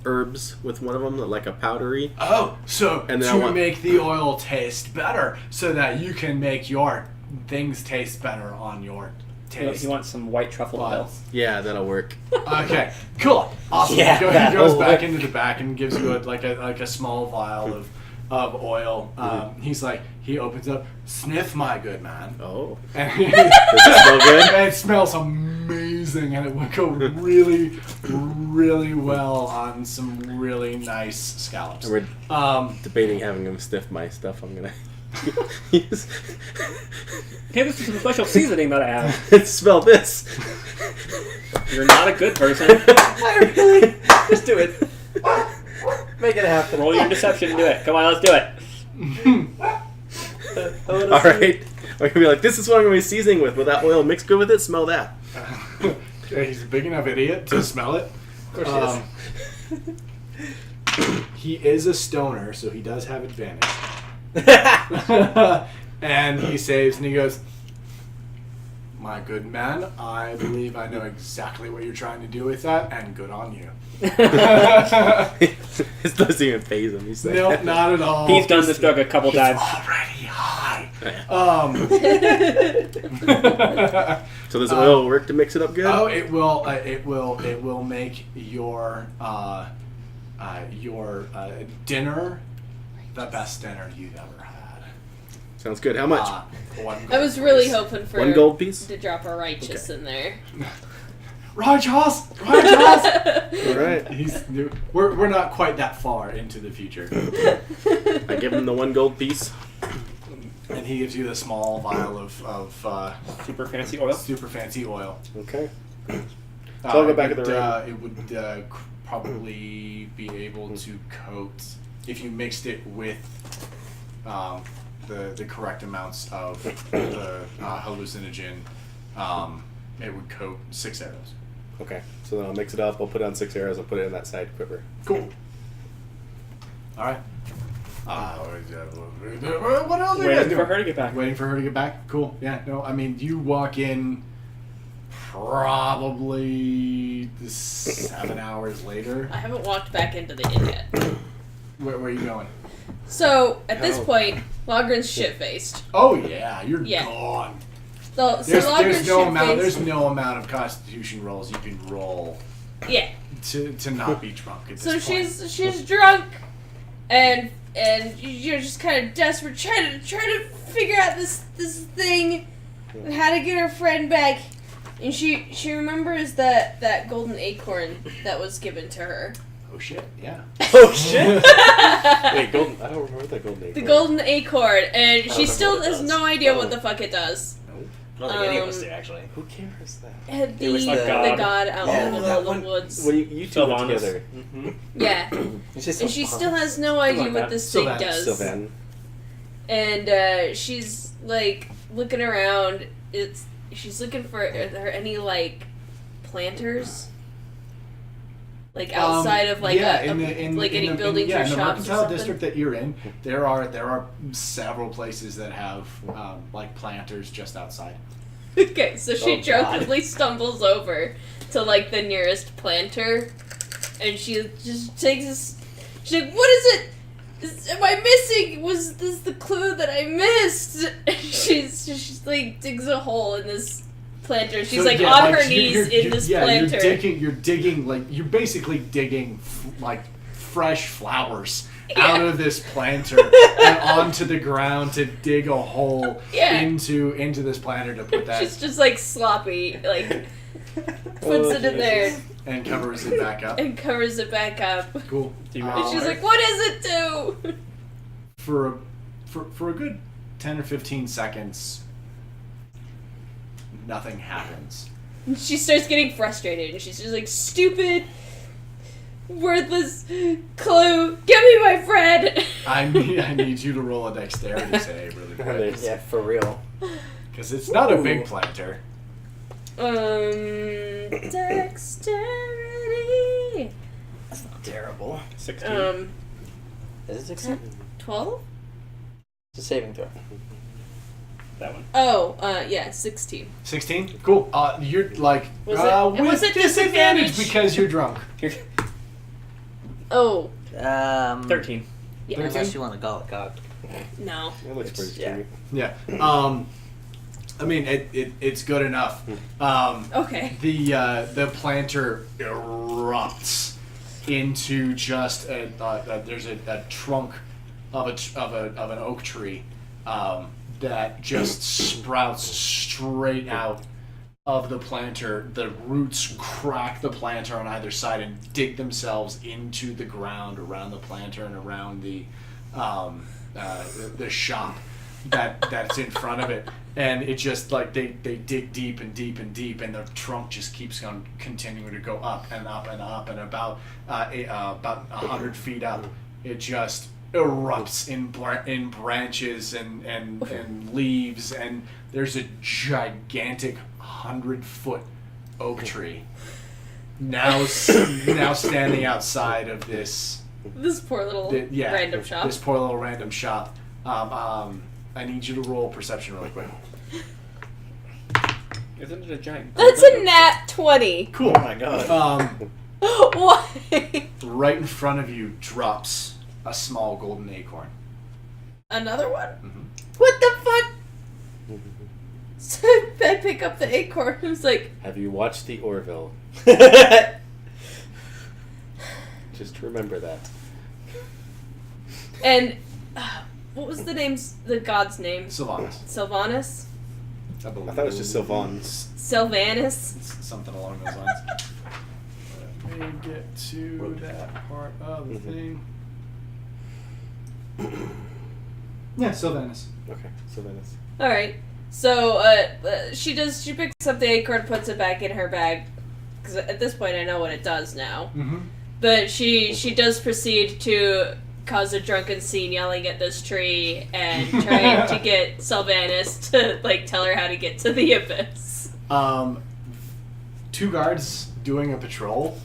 herbs with one of them, like a powdery. Oh, so And then I to want- make the oil taste better, so that you can make your things taste better on your taste. You want some white truffle oil? buds. Yeah, that'll work. Okay, cool, awesome. Yeah, he that'll goes back work. into the back and gives you a small vial of oil. He's like, he opens up, sniff, my good man. Oh, And does it smell good? and it smells amazing, and it would go really, really well on some really nice scallops. And we're debating having him sniff my stuff. I'm gonna use. Hey, this is some special seasoning that I have. Smell this. You're not a good person. I really just do it. Make it happen. Roll your deception and do it. Come on, let's do it. All right, we're gonna be like, this is what I'm gonna be seasoning with. Will that oil mix good with it? Smell that. He's a big enough idiot to smell it. Of course He is a stoner, so he does have advantage. And he saves, and he goes, my good man, I believe I know exactly what you're trying to do with that, and good on you. It doesn't even phase him. He's like, Nope, not at all. He's done this drug a couple times. Already high. So does oil work to mix it up good? Oh, it will. It will make your dinner the best dinner you've ever had. Sounds good. How much? 1 gold I was really piece. hoping for 1 gold piece? to drop a righteous in there. Righteous. All right. We're not quite that far into the future. I give him the 1 gold piece. And he gives you the small vial of Super fancy oil. super fancy oil. Okay. So I'll go back it to the would, ring. it would probably be able to coat, if you mixed it with the correct amounts of the hallucinogen, it would coat 6 arrows. Okay. So then I'll mix it up. I'll put on 6 arrows. I'll put it in that side quiver. Cool. All right. What else are you guys Waiting doing? for her to get back. Waiting for her to get back? Cool. Yeah, no, I mean, you walk in probably 7 hours later. I haven't walked back into the inn yet. Where are you going? So, at this Oh. point, Logren's shit-faced. Oh, yeah, you're Yeah. gone. So There's Logren's no amount. shit-faced. There's no amount of Constitution rolls you can roll Yeah. to not be drunk at this So point. she's drunk, and you're just kind of desperate, trying to figure out this thing, and how to get her friend back. And she remembers that golden acorn that was given to her. Oh shit! Yeah. Oh shit! Wait, golden. I don't remember that golden. The golden acorn, and she remember still what it has does. no idea what the fuck it does. I don't think any of us do, actually. Who cares that? And It was the the god out Oh, in the that middle of one. the woods. Well, you two were Sylvanas. together. Yeah. It's just And she still has no idea like what that. this thing Sylvan- does. Sylvan. And she's like looking around. She's looking for are there any like planters, like outside of like yeah, any buildings yeah, or in the shops or mercantile something. district that you're in, there are several places that have like planters just outside. Okay, so she Oh, God. drunkenly stumbles over to like the nearest planter, and she just takes this. She's like, "What is it? Am I missing? Was this the clue that I missed?" And she's like digs a hole in this planter. She's So, like yeah, on her you- knees you're- in this yeah, planter. You're digging like you're basically digging like fresh flowers Yeah. out of this planter and onto the ground to dig a hole Yeah. into this planter to put that She's just like sloppy, like puts it in there and covers it back up. and covers it back up. Cool. Do you And she's like, "What does it do?" for a good 10 or 15 seconds, nothing happens. And she starts getting frustrated, and she's just like, "Stupid, worthless clue. Give me my friend." I need you to roll a dexterity save really quick Yeah, for real. because it's not a big planter. Dexterity. That's not terrible. 16. Is it 16? 12? It's a saving throw. That one. Oh, yeah, 16. 16? Cool. You're like Was it- with was it disadvantage disadvantage? because you're drunk. Oh, 13. yeah. Unless you want to call it cocked. No. That looks pretty yeah. scary. Yeah. I mean it's good enough. Okay. The planter erupts into just there's a trunk of an oak tree that just sprouts straight out of the planter. The roots crack the planter on either side and dig themselves into the ground around the planter and around the shop that's in front of it. And it just like they dig deep and deep and deep, and the trunk just keeps on continuing to go up and up and up, and about 100 feet up, it just erupts in branches and leaves, and there's a gigantic 100-foot oak tree now standing outside of this This poor little random shop. This poor little random shop. I need you to roll perception really quick. Isn't it a giant? That's a nat 20. Cool. Oh my god. Why? Right in front of you drops a small golden acorn. Another one? Mhm. What the fuck? I pick up the acorn. It's like, Have you watched the Orville? Just remember that. and what was the god's name? Sylvanas. Sylvanas? I believe. I thought it was just Sylvan's. Sylvanus? It's something along those lines. Let me get to that part of the thing. Yeah, Sylvanas. Okay, Sylvanus. Alright. So, she picks up the acorn, puts it back in her bag. Because at this point I know what it does now. Mm-hmm. But she does proceed to cause a drunken scene yelling at this tree and trying to get Sylvanus to, like, tell her how to get to the abyss. 2 guards doing a patrol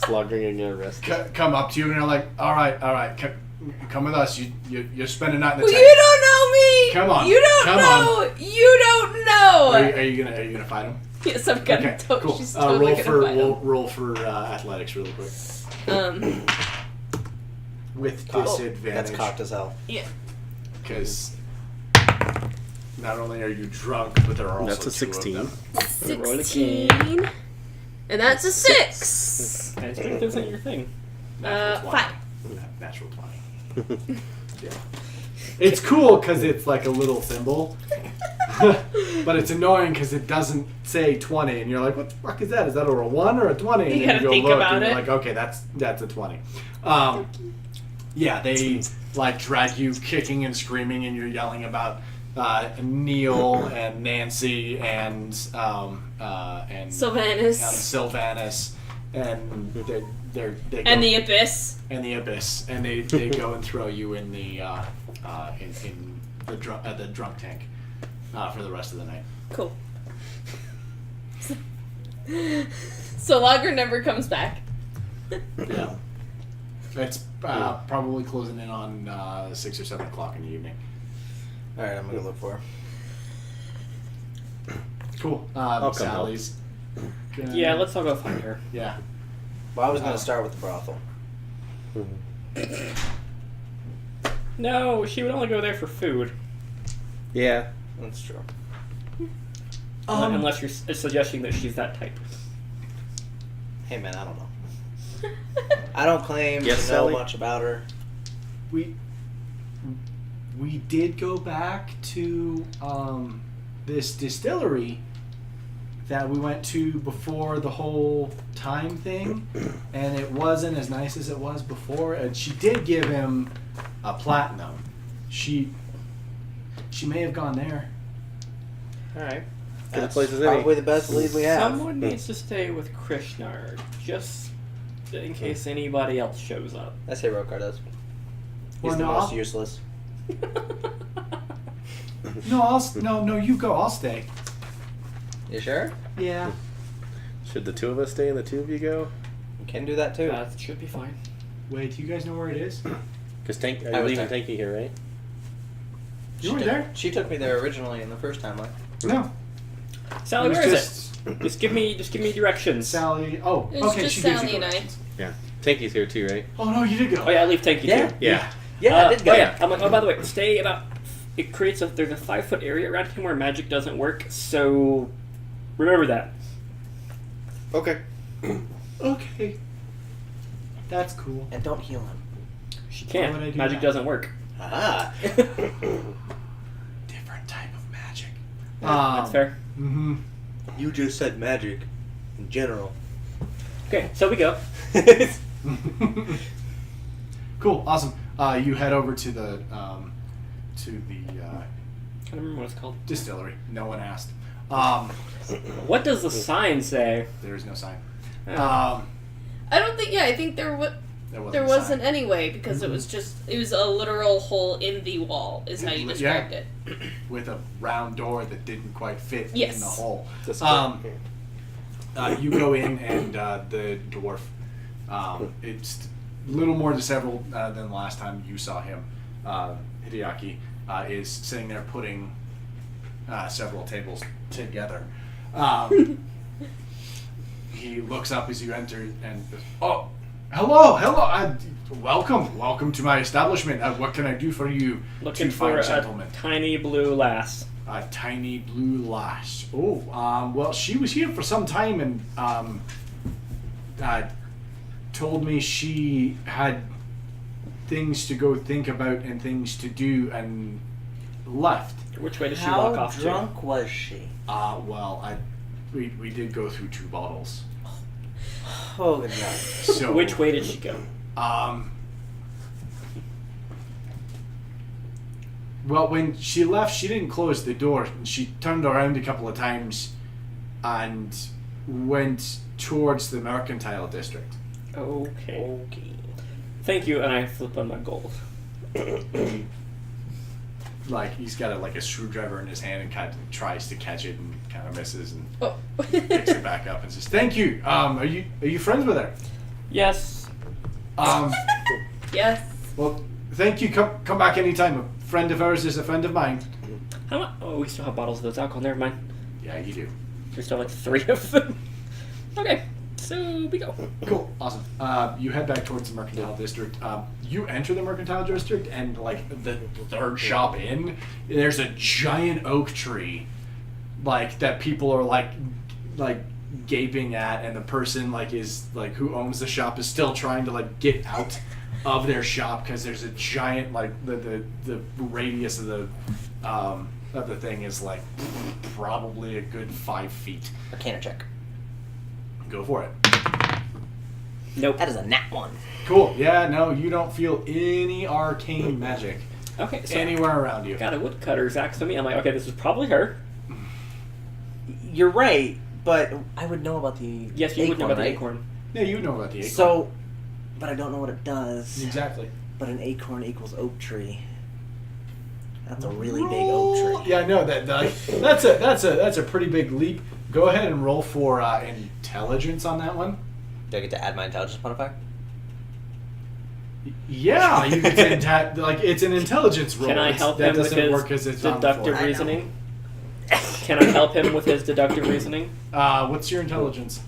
Slugging and get arrested. come up to you and they're like, all right, come with us. You're spending the night in the Well, tent. you don't know me! Come on, You don't come know! You don't know! Are you gonna fight him? Yes, I'm gonna. Okay, cool. She's totally gonna fight him. roll for athletics really quick with That's disadvantage cocked as hell. because not only are you drunk, but there are also That's a 2 of 16. them. Roll a 16. And that's a 6. I think this isn't your thing. Natural 5. 20. Natural 20. Yeah. It's cool because it's like a little symbol. But it's annoying because it doesn't say 20, and you're like, what the fuck is that? Is that a 1 or a 20? And You then gotta you go think look, about and you're it. like, okay, that's a 20. Yeah, they like drag you kicking and screaming, and you're yelling about Neil and Nancy and Sylvanus. Sylvanus, and they go, And the abyss. and the abyss, and they go and throw you in the in the drunk tank for the rest of the night. Cool. So Lager never comes back. Yeah, it's probably closing in on 6 or 7 o'clock in the evening. Alright, I'm gonna look for her. Cool. come Sally's. Yeah, let's all go find her. Yeah. Well, I was gonna start with the brothel. No, she would only go there for food. Yeah. That's true. Unless you're suggesting that she's that type. Hey man, I don't know. I don't claim Yes, to know Sally? much about her. We did go back to this distillery that we went to before the whole time thing, and it wasn't as nice as it was before. And she did give him a platinum. She may have gone there. Alright. Good That's place as any. probably the best lead we have. Someone needs to stay with Krishnar, just in case anybody else shows up. That's Hero Card does. He's Well, the no, most I'll- useless. No, you go. I'll stay. You sure? Yeah. Should the 2 of us stay and the 2 of you go? You can do that too. That should be fine. Wait, do you guys know where it is? Because I you're was leaving there. Tanky here, right? You were there? She took me there originally in the first time. Like, No. Sally, It was where is just it? Just give me directions. Sally. Oh, It was okay. just She gives Sally you and I. directions. Yeah. Tanky's here too, right? Oh no, you did go. Oh yeah, I leave Tanky Yeah. too. Yeah. I did go. Oh yeah. I'm like, oh by the way, stay about. It creates there's a 5-foot area around him where magic doesn't work, so remember that. Okay. Okay. That's cool. And don't heal him. She Why would I can't. do Magic that? doesn't work. Ah. Different type of magic. That's fair. Mm-hmm. You just said magic in general. Okay, so we go. Cool. Awesome. You head over to the I don't remember what it's called. distillery. No one asked. What does the sign say? There is no sign. Oh. I don't think. Yeah, I think there There wasn't. there a wasn't sign. anyway because it was a literal hole in the wall. Is how you Yeah. described it. with a round door that didn't quite fit Yes. in the hole. Just You go in and the dwarf. It's a little more disheveled than the last time you saw him. Hideaki is sitting there putting several tables together. He looks up as you enter and goes, "Oh, hello! Welcome to my establishment. What can I do for you, Looking two fine for a gentlemen?" tiny blue lass. A tiny blue lass. Oh, well, she was here for some time and told me she had things to go think about and things to do and left. Which way does she How walk off drunk was she? Well, we did go through 2 bottles. Oh, good God. to? So Which way did she go? Well, when she left, she didn't close the door. She turned around a couple of times and went towards the mercantile district. Okay. Thank you, and I flip on my gold. Like, he's got a screwdriver in his hand and kind of tries to catch it and kind of misses and Oh. picks it back up and says, "Thank you. Are you friends with her?" Yes. Yes. Well, thank you. Come back anytime. A friend of hers is a friend of mine. How much? Oh, we still have bottles of those alcohol. Never mind. Yeah, you do. There's still like 3 of them. Okay, so we go. Cool. Awesome. You head back towards the mercantile district. You enter the mercantile district, and like the third shop in, there's a giant oak tree, like that people are like gaping at, and the person is who owns the shop is still trying to get out of their shop because there's a giant the radius of the thing is probably a good 5 feet. Arcana check. Go for it. Nope. That is a nat 1. Cool. Yeah, no, you don't feel any arcane magic Okay, so anywhere around you. got a woodcutter's axe on me. I'm like, okay, this is probably her. You're right, but I would know about the Yes, you would know about the right? acorn. Yeah, you know about the acorn. So, but I don't know what it does. Exactly. But an acorn equals oak tree. That's a really big oak tree. Yeah, no, that's a pretty big leap. Go ahead and roll for intelligence on that one. Do I get to add my intelligence modifier? Yeah, you can it's an intelligence roll. Can I help him with his deductive reasoning? Can I help him with his deductive reasoning? What's your intelligence?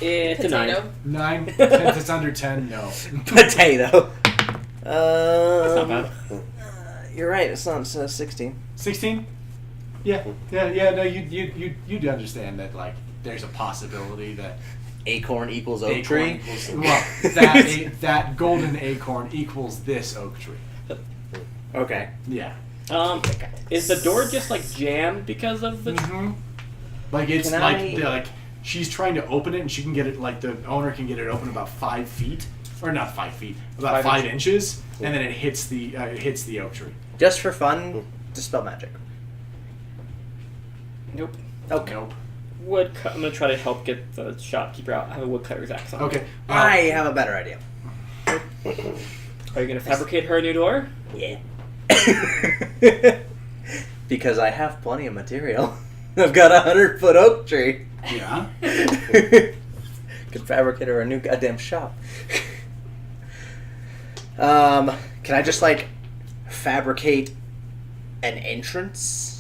It's a 9. Potato. 9. If it's under 10, no. Potato. That's not bad. You're right. It's not 16. 16? Yeah. No, you do understand that there's a possibility that Acorn equals oak acorn tree. equals, well, that golden acorn equals this oak tree. Okay. Yeah. Is the door just jammed because of the? Mm-hmm. It's Can she's trying to open it and she can get it the owner can get it open about 5 feet, or not 5 feet, about 5 inches, and then it hits the oak tree. Just for fun, dispel magic. Nope. Okay. Nope. I'm gonna try to help get the shopkeeper out. I have a woodcutter's axe on. Okay. I have a better idea. Are you gonna fabricate her a new door? Yeah. Because I have plenty of material. I've got a 100-foot oak tree. Yeah. Could fabricate her a new goddamn shop. Can I just fabricate an entrance?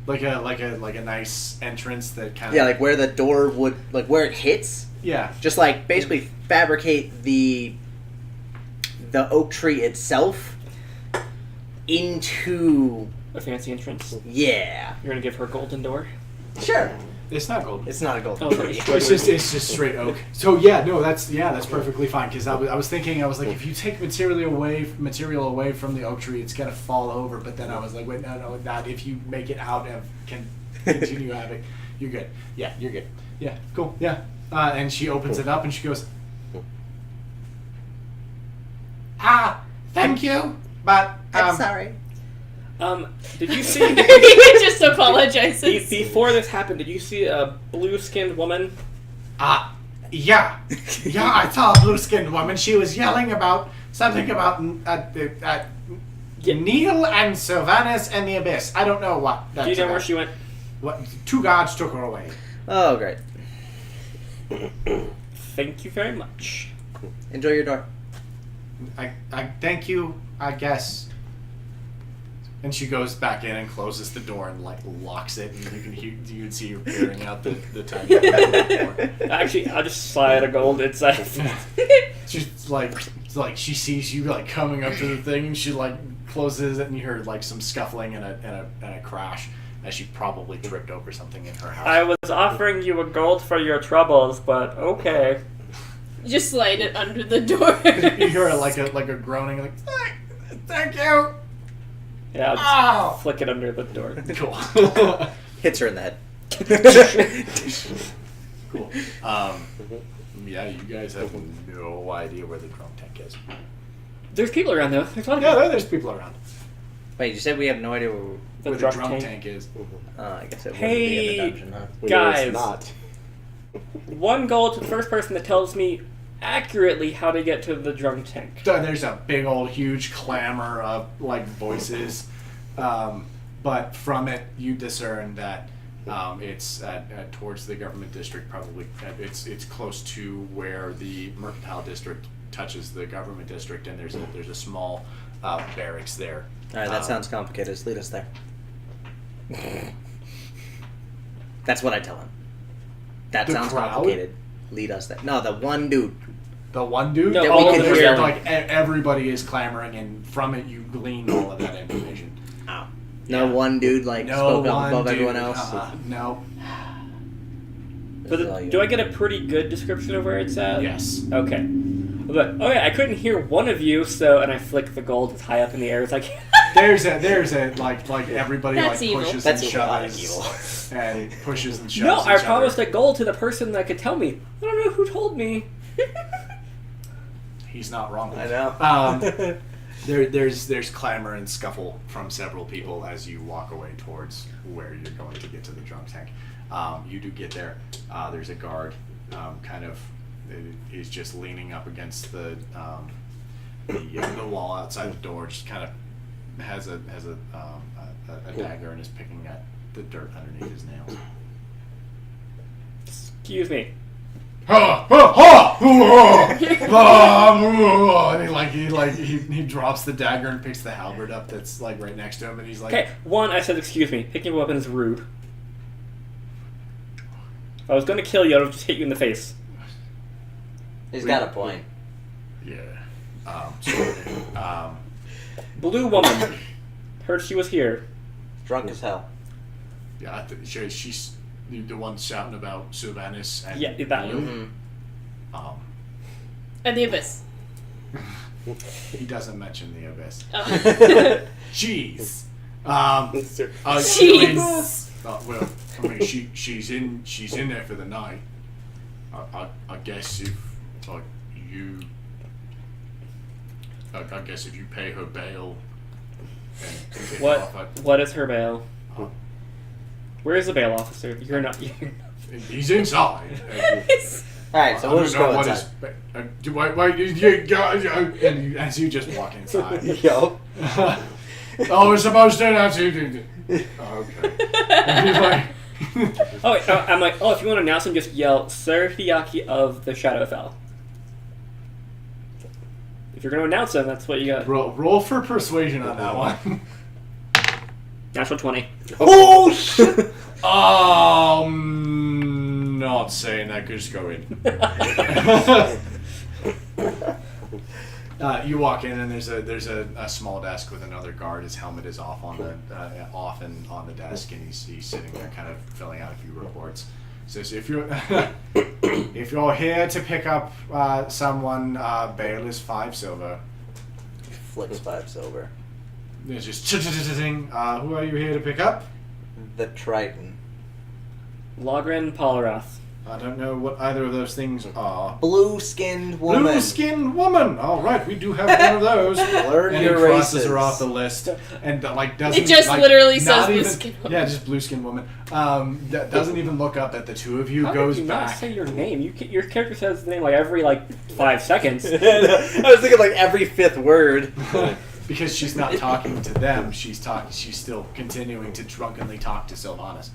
Like a nice entrance that kind of Yeah, where the door would where it hits. Yeah. Just basically fabricate the oak tree itself into A fancy entrance. yeah. You're gonna give her a golden door. Sure. It's not golden. It's not a gold Oh, tree. it's It's just straight oak. So yeah, no, that's perfectly fine because I was thinking if you take material away from the oak tree, it's gonna fall over. But then I was like, wait, no, not if you make it out and can continue having, you're good. Yeah, you're good. Yeah, cool. Yeah, and she opens it up and she goes, thank you, but I'm sorry. Did you see? He just apologizes. Before this happened, did you see a blue-skinned woman? Yeah, I saw a blue-skinned woman. She was yelling about something about Neil and Sylvanas and the Abyss. I don't know what. Do you know where she went? What? 2 guards took her away. Oh, great. Thank you very much. Enjoy your door. I thank you, I guess. And she goes back in and closes the door and locks it, and you can see her peering out the tiny door. Actually, I'll just slide a gold inside. She's she sees you coming up to the thing, and she closes it, and you hear some scuffling and a crash, as she probably tripped over something in her house. I was offering you a gold for your troubles, but okay. Just slide it under the door. You hear like a groaning, like thank you. Yeah, I'll just flick it under the door. Cool. Hits her in the head. Cool. Yeah, you guys have no idea where the drunk tank is. There's people around though. There's a lot of Yeah, people. there's people around. Wait, you said we have no idea where... Where the drunk tank is. I guess it wouldn't be in Hey, the dungeon, huh? guys. It's not. 1 gold to the first person that tells me accurately how to get to the drunk tank. There's a big old huge clamor of like voices, but from it you discern that it's towards the government district. Probably it's close to where the mercantile district touches the government district, and there's a small barracks there. All right, that sounds complicated. Just lead us there. That's what I tell him. That The sounds crowd? complicated. Lead us there. No, the one dude. The one dude, No, That all we of can them are hear. yelling. like everybody is clamoring, and from it you glean all of that information. Oh. No Yeah. one dude like No spoke up one above dude. everyone else. No. This is all you Do I get a pretty good description of where it's at? Yes. Okay. But okay, I couldn't hear one of you, so and I flick the gold as high up in the air as I can. There's a like everybody That's like evil. pushes That's and chaotic shoves and pushes and shoves. No, I each promised other. a gold to the person that could tell me. I don't know who told me. He's not wrong. I know. There's clamor and scuffle from several people as you walk away towards where you're going to get to the drunk tank. You do get there. There's a guard, he's just leaning up against the wall outside the door. Just kind of has a dagger and is picking at the dirt underneath his nails. Excuse me. And he drops the dagger and picks the halberd up that's like right next to him, and he's like, Okay, one, I said excuse me. Picking a weapon is rude. If I was going to kill you, I would just hit you in the face. He's got a point. yeah. Blue woman. Heard she was here. Drunk as hell. Yeah, she's the one shouting about Sylvanas and Yeah, that Blue. one. Mm-hmm. And the abyss. He doesn't mention the abyss. Oh. Jeez. Jeez. Well, I mean, she's in there for the night. I guess if like you, I guess if you pay her bail. And get her off, What is her bail? Huh? Where is the bail officer? You're not. He's inside. Alright, so we'll just go inside. And as you just walk inside. Yo. Oh, we're supposed to. Oh, okay. And he's like, Oh, wait, I'm like, if you want to announce him, just yell, Sir Hiaki of the Shadowfell. If you're going to announce him, that's what you got. roll for persuasion on that one. Natural 20. Oh shit! Not saying that. Just go in. You walk in and there's a small desk with another guard. His helmet is off on the desk, and he's sitting there kind of filling out a few reports. Says if you're if you're here to pick up someone, bail is 5 silver. Flicks 5 silver. There's just who are you here to pick up? The Triton. Logren Polarath. I don't know what either of those things are. Blue-skinned woman. Blue-skinned woman. All right, we do have one of those. Learn And your he crosses races. her off the list, and doesn't. It just like, literally not says even- blue-skinned woman. Yeah, just blue-skinned woman. That doesn't even look up at the two of you. How Goes did you not back. say your name? Your character says the name like every 5 seconds. I was thinking like every 5th word. Because she's not talking to them. She's still continuing to drunkenly talk to Sylvanas.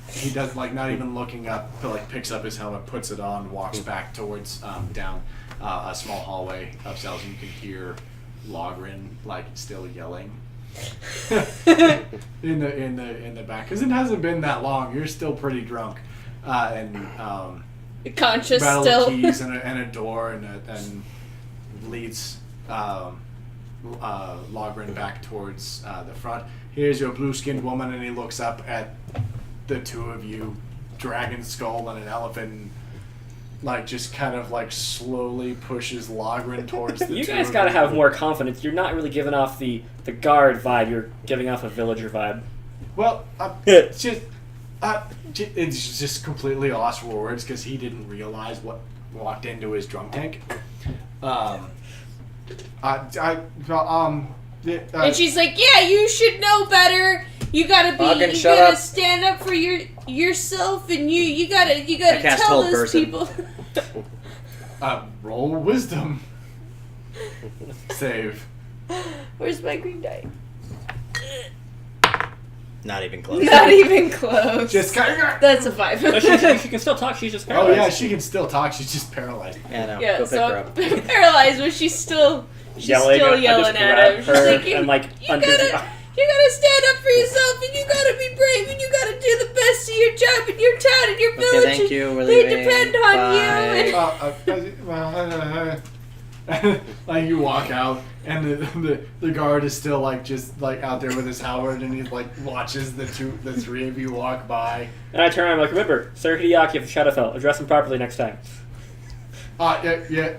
He does not even looking up. But picks up his helmet, puts it on, walks back towards down a small hallway of cells. And you can hear Logren still yelling in the back because it hasn't been that long. You're still pretty drunk, and Conscious rattle still. of keys and a door and leads Logren back towards the front. Here's your blue-skinned woman, and he looks up at the two of you, dragon skull and an elephant, and, like, just kind of like slowly pushes Logren towards the You two guys of gotta you. have more confidence. You're not really giving off the guard vibe. You're giving off a villager vibe. Well, it's just completely lost for words because he didn't realize what walked into his drum tank. And she's like, "Yeah, you should know better. You gotta be. Logan, You shut gotta up. stand up for yourself, and you gotta I cast tell hold those person. people." Roll wisdom. Save. Where's my green die? Not even close. Not even close. Just kind of. That's a 5. So she can still talk. She's just Oh paralyzed. yeah, she can still talk. She's just paralyzed. Yeah, no. Yeah, Go pick so her up. paralyzed, but she's still I yelling just at grab him. She's her like, and like you under gotta stand up for yourself, and you gotta be brave, and you gotta do the best of your job in your town and your village. Okay, thank you. We're They leaving. depend on you. Like you walk out, and the guard is still like just like out there with his halberd, and he like watches the three of you walk by. And I turn around and I'm like, remember, Sir Hideaki of the Shadowfell, address him properly next time. Okay. Yeah.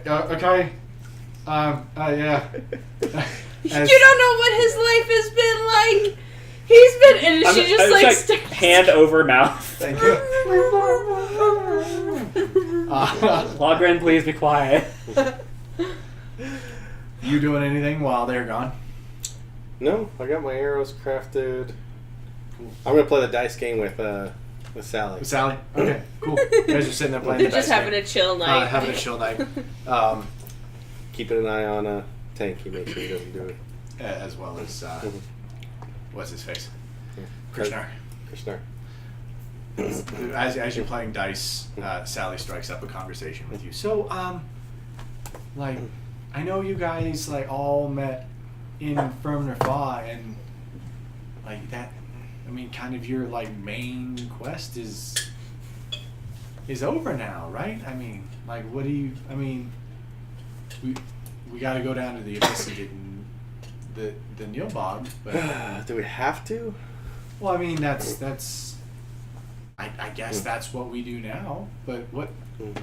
You don't know what his life has been like. He's been, and she just like stares. hand over mouth. Thank you. Logren, please be quiet. You doing anything while they're gone? No, I got my arrows crafted. I'm gonna play the dice game with Sally. With Sally? Okay, cool. You guys are sitting there playing They're the just dice having game. a chill night. Having a chill night. Keeping an eye on Tanky, make sure he doesn't do it. As well as, what's his face? Yeah. Krishnar. Krishnar. As you're playing dice, Sally strikes up a conversation with you. So, like, I know you guys, like, all met in Firmnerfa, and, like, that, I mean, kind of your, like, main quest is over now, right? I mean, like, what do you, I mean, we gotta go down to the abyss and get the Nilbog, but... Do we have to? Well, I mean, that's. I guess that's what we do now. But what do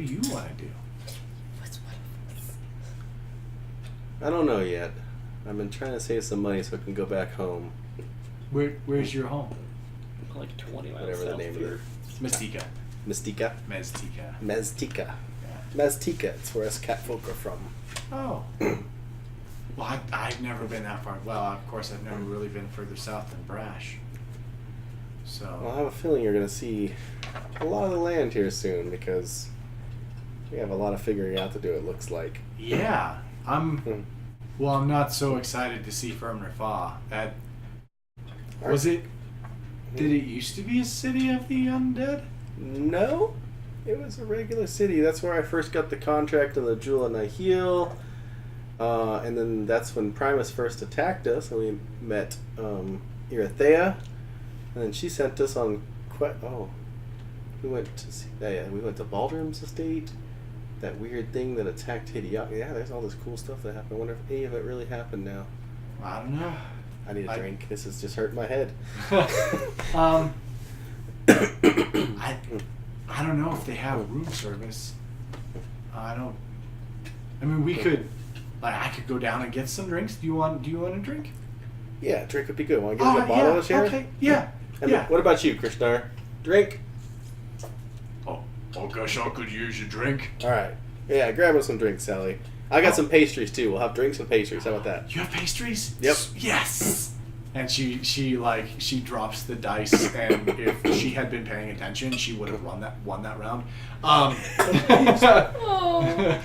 you want to do? I don't know yet. I've been trying to save some money so I can go back home. Where's your home? Like 20 miles Whatever the south name of here. it. Mystica. Mystica? Meztica. Meztica. Yeah. Meztica. It's where us cat folk are from. Oh. Well, I've never been that far. Well, of course, I've never really been further south than Brash. So. Well, I have a feeling you're going to see a lot of the land here soon because we have a lot of figuring out to do, it looks like. Yeah, I'm not so excited to see Firmnerfa. That was it. Did it used to be a city of the undead? No, it was a regular city. That's where I first got the contract on the Jewel of Nihil. And then that's when Primus first attacked us, and we met Irithea. And then she sent us on we went to see. We went to Baldrim's estate. That weird thing that attacked Hideaki. Yeah, there's all this cool stuff that happened. I wonder if any of it really happened now. I don't know. I need a drink. This is just hurting my head. I don't know if they have room service. I mean, we could. Like, I could go down and get some drinks. Do you want a drink? Yeah, a drink would be good. Want to get a bottle to share? Okay. Yeah. And yeah. What about you, Krishnar? Drink. Oh gosh, I could use a drink. All right. Yeah, grab us some drinks, Sally. I got some pastries too. We'll have drinks and pastries. How about that? You have pastries? Yep. Yes. And she drops the dice, and if she had been paying attention, she would have won that round. Oh.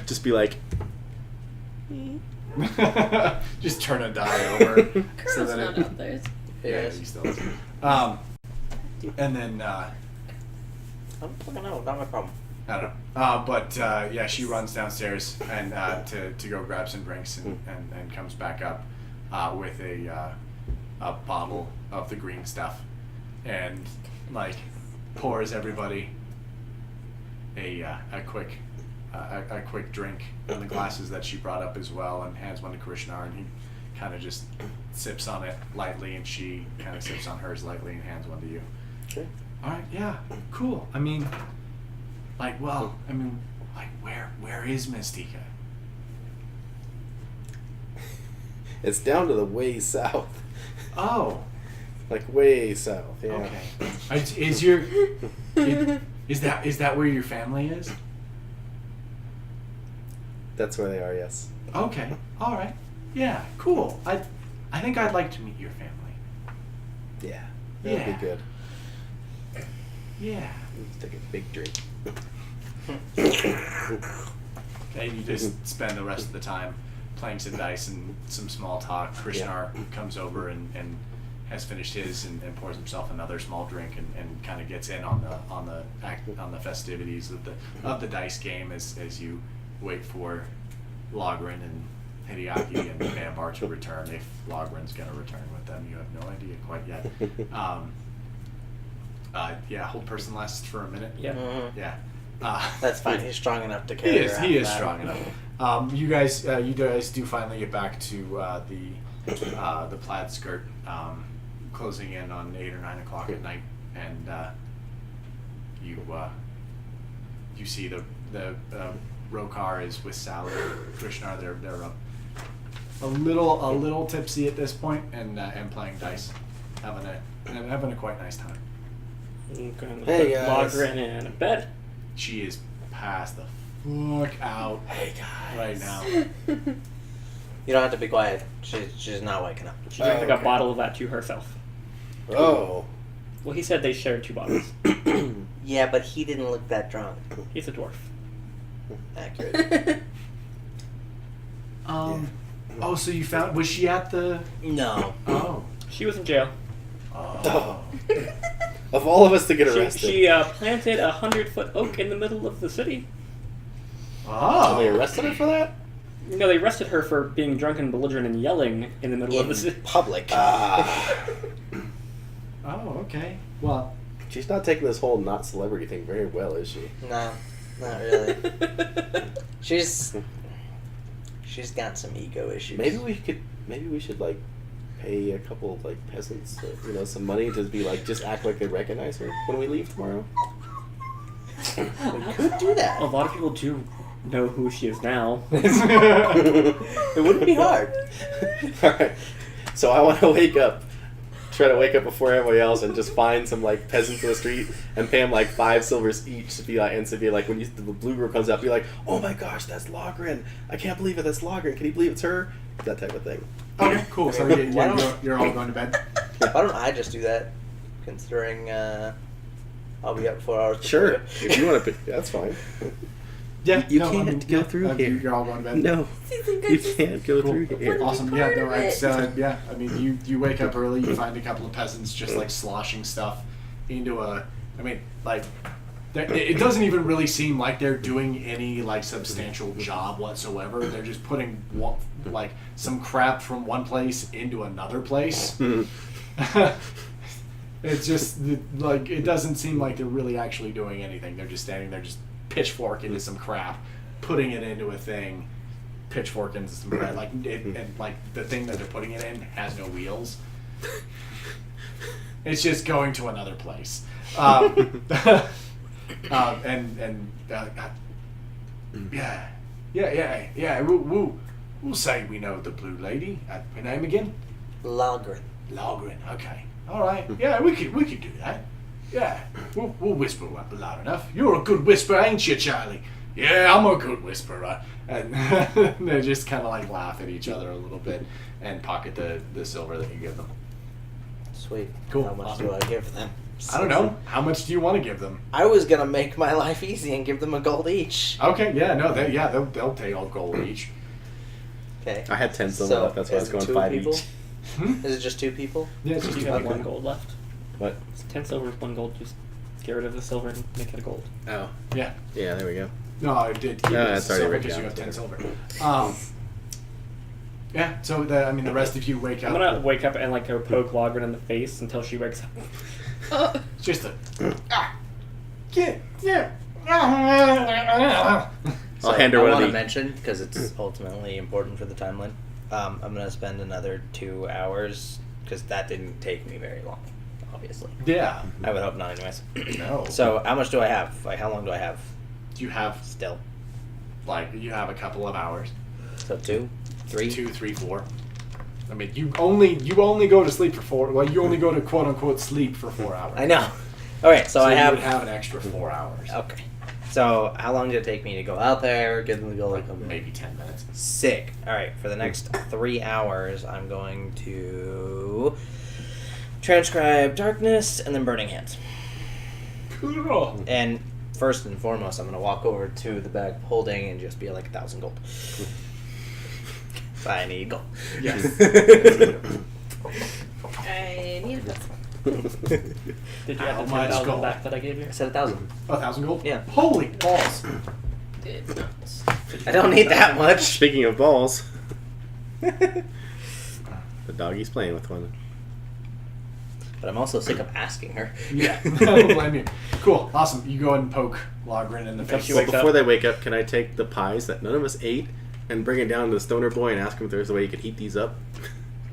Just be like, just turn a die over. Colonel's not out there. Yeah, he still is. And then I'm fucking out. Not my problem. I don't know. But yeah, she runs downstairs and to go grab some drinks and comes back up with a bottle of the green stuff and like pours everybody a quick a quick drink in the glasses that she brought up as well, and hands one to Krishnar, and he kind of just sips on it lightly, and she kind of sips on hers lightly and hands one to you. Okay. All right, yeah, cool. I mean, like, where is Mystica? It's down to the way south. Oh, Like way south, yeah. okay. Is that where your family is? That's where they are, yes. Okay, all right, yeah, cool. I think I'd like to meet your family. Yeah. That'd Yeah. be good. Yeah. Let's take a big drink. And you just spend the rest of the time playing some dice and some small talk. Krishnar comes over and has finished his and pours himself another small drink and kind of gets in on the festivities of the dice game as you wait for Logren and Hideaki and Bambar to return, if Logren's going to return with them. You have no idea quite yet. Hold person lasts for a minute. Yeah. Mhm. Yeah. That's fine. He's strong enough to carry her. He is after that. strong enough. You guys do finally get back to the plaid skirt, closing in on 8 or 9 o'clock at night, and you see the Rokar is with Sally, Krishnar. They're a little tipsy at this point, and playing dice, having a quite nice time. I'm going to Hey, put guys. Logren in a bed. She is passed the fuck out right now. You don't have to be quiet. She's not waking up. She drank like okay. a bottle of that to herself. Oh. Well, he said they shared 2 bottles. Yeah, but he didn't look that drunk. He's a dwarf. Accurate. Oh, so you found? Was she at the? No. Oh. She was in jail. Oh. Of all of us to get arrested. She planted a 100-foot oak in the middle of the city. Oh, they Oh. arrested her for that? No, they arrested her for being drunk and belligerent and yelling in the middle of the In city. public. Oh. Okay. Well. She's not taking this whole not celebrity thing very well, is she? No, not really. She's got some ego issues. Maybe we should like pay a couple of like peasants, some money to be like just act like they recognize her when we leave tomorrow. We could do that. A lot of people do know who she is now. It wouldn't be hard. All right. So I want to try to wake up before everybody else, and just find some like peasants in the street and pay them like 5 silvers each to be like, when the blue girl comes out, be like, oh my gosh, that's Logren! I can't believe it, that's Logren! Can you believe it's her? That type of thing. Okay. Cool. So you're all going to bed. Why don't I just do that? Considering I'll be up 4 hours. before Sure. you. If you want to, that's fine. Yeah. You can't go through here. You're all going to bed. No, you can't go through here. Awesome. Yeah. No. It's I mean, you wake up early. You find a couple of peasants just like sloshing stuff into a. I mean, like. It doesn't even really seem like they're doing any like substantial job whatsoever. They're just putting like some crap from one place into another place. It's just like it doesn't seem like they're really actually doing anything. They're just standing there, just pitchfork into some crap, putting it into a thing, pitchfork into some crap. Like and like the thing that they're putting it in has no wheels. It's just going to another place. Yeah. We'll say we know the blue lady. Her name again? Logren. Logren. Okay. All right. Yeah, we could do that. Yeah, we'll whisper up loud enough. You're a good whisperer, ain't you, Charlie? Yeah, I'm a good whisperer. And they just kind of like laugh at each other a little bit and pocket the silver that you give them. Sweet. Cool. How much Awesome. do I give them? I don't know. How much do you want to give them? I was gonna make my life easy and give them a gold each. Okay. Yeah. No. They'll take all gold each. Okay. I had 10 silver So, left, that's why I was is it going 2 5 people? each. Is it just 2 people? Yeah. It's just You two have people. 1 gold left. What? It's 10 silver, 1 gold. Just get rid of the silver and make it a gold. Oh. Yeah. Yeah, there we go. No, I did keep No, it that's as already silver written because you down. have 10 silver. Yeah, so the rest of you wake I'm up. gonna wake up and like go poke Logren in the face until she wakes up. Just a. I'll hand her I one want of to the. mention, because it's ultimately important for the timeline, I'm going to spend another 2 hours, because that didn't take me very long, obviously. Yeah. I would hope not anyways. No. So how much do I have? Like, how long do I have You have still? you have a couple of hours. So 2? 3? 2, 3, 4. I mean, you only go to sleep for 4. Well, you only go to quote unquote sleep for 4 hours. I know. Alright, so I you have... would have an extra 4 hours. Okay. So how long did it take me to go out there, get them to go like Maybe 10 minutes. Sick. Alright, for the next 3 hours, I'm going to transcribe Darkness and then Burning Hands. Cool. And first and foremost, I'm going to walk over to the bag of holding and just be like 1,000 gold. I need gold. Yes. I need a pencil. Did you have How the much 10,000 gold? back that I gave you? I said 1,000. 1,000 gold? Yeah. Holy balls. Did not. I don't need that much. Speaking of balls, the doggy's playing with one. But I'm also sick of asking her. Yeah. I don't blame you. Cool. Awesome. You go ahead and poke Logrin in the face. she Well, wakes before up. they wake up, can I take the pies that none of us ate and bring it down to the stoner boy and ask him if there's a way he could heat these up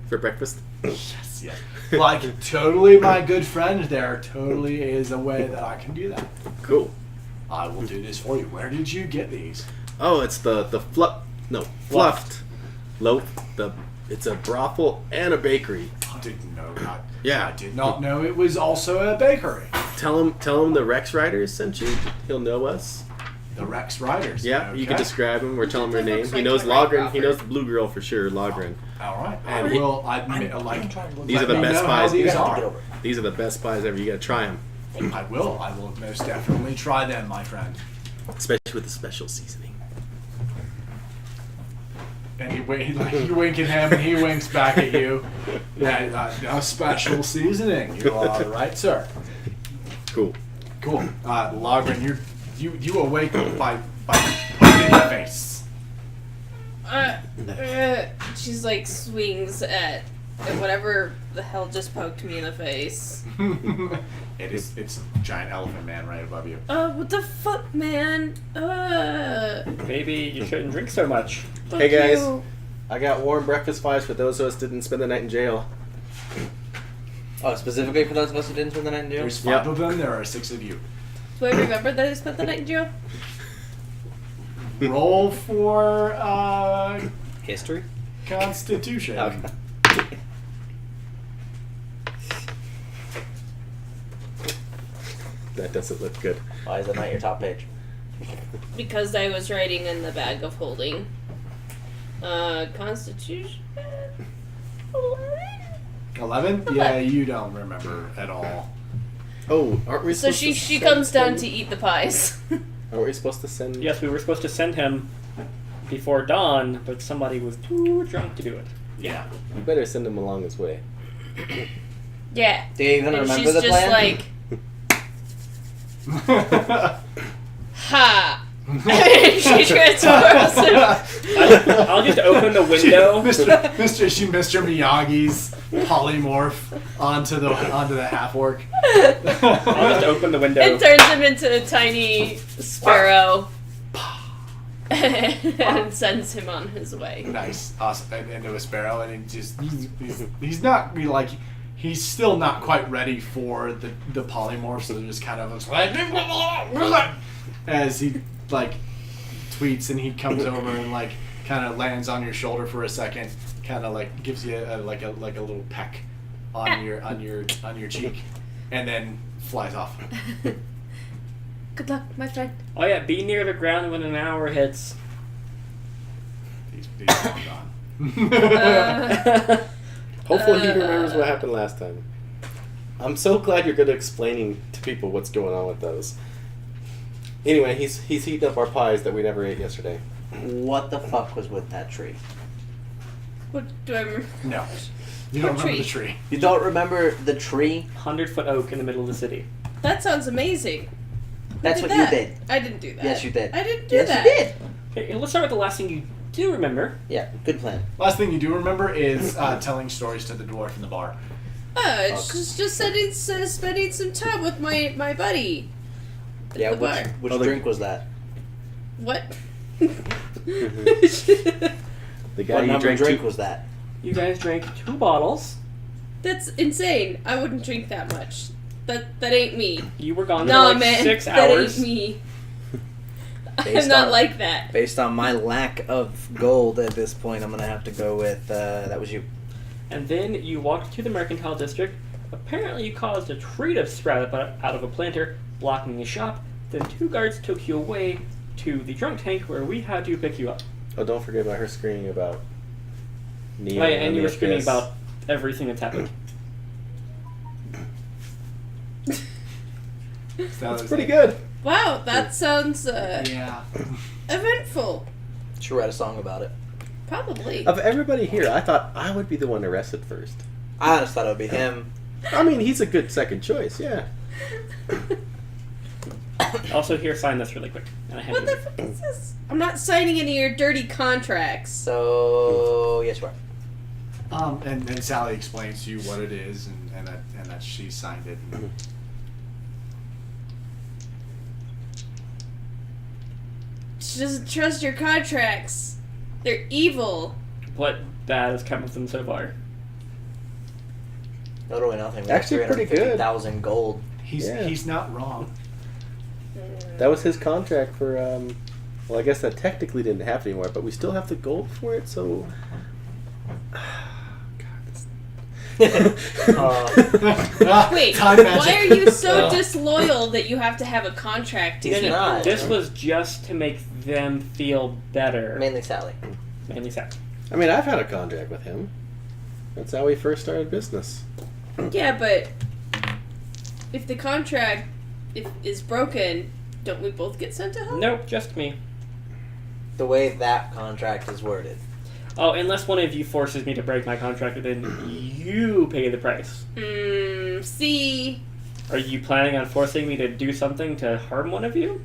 for breakfast? Yes, yes. Like, totally, my good friend, there totally is a way that I can do that. Cool. I will do this for you. Where did you get these? Oh, it's the fluffed loaf. It's a brothel and a bakery. I didn't know that. Yeah. I did not know it was also a bakery. Tell him the Rex Riders sent you. He'll know us. The Rex Riders. Yeah, you can Okay. describe him or tell him your That name. looks He like knows the right Logrin. He Crawford. knows the blue girl for sure. Logrin. All right. And will I admit, like, These are let the me best know how pies. these are. These are the best pies ever. You gotta try them, I will. I will most definitely try them, my friend. especially with the special seasoning. And you wink at him, and he winks back at you. Yeah, a special seasoning. You are right, sir. Cool. Cool. Logrin, you awake by poking in the face. She's like swings at whatever the hell just poked me in the face. It's giant elephant man right above you. What the fuck, man? Maybe you shouldn't drink so much. Fuck Hey, guys. you. I got warm breakfast pies for those of us who didn't spend the night in jail. Oh, specifically for those of us who didn't spend the night in jail? There's 5 of them. There are 6 of you. Do I remember that I spent the night in jail? Roll for History? Constitution. Okay. That doesn't look good. Why is that not your top page? Because I was writing in the bag of holding. Constitution? 11? Yeah, you don't remember at all. Oh, aren't we? So supposed to she send comes down him- to eat the pies. Aren't we supposed to send? Yes, we were supposed to send him before dawn, but somebody was too drunk to do it. Yeah. We better send him along his way. Yeah. Do you even And remember she's the just plan? like, ha! She transforms him. I'll just open the window. Mr. Miyagi's polymorph onto the half orc. I'll just open the window. It turns him into a tiny sparrow. And sends him on his way. Nice, awesome. And into a sparrow, and he's not like he's still not quite ready for the polymorph, so they're just kind of like as he like tweets, and he comes over and like kind of lands on your shoulder for a second, kind of like gives you a little peck on your cheek, and then flies off. Good luck, my friend. Oh yeah, be near the ground when an hour hits. He's long gone. Hopefully he remembers what happened last time. I'm so glad you're good at explaining to people what's going on with those. Anyway, he's heating up our pies that we never ate yesterday. What the fuck was with that tree? What do I remember? No, you don't What remember the tree? tree. You don't remember the tree? 100-foot oak in the middle of the city. That sounds amazing. Who That's did what that? you did. I didn't do that. Yes, you did. I didn't do Yes, that. you did. Okay, let's start with the last thing you do remember. Yeah, good plan. Last thing you do remember is telling stories to the dwarf in the bar. Just spending some time with my buddy. at Yeah, the bar. which Oh, the- drink was that? What? The guy What you number drank drink two. was that? You guys drank 2 bottles. That's insane. I wouldn't drink that much. That ain't me. You were gone Nah, for like man. 6 That hours. ain't me. Based I'm not on- like that. Based on my lack of gold at this point, I'm gonna have to go with that was you. And then you walked to the mercantile district. Apparently, you caused a tree to sprout up out of a planter, blocking a shop. Then 2 guards took you away to the drunk tank where we had to pick you up. Oh, don't forget about her screaming about. Neil Right, and you the were screaming abyss. about everything that's happened. That's pretty good. Wow, that sounds Yeah. eventful. She write a song about it. Probably. Of everybody here, I thought I would be the one arrested first. I just thought it would be him. I mean, he's a good second choice, yeah. Also, here, sign this really quick. And I hand What you the fuck is this? I'm not signing any of your dirty contracts. So yes, you are. And Sally explains to you what it is and that she signed it. She doesn't trust your contracts. They're evil. what bad has come of them so far. Literally nothing. We Actually, got pretty good. 350,000 gold. He's not wrong. That was his contract for, well, I guess that technically didn't happen anymore, but we still have the gold for it, so. Wait, Time magic. why are you so disloyal that you have to have a contract to He's keep? not. This was just to make them feel better. Mainly Sally. Mainly sad. I mean, I've had a contract with him. That's how we first started business. Yeah, but if the contract is broken, don't we both get sent to hell? Nope, just me. The way that contract is worded. Oh, unless one of you forces me to break my contract, then you pay the price. See? Are you planning on forcing me to do something to harm one of you?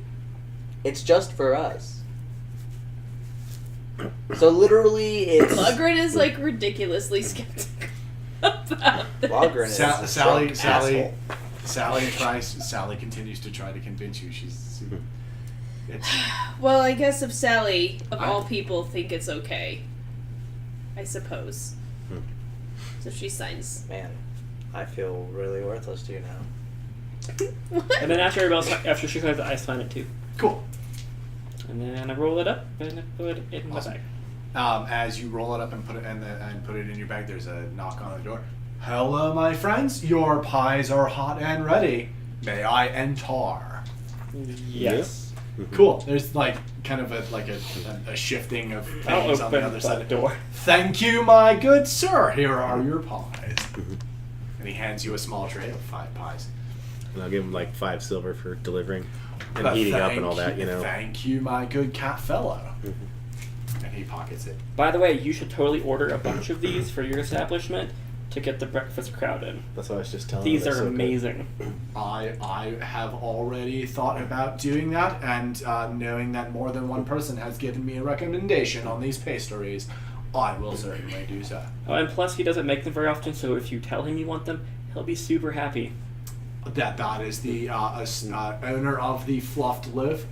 It's just for us. So literally, it's Lugrin is like ridiculously skeptical about this. Logren is a Sally drunk asshole. Sally continues to try to convince you. It's Well, I guess if Sally, of I- all people, think it's okay. I suppose. Hmm. So she signs. Man, I feel really worthless to you now. What? And then after she says it, I sign it too. cool. And then I roll it up and I put it in Awesome. my bag. As you roll it up and put it in your bag, there's a knock on the door. Hello, my friends. Your pies are hot and ready. May I enter? Yes. Cool. There's like kind of a shifting of I'll things on the open other side of the door. Thank you, my good sir. Here are your pies. And he hands you a small tray of 5 pies. And I'll give him like 5 silver for delivering and But heating up and thank all that, you know. Thank you, my good cat fellow. And he pockets it. By the way, you should totally order a bunch of these for your establishment to get the breakfast crowd in. That's what I was just telling These him. are They're so good. amazing. I have already thought about doing that, and knowing that more than one person has given me a recommendation on these pastries, I will certainly do so. Oh, and plus he doesn't make them very often, so if you tell him you want them, he'll be super happy. That is the owner of the fluffed loaf.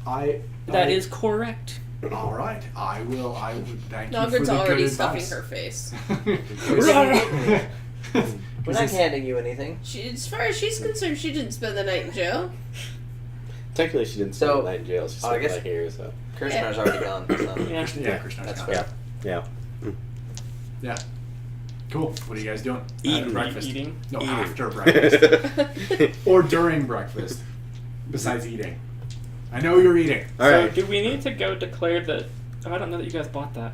That is correct. All right. I would thank you for Nogrin's the already good stuffing advice. her face. We're not handing you anything. As far as she's concerned, she didn't spend the night in jail. Technically, she didn't spend So- the night in jail. She I spent the guess- night here, so. Kirshner's already gone. So. Yeah. Yeah, Krishna's That's gone. fair. Yeah. Yeah. Cool. What are you guys doing? Eating. Breakfast. Eating. No, Eating. after breakfast. Or during breakfast. Besides eating. I know you're eating. All So right. do we need to go declare that... Oh, I don't know that you guys bought that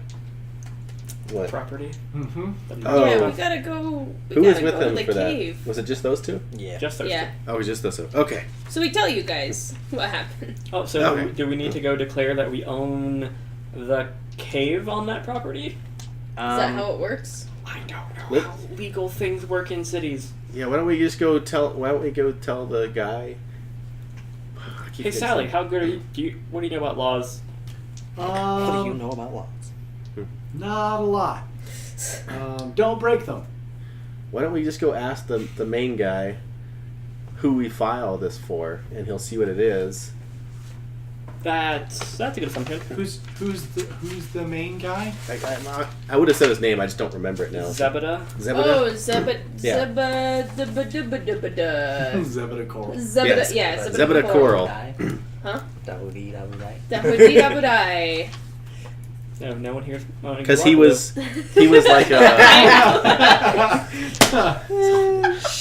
What? property. Mm-hmm. Oh. Yeah, we gotta go. We Who was gotta with go to him the for cave. that? Was it just those two? Yeah. Just those Yeah. two. Oh, it was just those two. Okay. So we tell you guys what happened. Oh, so Okay. do we need to go declare that we own the cave on that property? Is that how it works? I don't know Let- how legal things work in cities. Yeah. Why don't we just go tell? Why don't we go tell the guy? I keep Hey getting Sally, some- how good are you? What do you know about laws? What do you know about laws? Not a lot. Don't break them. Why don't we just go ask the main guy who we file this for, and he'll see what it is, That's a good assumption. Who's the main guy? I would have said his name. I just don't remember it now. Zebeda. Zebeda? Oh, Zebeda. Yeah. Zebeda Coral. Zebeda. Yes. Yeah, Zebeda Coral. Huh? Dabudi dabudai. Dabudi. No, no one here. Because he was like a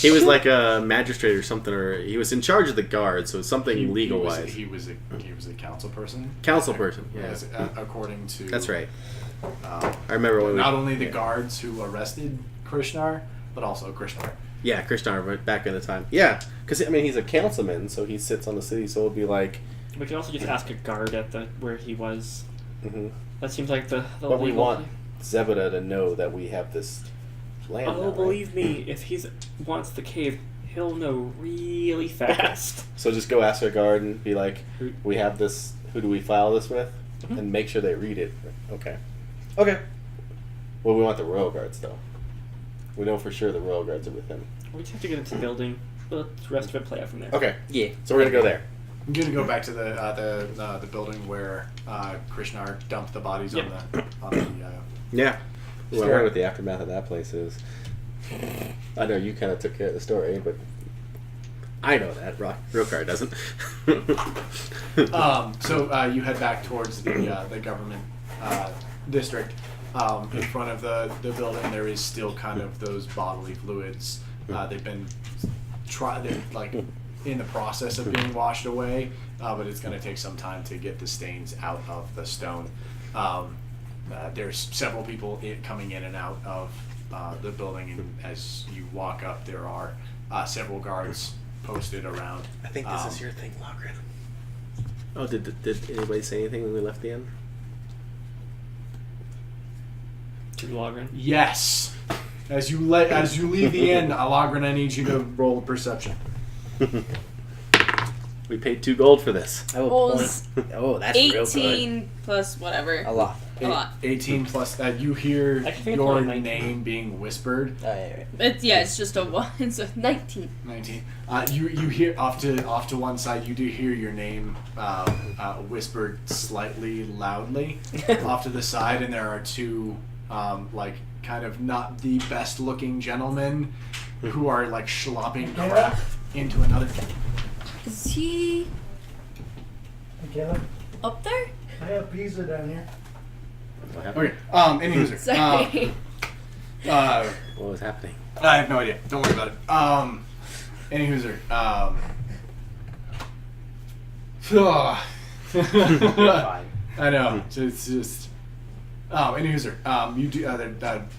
he was like a magistrate or something, or he was in charge of the guard, so something legal wise. He was a council person. Council person, yeah. Yes, according to. That's right. I remember when not only the guards who arrested Krishnar, but also Krishnar. Yeah, Krishnar, but back in the time. Yeah, because I mean he's a councilman, so he sits on the city, so it'd be like. We could also just ask a guard at where he was. Mm-hmm. That seems like the But we legal want thing. Zebeda to know that we have this land. Oh, now, right? believe me, if he wants the cave, he'll know really fast. So just go ask our guard and be like, we have this, who do we file this with? Mhm. And make sure they read it. Okay. Okay. Well, we want the royal guards, though. We know for sure the royal guards are with him. We just have to get into the building. Let the rest of it play out from there. Okay. Yeah. So we're going to go there. I'm gonna go back to the building where Krishnar dumped the bodies Yep. on the Yeah. Ooh, I Sure. wonder what the aftermath of that place is. I know you kind of took care of the story, but I know that. Rokar doesn't. So you head back towards the government district. In front of the building, there is still kind of those bodily fluids. They've been they're like in the process of being washed away, but it's going to take some time to get the stains out of the stone. There's several people coming in and out of the building, and as you walk up, there are several guards posted around. I think this is your thing, Logren. Oh, did anybody say anything when we left the inn? To Logren. Yes. As you leave the inn, Eladrin, I need you to roll a perception. We paid 2 gold for this. I will Rolls point. Oh, that's real good. 18 plus whatever. A lot. A lot. 18 plus. You hear I think it's your only 19. name being whispered. Oh, yeah, It's just a 1. It's a 19. 19. You hear off to one side. You do hear your name whispered slightly loudly off to the side, and there are 2 like kind of not the best looking gentlemen who are like schlopping crap into another. Is he Michaela, up there? I have pizza down here. What happened? Okay. Anyways, Sorry. What was happening? I have no idea. Don't worry about it. Anywhozer. Fine. I know. It's just. Anywhozer. You do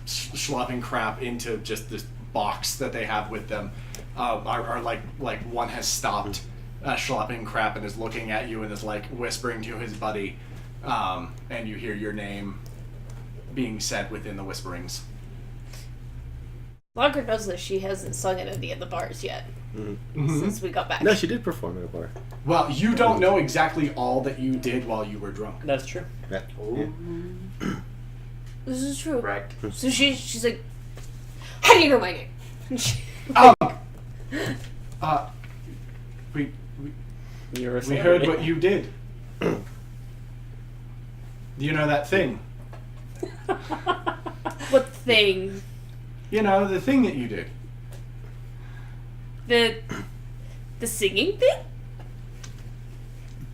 schlopping crap into just this box that they have with them. Are like one has stopped schlopping crap and is looking at you and is like whispering to his buddy, and you hear your name being said within the whisperings. Lager knows that she hasn't sung at any of the bars yet Mm-hmm. since we got back. No, she did perform at a bar. Well, you don't know exactly all that you did while you were drunk. That's true. Yeah. This is true. Correct. So she's like, how do you know my name? We You're a we heard celebrity. what you did. You know that thing. What thing? You know the thing that you did. The singing thing?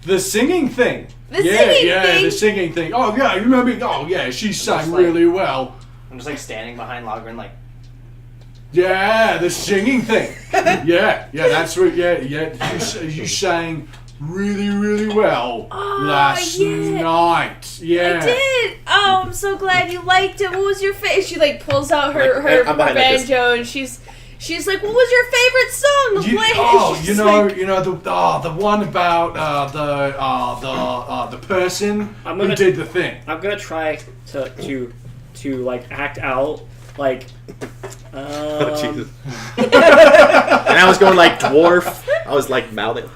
The singing thing. The singing thing? The singing thing. Oh yeah, you remember? Oh yeah, she sang like- really well. I'm just like standing behind Logren, like, Yeah, the singing thing. yeah, that's what. Yeah. You sang really, really well last yeah. night. Yeah. I did. Oh, I'm so glad you liked it. What was your favorite? She like pulls out her I'm behind like this. banjo and she's like, what was your favorite song to play? She's like, the one about the person I'm who gonna- did the thing. I'm gonna try to like act out like. Oh, Jesus. And I was going like dwarf. I was like mouthing.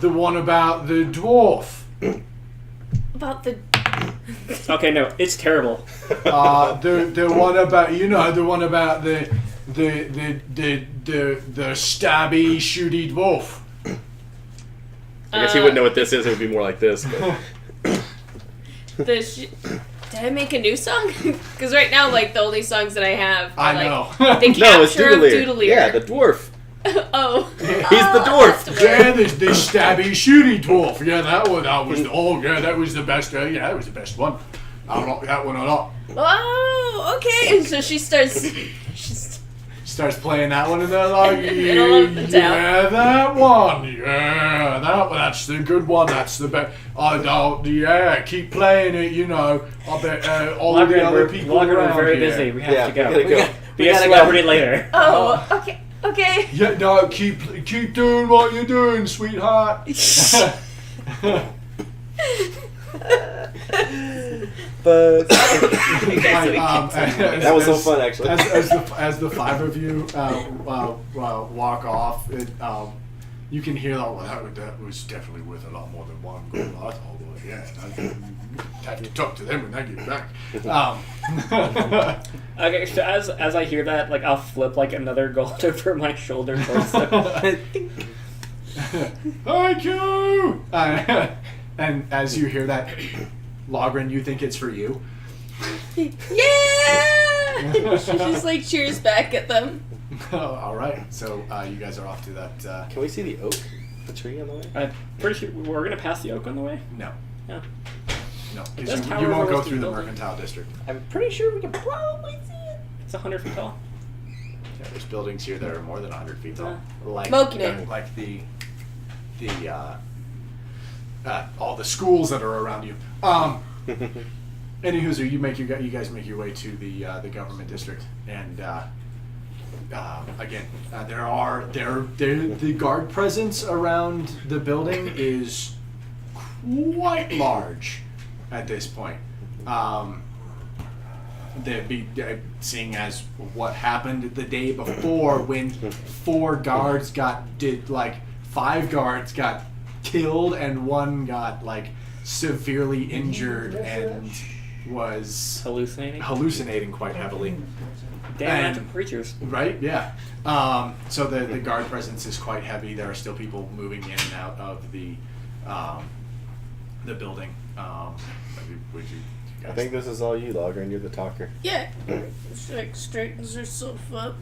The one about the dwarf. about the Okay, no, it's terrible. The one about the the stabby, shooty dwarf. I guess he wouldn't know what this is. It would be more like this. But. Did I make a new song? Because right now, like, the only songs that I have are, I know. like, the No, it's capture of Doodleier. Doodleier. Yeah, the dwarf. Oh. He's the dwarf. that's Yeah, the stabby, shooty dwarf. Yeah, that was the best. Yeah, that was the best one. I don't like that one a lot. Oh, okay. And so she starts Starts playing that one, and they're like, Middle of the town. yeah, that one. Yeah, that's the good one. That's the best. I don't. Yeah, keep playing it. You know, I bet all the other people we're around very here. busy. We have to go. we gotta go. Be a celebrity later. Oh, okay. Okay. Yeah, no, keep doing what you're doing, sweetheart. But That was so fun, actually. As the five of you walk off, you can hear that was definitely worth a lot more than one gold. I thought, well, yeah, I have to talk to them when I get back. Okay, so as I hear that, like, I'll flip like another gold over my shoulder. Thank you. And as you hear that, Logren, you think it's for you. Yeah! She just, like, cheers back at them. All right, so you guys are off to that. Can we see the oak? The tree on the way? I'm pretty sure we're gonna pass the oak on the way. No. Yeah. No, Does because Tower you won't go Roast through the building? mercantile district. I'm pretty sure we can probably see it. It's 100 feet tall. Yeah, there's buildings here that are more than 100 feet tall. Like Smoking it. like the all the schools that are around you. Anywho, you guys make your way to the government district, and again, the guard presence around the building is quite large at this point. Seeing as what happened the day before when 5 guards got killed and one got like severely injured and was hallucinating quite heavily. Damn And- magic creatures. Right? Yeah. So the guard presence is quite heavy. There are still people moving in and out of the building. Would you guys I think this is all you, Logren. You're the talker. Yeah. She, like, straightens herself up.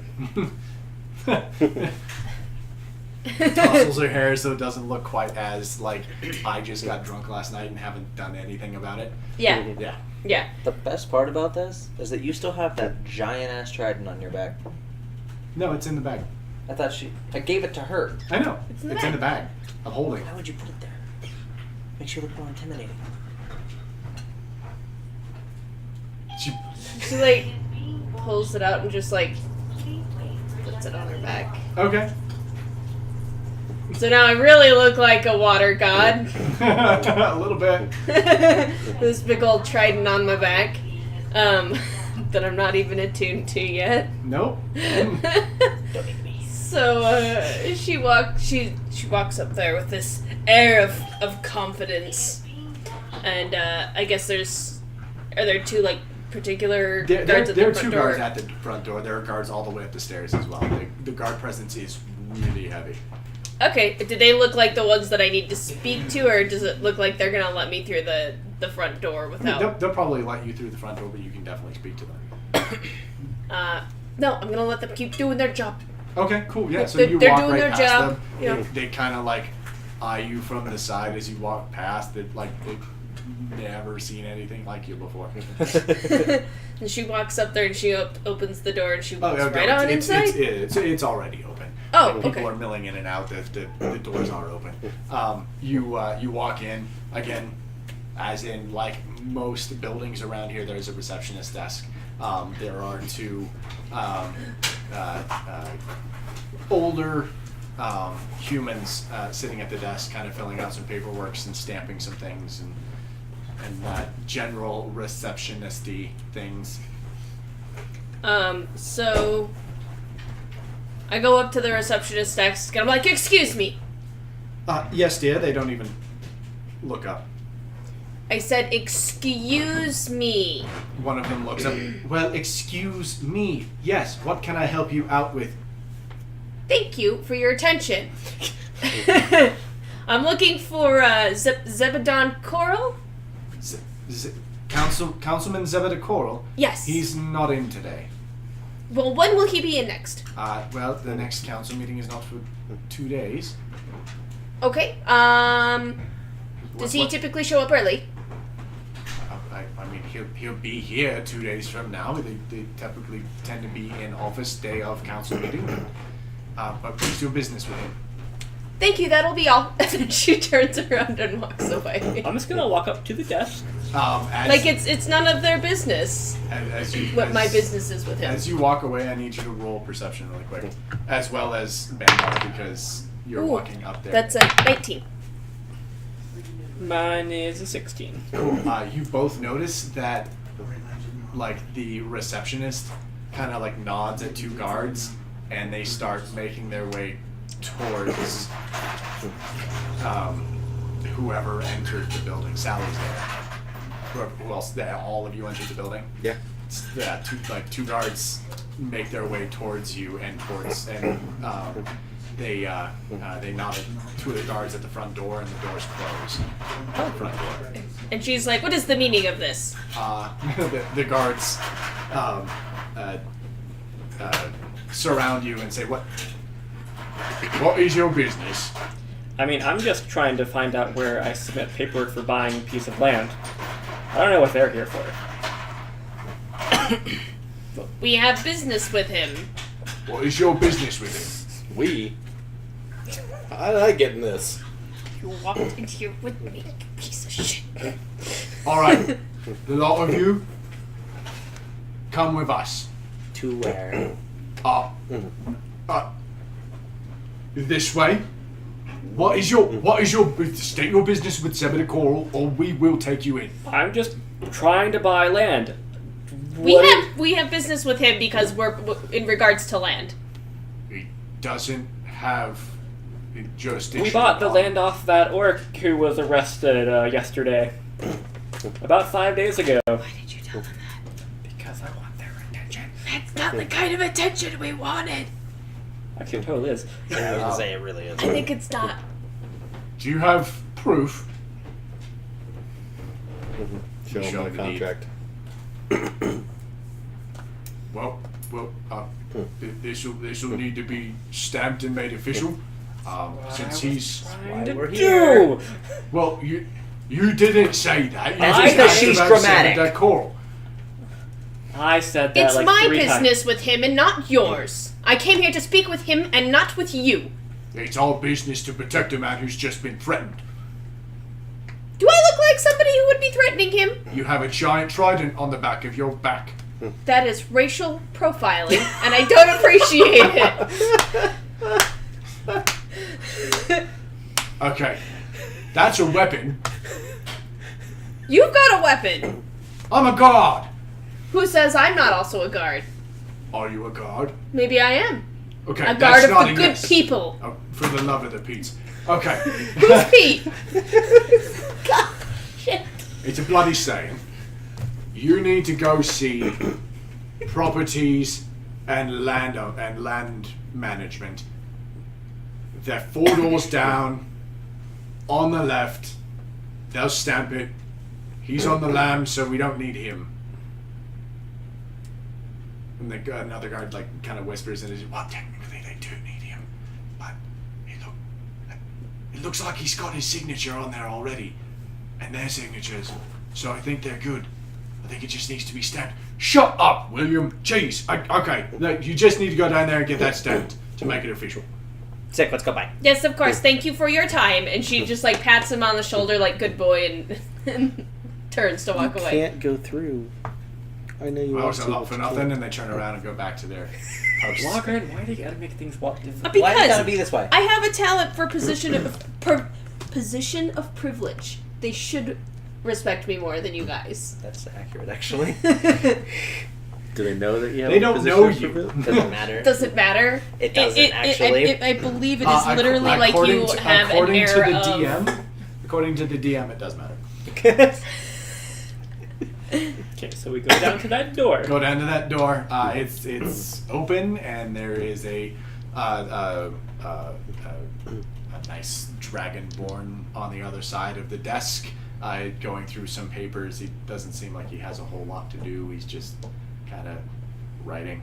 tousles her hair so it doesn't look quite as like I just got drunk last night and haven't done anything about it. Yeah. Yeah. Yeah. The best part about this is that you still have that giant ass trident on your back. No, it's in the bag. I gave it to her. I know. It's It's in in the the bag. I'm holding it. Why would you put it there? Makes you look more intimidating. She like pulls it out and just like puts it on her back. Okay. So now I really look like a water god. A little bit. This big old trident on my back. That I'm not even attuned to yet. Nope. So she walks up there with this air of confidence, and I guess are there two like particular guards at There the are front two door? guards at the front door. There are guards all the way up the stairs as well. The guard presence is really heavy. Okay, do they look like the ones that I need to speak to, or does it look like they're gonna let me through the front door I mean, without? they'll probably let you through the front door, but you can definitely speak to them. No, I'm gonna let them keep doing their job. Okay, cool. Yeah, so They're you doing walk right their past job, them. yeah. They kind of like eye you from the side as you walk past. They've never seen anything like you before. And she walks up there and she opens the door and she walks okay, right on it's, inside. It's already open. Oh, Like, people okay. are milling in and out. The doors are open. You walk in again, as in like most buildings around here. There's a receptionist desk. There are two older humans sitting at the desk, kind of filling out some paperwork and stamping some things and general receptionist-y things. So I go up to the receptionist desk and I'm like, "Excuse me." Yes, dear. They don't even look up. I said, excuse me. One of them looks up. Well, excuse me. Yes, what can I help you out with? Thank you for your attention. I'm looking for Zebedon Coral. Councilman Zebedee Coral? Yes. He's not in today. Well, when will he be in next? Well, the next council meeting is not for 2 days. Okay. Does he typically show up early? I mean, he'll be here 2 days from now. They typically tend to be in office day of council meeting. But please do business with him. Thank you, that'll be all. And then she turns around and walks away. I'm just gonna walk up to the desk. Like it's none of their business what my business is with him. As you walk away, I need you to roll perception really quick. As well as Bangor, because you're walking up there. That's a 19. Mine is a 16. You both notice that, like, the receptionist kind of, like, nods at 2 guards, and they start making their way towards whoever entered the building. Sally's there. Who else? All of you entered the building? Yeah. Yeah, 2 guards make their way towards you and they nodded 2 of the guards at the front door, and the door's closed. Oh, front door. And she's like, what is the meaning of this? The guards surround you and say, what is your business? I mean, I'm just trying to find out where I submit paperwork for buying a piece of land. I don't know what they're here for. We have business with him. What is your business with him? We? How did I get in this? You walked into here with me, you piece of shit. Alright, the lot of you, come with us. To where? This way. What is your state your business with Zebedee Coral, or we will take you in. I'm just trying to buy land. We have business with him because we're in regards to land. He doesn't have jurisdiction. We bought the land off that orc who was arrested yesterday. About 5 days ago. Why did you tell them that? Because I want their attention. That's not the kind of attention we wanted. Actually, it totally is. Yeah, I was gonna say it really is. I think it's not. Do you have proof? Show Show him the the contract. Well, this will need to be stamped and made official. Since he's Why we're Do. here. well, you didn't say that. You That's just because asked she's about dramatic. Zebedee Coral. I said that It's like my 3 times. business with him and not yours. I came here to speak with him and not with you. It's our business to protect a man who's just been threatened. Do I look like somebody who would be threatening him? You have a giant trident on the back of your back. That is racial profiling, and I don't appreciate it. Okay, that's a weapon. You've got a weapon. I'm a guard. Who says I'm not also a guard? Are you a guard? Maybe I am. Okay, A guard that's of not the a good yes. people. Oh, for the love of the Pete's. Okay. Who's Pete? God, shit. It's a bloody saying. You need to go see properties and land management. They're 4 doors down. On the left, they'll stamp it. He's on the lam, so we don't need him. And another guard kind of whispers in his ear, well, technically they do need him, but it looks like he's got his signature on there already, and their signatures, so I think they're good. I think it just needs to be stamped. Shut up, William. Jeez. Okay, you just need to go down there and get that stamped to make it official. Sick, let's go by. Yes, of course. Thank you for your time. And she just pats him on the shoulder like good boy and turns to walk You away. can't go through. I know you Well, want it's a to. lot for nothing, and they turn around and go back to their posts. Logren, why do you gotta make things walk different? Because Why does it gotta be this way? I have a talent for position of privilege. They should respect me more than you guys. That's accurate, actually. Do they know that you have They a don't position know of you. privilege? Doesn't matter. Does it matter? It doesn't, actually. I believe it is literally like according you to, have an according air to the of... DM. According to the DM, it does matter. Okay, so we go down to that door. Go down to that door. It's open, and there is a nice dragonborn on the other side of the desk, going through some papers. He doesn't seem like he has a whole lot to do. He's just kind of writing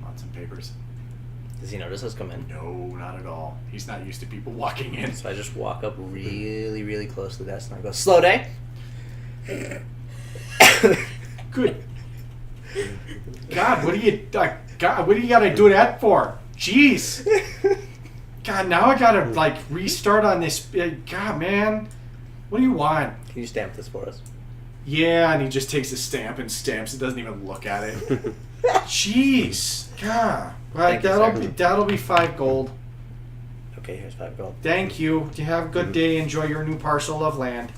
on some papers. Does he notice us come in? No, not at all. He's not used to people walking in. So I just walk up really, really close to the desk and I go, "Slow day." Good. God, what do you gotta do that for? Jeez. God, now I gotta restart on this. God, man, what do you want? Can you stamp this for us? Yeah, and he just takes a stamp and stamps it. Doesn't even look at it. Jeez. God. Right, Thank you, that'll be 5 gold. Okay, here's 5 gold. Thank you. You have a good day. Enjoy your new parcel of land.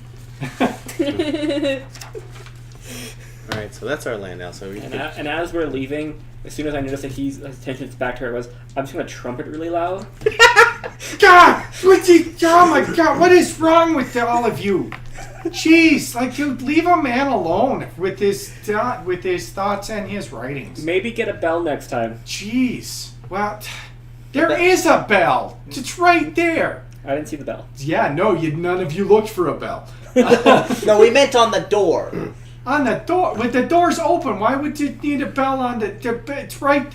Alright, so that's our land now. So we And as we're leaving, as soon as I notice that his attention's back to her, I'm just gonna trumpet really loud. God! Oh my God! What is wrong with all of you? Jeez! You leave a man alone with his thoughts and his writings. Maybe get a bell next time. Jeez! Well, there is a bell. It's right there. I didn't see the bell. Yeah, no, none of you looked for a bell. No, we meant on the door. On the door, with the doors open, why would you need a bell on the? It's right.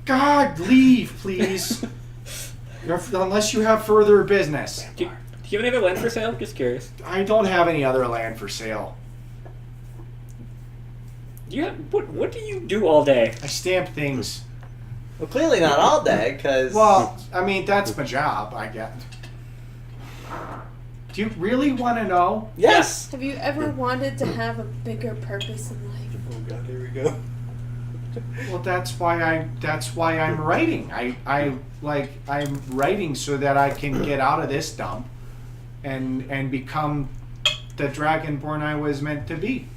God, leave, please. Unless you have further business. Do you have any other land for sale? Just curious. I don't have any other land for sale. What do you do all day? I stamp things. Well, clearly not all day, because... Well, I mean, that's my job, I guess. Do you really want to know? Yes! Have you ever wanted to have a bigger purpose in life? Oh god, here we go. Well, that's why I'm writing. I'm writing so that I can get out of this dump and become the dragonborn I was meant to be.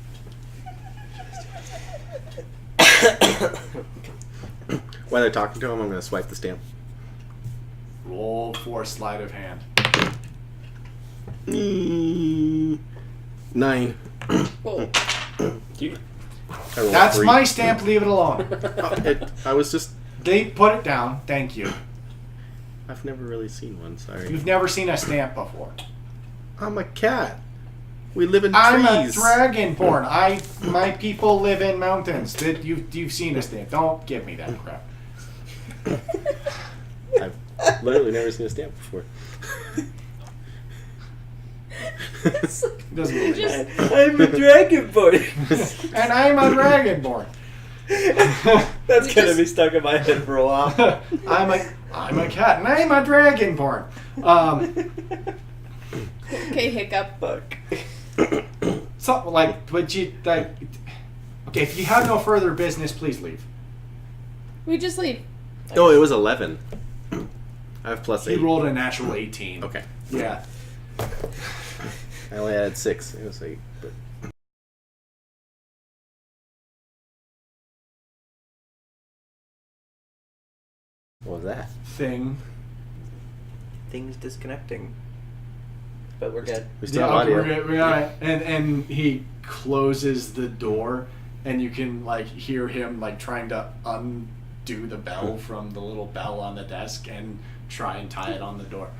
while they're talking to him, I'm going to swipe the stamp. Roll for sleight of hand. 9. Whoa. I rolled That's 3. my stamp. Leave it alone. I was just... They put it down. Thank you. I've never really seen one, sorry. You've never seen a stamp before. I'm a cat. We live in I'm a trees. dragonborn. My people live in mountains. You've seen a stamp. Don't give me that crap. I've literally never seen a stamp before. Doesn't really matter. I'm a dragonborn. And I'm a dragonborn. That's gonna be stuck in my head for a while. I'm a cat, and I'm a dragonborn. Okay, hiccup. Fuck. So, would you okay? If you have no further business, please leave. We just leave. Oh, it was 11. I have plus 8. He rolled a natural 18. Okay. Yeah. I only added 6. It was 8. But... What was that? Thing. Things disconnecting. But we're good. We still Yeah, have audio. we're good. We're all right. And he closes the door, and you can hear him trying to undo the bell from the little bell on the desk and try and tie it on the door.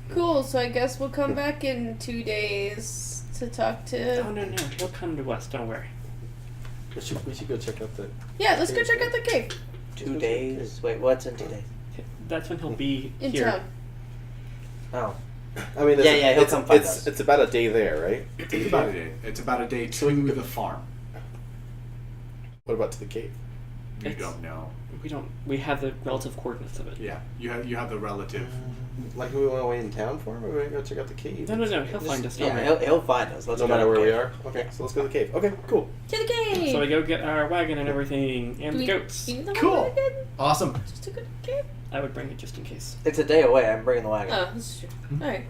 Cool, so I guess we'll come back in 2 days to talk to... Oh, no. He'll come to us. Don't worry. We should go check out the... Yeah, let's go check out the cave. 2 days? Wait, what's in 2 days? That's when he'll be In here. town. Oh. I mean, Yeah, he'll come find us. It's about a day there, right? It's about a day. It's about a day to the farm. What about to the cave? You It's- don't know. We have the relative coordinates of it. Yeah, you have the relative. Like we want to wait in town for him, or we want to go check out the cave? No. He'll find us. Don't Yeah, worry. he'll find us. Let's No go matter to where the we cave. are? Okay, so let's go to the cave. Okay, cool. To the cave! So we go get our wagon and everything, and Do the we goats. need the Cool. wagon? Awesome. Just to go to the cave? I would bring it just in case. It's a day away. I'm bringing the wagon. Oh, that's true. Alright.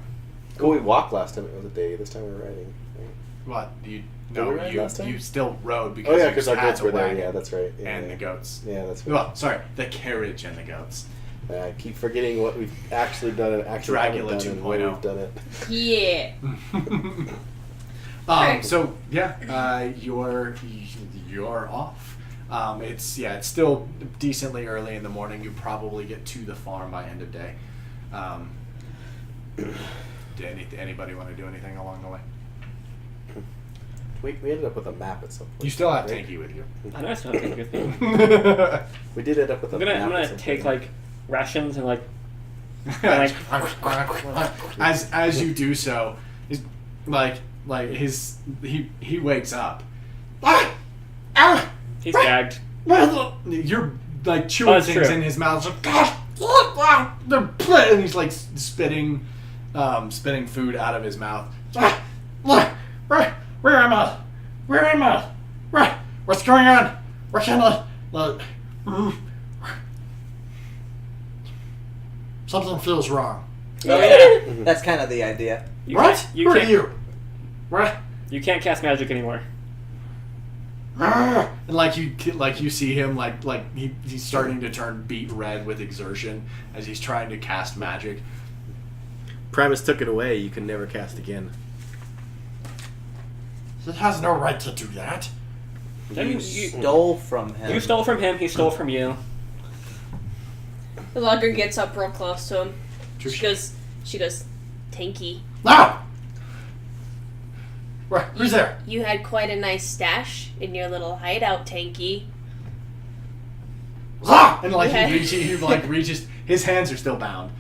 Cool, we walked last time. It was a day. This time we're riding. Right? What you? Did we No, ride last time? you still rode because Oh yeah, you because our had goats the were there. wagon Yeah, that's right. Yeah, and yeah. the goats. Yeah, that's right. Well, sorry, the carriage and the goats. I keep forgetting what we've actually done and actually Dracula haven't done and when 2.0. we've done it. Yeah. So yeah, you're off. It's still decently early in the morning. You probably get to the farm by end of day. Did anybody want to do anything along the way? We ended up with a map at some point. You still have right? Tanky with you. I know it's not a good thing. We did end up with a map. I'm at gonna some take point. like rations and like as you do so, he's he wakes up. he's gagged. You're like chewing that's things true. in his mouth, and he's like spitting food out of his mouth. Where am I? Where am I? What's going on? Where can I? Something feels wrong. Oh yeah. That's kind of the idea. You What? can't- Who are you? What? You can't cast magic anymore. And like you see him he's starting to turn beet red with exertion as he's trying to cast magic. Primus took it away. You can never cast again. It has no right to do that. Then You stole from him. You stole from him. He stole from you. The logger gets up real close to him. She goes, Tanky. No! Who's there? You had quite a nice stash in your little hideout, Tanky. And like Okay. he reaches. His hands are still bound,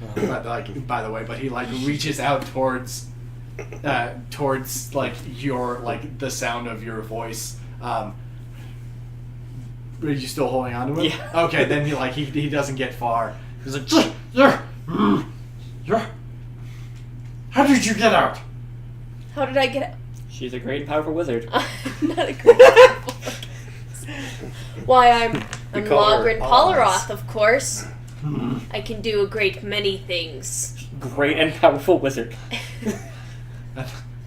by the way. But he reaches out towards your the sound of your voice. Are you still holding on to him? Yeah. Okay, then he doesn't get far. He's like, you're. How did you get out? How did I get out? She's a great and powerful wizard. I'm not a great Why, I'm call her Logrin Oz. Polaroth, of course. I can do a great many things. Great and powerful wizard.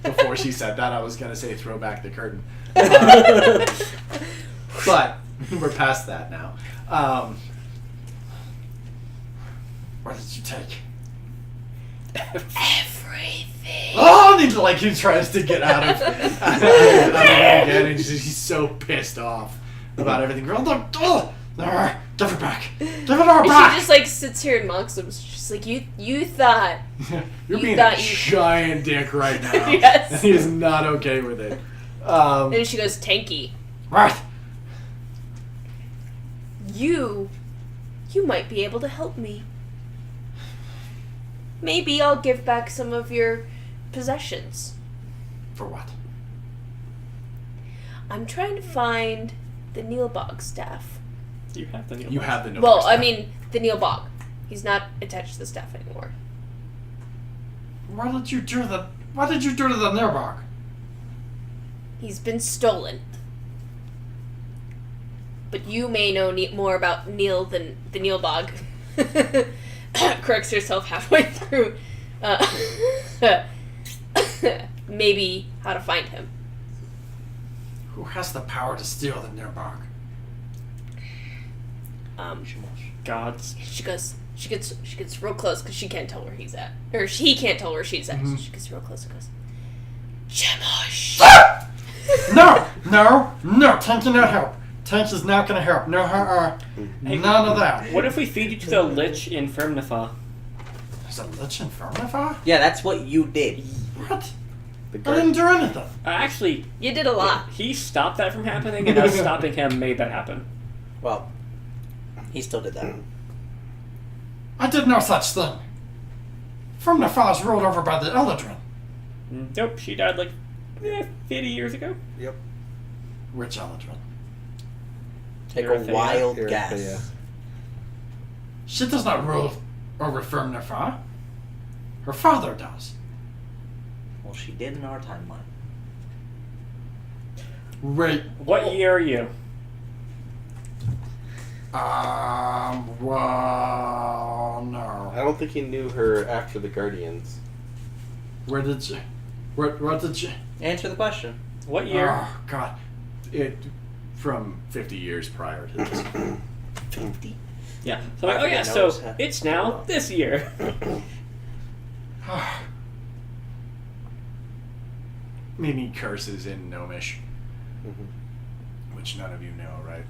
Before she said that, I was gonna say throw back the curtain, but we're past that now. What did you take? Everything. Oh, and he tries to get out of it again, and he's so pissed off about everything. Give it back. Give it all And back. she just sits here and mocks him. She's just like, you thought. You're you being thought a you- giant dick right now. Yes. And he is not okay with it. And she goes, Tanky, Right. you might be able to help me. Maybe I'll give back some of your possessions. For what? I'm trying to find the Neilbog staff. You have the You have the no. Well, I mean, the Neilbog. He's not attached to the staff anymore. What did you do to the Nearbog? He's been stolen. But you may know more about Neil than the Neilbog. Corrects herself halfway through. Maybe how to find him. Who has the power to steal the Nearbog? Gods. She gets real close because she can't tell where he's at, or he can't tell where she's at. So she gets real close and goes, Chemosh. No! Tank cannot help. Tank is not going to help. No, none of that. What if we feed you to the Lich in Firmnifa? Is a Lich in Firmnifa? Yeah, that's what you did. What? The I guard- didn't do anything. Actually, You did a lot. he stopped that from happening, and us stopping him made that happen. Well, he still did that. I did no such thing. Firmnifa is ruled over by the Eladrin. Nope, she died 50 years ago. Which Eladrin? Take a Erythea. wild Erythea. guess. She does not rule over Firmnifa. Her father does. Well, she did in our timeline. Wait. What year are you? Well, no. I don't think he knew her after the Guardians. Where did she? What did she? Answer the question. What year? Oh, God. From 50 years prior to this. 50. Yeah. So I'm like, oh yeah, so it's now this year. Mimi curses in Gnomish, Mm-hmm. which none of you know, right?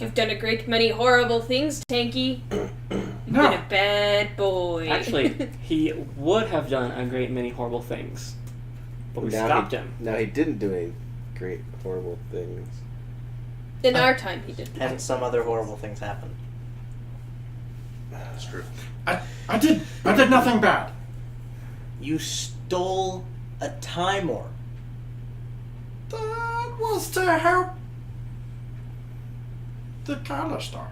You've done a great many horrible things, Tanky. You've No. been a bad boy. Actually, he would have done a great many horrible things, but we stopped him. Now he didn't do any great, horrible things. in our time, he did. And some other horrible things happened. That's true. I did nothing bad. You stole a time orb. That was to help the Kalistar.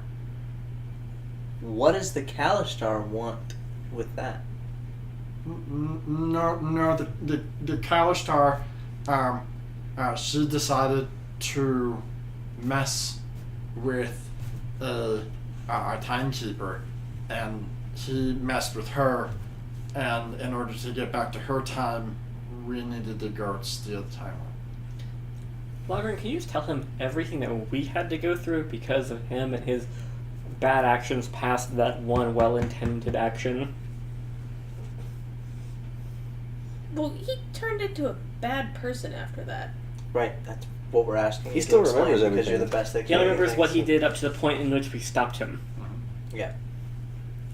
What does the Kalistar want with that? No, the Kalistar, she decided to mess with our timekeeper, and he messed with her, and in order to get back to her time, we needed to go steal the time. Eladrin, can you just tell him everything that we had to go through because of him and his bad actions past that one well-intended action? Well, he turned into a bad person after that. Right, that's what we're asking. He you to still explain, remembers because everything. you're the best at He only remembers things. what he did up to the point in which we stopped him. Yeah.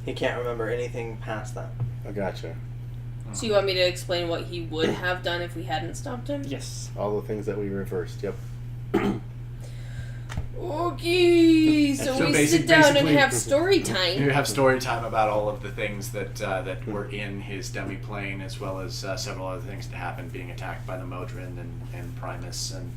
He can't remember anything past that. I gotcha. So you want me to explain what he would have done if we hadn't stopped him? Yes. All the things that we reversed. Yep. Okay, so we sit down and basically- have story time. You have story time about all of the things that that were in his dummy plane, as well as several other things that happened, being attacked by the Modron and Primus and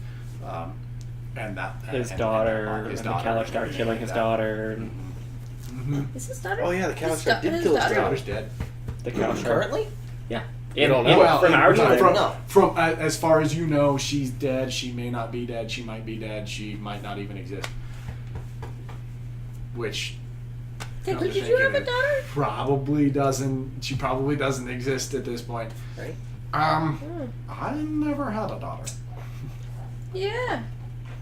that His and daughter, his and daughter, the Kalistar killing his daughter, and Is his daughter? Oh yeah, the His Kalistar did kill his daughter? daughter. daughter's dead. the Kalistar. Currently? Yeah. We don't know. Well, from our time. from as far as you know, she's dead. She may not be dead. She might be dead. She might not even exist. Which Tanky, come to did think you of have a it, daughter? probably doesn't. She probably doesn't exist at this point. Right? Oh. I never had a daughter. Yeah.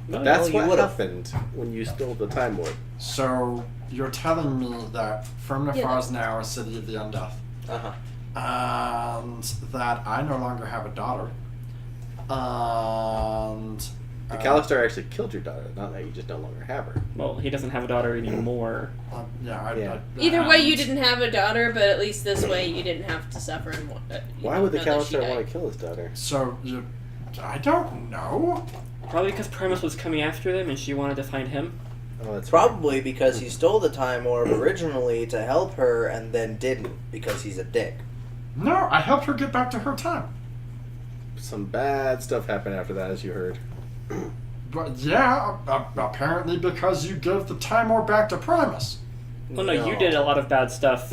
No, That's you what would've. happened when you stole the time warp. So you're telling me that from the Yeah. Fars now a city of the undeath, Uh-huh. and that I no longer have a daughter, and The Kalistar actually killed your daughter, not that you just no longer have her. well, he doesn't have a daughter anymore. Yeah. Either way, you didn't have a daughter, but at least this way you didn't have to suffer. And Why would the know that she Kalistar died. want to kill his daughter? So I don't know. Probably because Primus was coming after them and she wanted to find him. Oh, that's Probably because he stole the time orb originally to help her and then didn't because he's a dick. No, I helped her get back to her time. some bad stuff happened after that, as you heard. But yeah, apparently because you gave the time orb back to Primus. Well, no, you did a lot of bad stuff.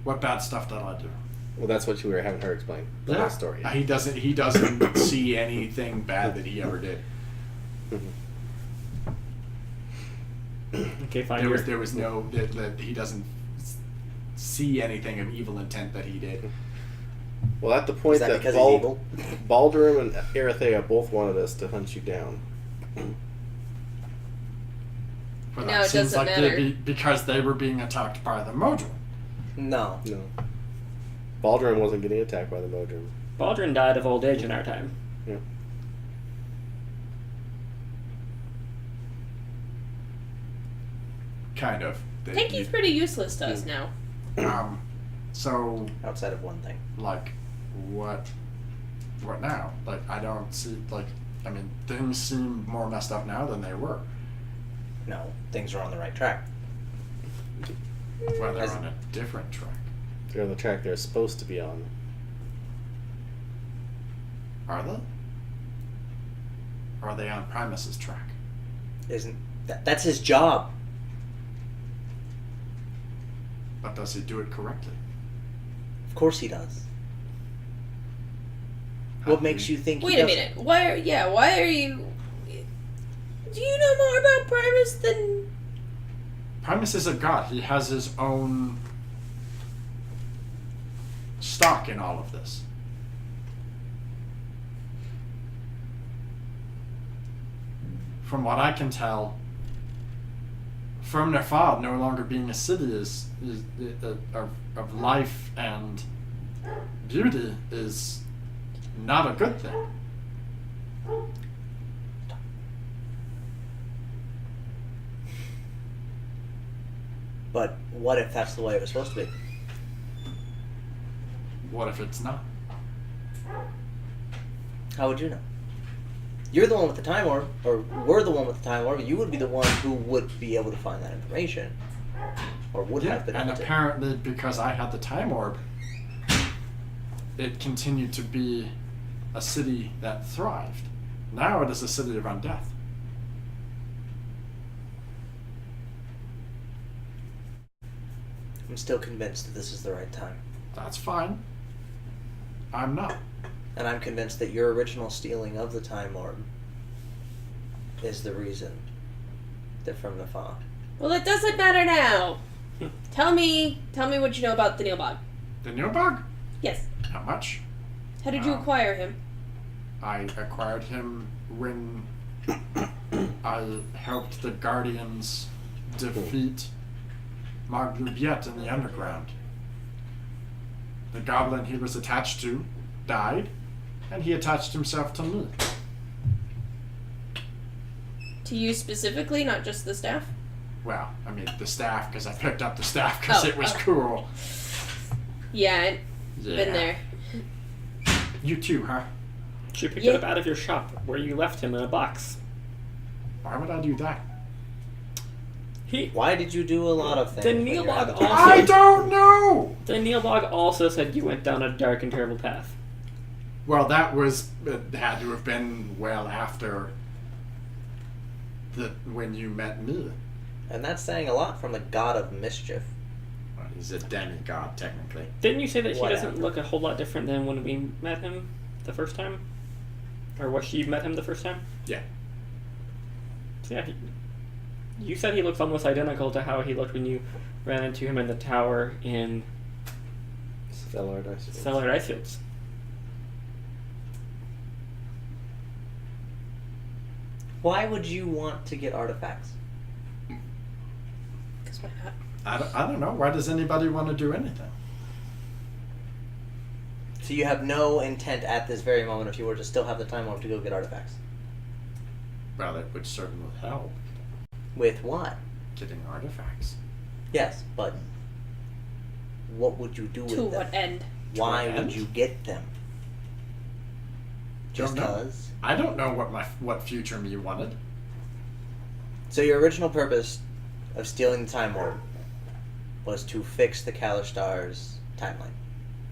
What bad stuff did I do? Well, that's what you were having her explain. The whole story. He doesn't see anything bad that he ever did. Okay, fine. There was no that he doesn't see anything of evil intent that he did. Well, at the point Is that that because he's evil? Baldurum and Erithea both wanted us to hunt you down. But No, that it seems doesn't like matter. because they were being attacked by the Modron. No. No. Baldurum wasn't getting attacked by the Modron. Baldrin died of old age in our time. Yeah. Kind of. Tanky's pretty useless to us now. So Outside of one thing. like, what now? Like, I don't see, like, I mean, things seem more messed up now than they were. No. Things are on the right track. Well, they're As- on a different track. They're on the track they're supposed to be on. Are they? Or are they on Primus's track? Isn't that's his job. But does he do it correctly? Of course he does. How What do makes we- you think Wait he a doesn't? minute. Why are you? Do you know more about Primus than? Primus is a god. He has his own stock in all of this. From what I can tell, From Nefad no longer being a city is of life and beauty is not a good thing. But what if that's the way it was supposed to be? What if it's not? How would you know? You're the one with the time orb, or we're the one with the time orb. You would be the one who would be able to find that information, or would have been and able to. apparently because I had the time orb, it continued to be a city that thrived. Now it is a city of undeath. I'm still convinced that this is the right time. That's fine. I'm not. And I'm convinced that your original stealing of the time orb is the reason they're from the Fa. Well, it doesn't matter now. Tell me what you know about the Neilbog. The Neilbog? Yes. How much? How did you acquire him? I acquired him when I helped the Guardians defeat Marurashi in the underground. The goblin he was attached to died, and he attached himself to me. To you specifically, not just the staff? Well, I mean the staff, because I picked up the staff because it was cool. Yeah, been there. You too, huh? You picked it up out of your shop, where you left him in a box. Why would I do that? Why did you do a lot of things? The when you're out Neilbog of town? also... I don't know! The Neilbog also said you went down a dark and terrible path. Well, that was... It had to have been well after... when you met me. And that's saying a lot from the god of mischief. Well, he's a demigod, technically. Didn't you say that he Whatever. doesn't look a whole lot different than when we met him the first time? Or when she met him the first time? Yeah. Yeah, you said he looks almost identical to how he looked when you ran into him in the tower in Stellar Dice. Stellar Icefields. Why would you want to get artifacts? Because why not? I don't know. Why does anybody want to do anything? So you have no intent at this very moment, if you were to still have the time orb, to go get artifacts? Well, it would certainly help. With what? Getting artifacts. Yes, but what would you do with To them? what end? Why To what would end? you get them? Just Don't know. cause? I don't know what future me wanted. So your original purpose of stealing the time orb was to fix the Kalistar's timeline.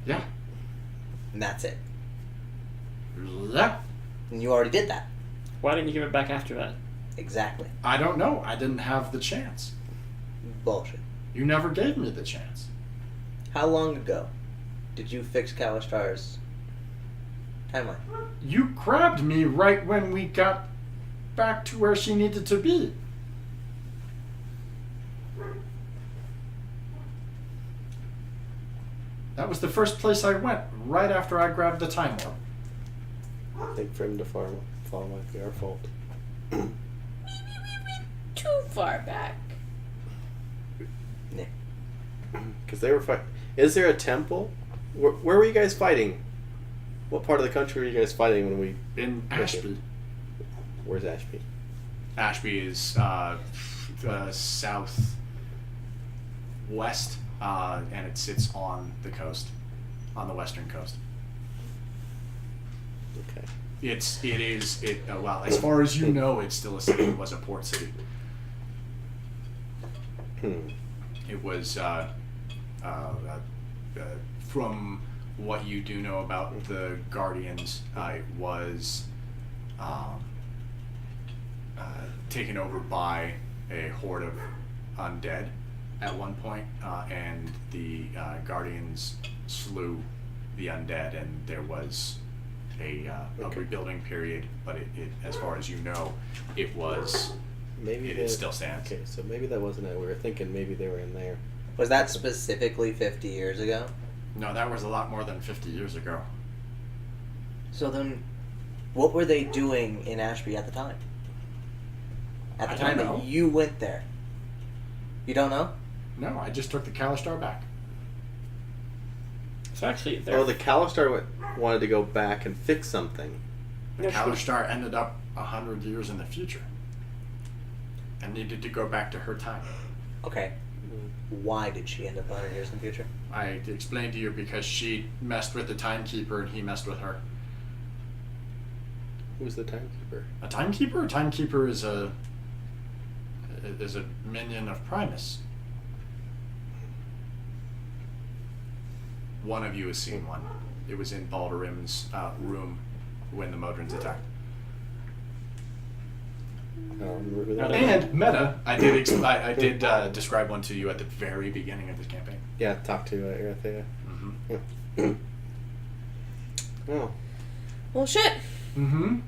Yeah. And that's it. Yeah. And you already did that. Why didn't you give it back after that? Exactly. I don't know. I didn't have the chance. Bullshit. You never gave me the chance. How long ago did you fix Kalistar's timeline? You grabbed me right when we got back to where she needed to be. That was the first place I went, right after I grabbed the time orb. I think for him to fall might be our fault. Too far back. Because they were fighting. Is there a temple? Where were you guys fighting? What part of the country were you guys fighting when we... In Ashby. Where's Ashby? Ashby is southwest, and it sits on the coast, on the western coast. Okay. Well, as far as you know, it's still a city. It was a port city. It was, from what you do know about the Guardians, it was taken over by a horde of undead at one point, and the Guardians slew the undead, and there was a rebuilding period. But it, as far as you know, it was. It still stands. Okay, so maybe that wasn't it. We were thinking maybe they were in there. Was that specifically 50 years ago? No, that was a lot more than 50 years ago. So then, what were they doing in Ashby at the time? At the I time don't know. that you went there? You don't know? No, I just took the Kalistar back. So actually, Oh, the Kalistar wanted to go back and fix something. The Kalistar ended up 100 years in the future. And needed to go back to her time. Okay. Why did she end up 100 years in the future? I explained to you because she messed with the Timekeeper and he messed with her. Who's the timekeeper? A Timekeeper? A Timekeeper is a minion of Primus. One of you has seen one. It was in Baldurim's room when the Modrons attacked. I don't remember who that And- is. And meta, I did describe one to you at the very beginning of this campaign. Yeah, talk to Erythea. Mm-hmm. Oh. Well, shit. Mm-hmm.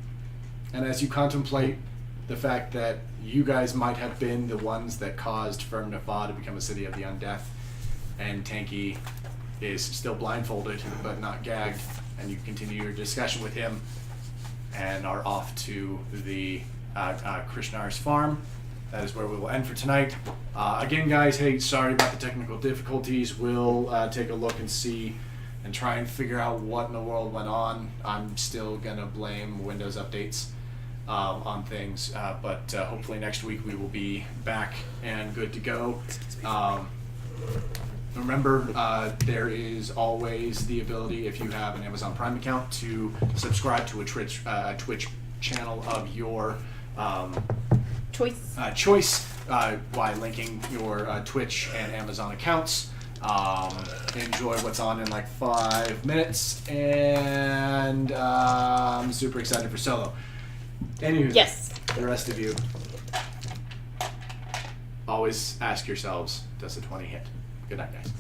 And as you contemplate the fact that you guys might have been the ones that caused Firm Nafa to become a city of the undeath, and Tanky is still blindfolded but not gagged, and you continue your discussion with him and are off to the Krishnar's farm. That is where we will end for tonight. Again, guys, hey, sorry about the technical difficulties. We'll take a look and see and try and figure out what in the world went on. I'm still going to blame Windows updates on things, but hopefully next week we will be back and good to go. Remember, there is always the ability, if you have an Amazon Prime account, to subscribe to a Twitch channel of your choice by linking your Twitch and Amazon accounts. Enjoy what's on in like 5 minutes, and I'm super excited for Solo. Anywho, Yes. the rest of you, always ask yourselves, does a 20 hit? Good night, guys.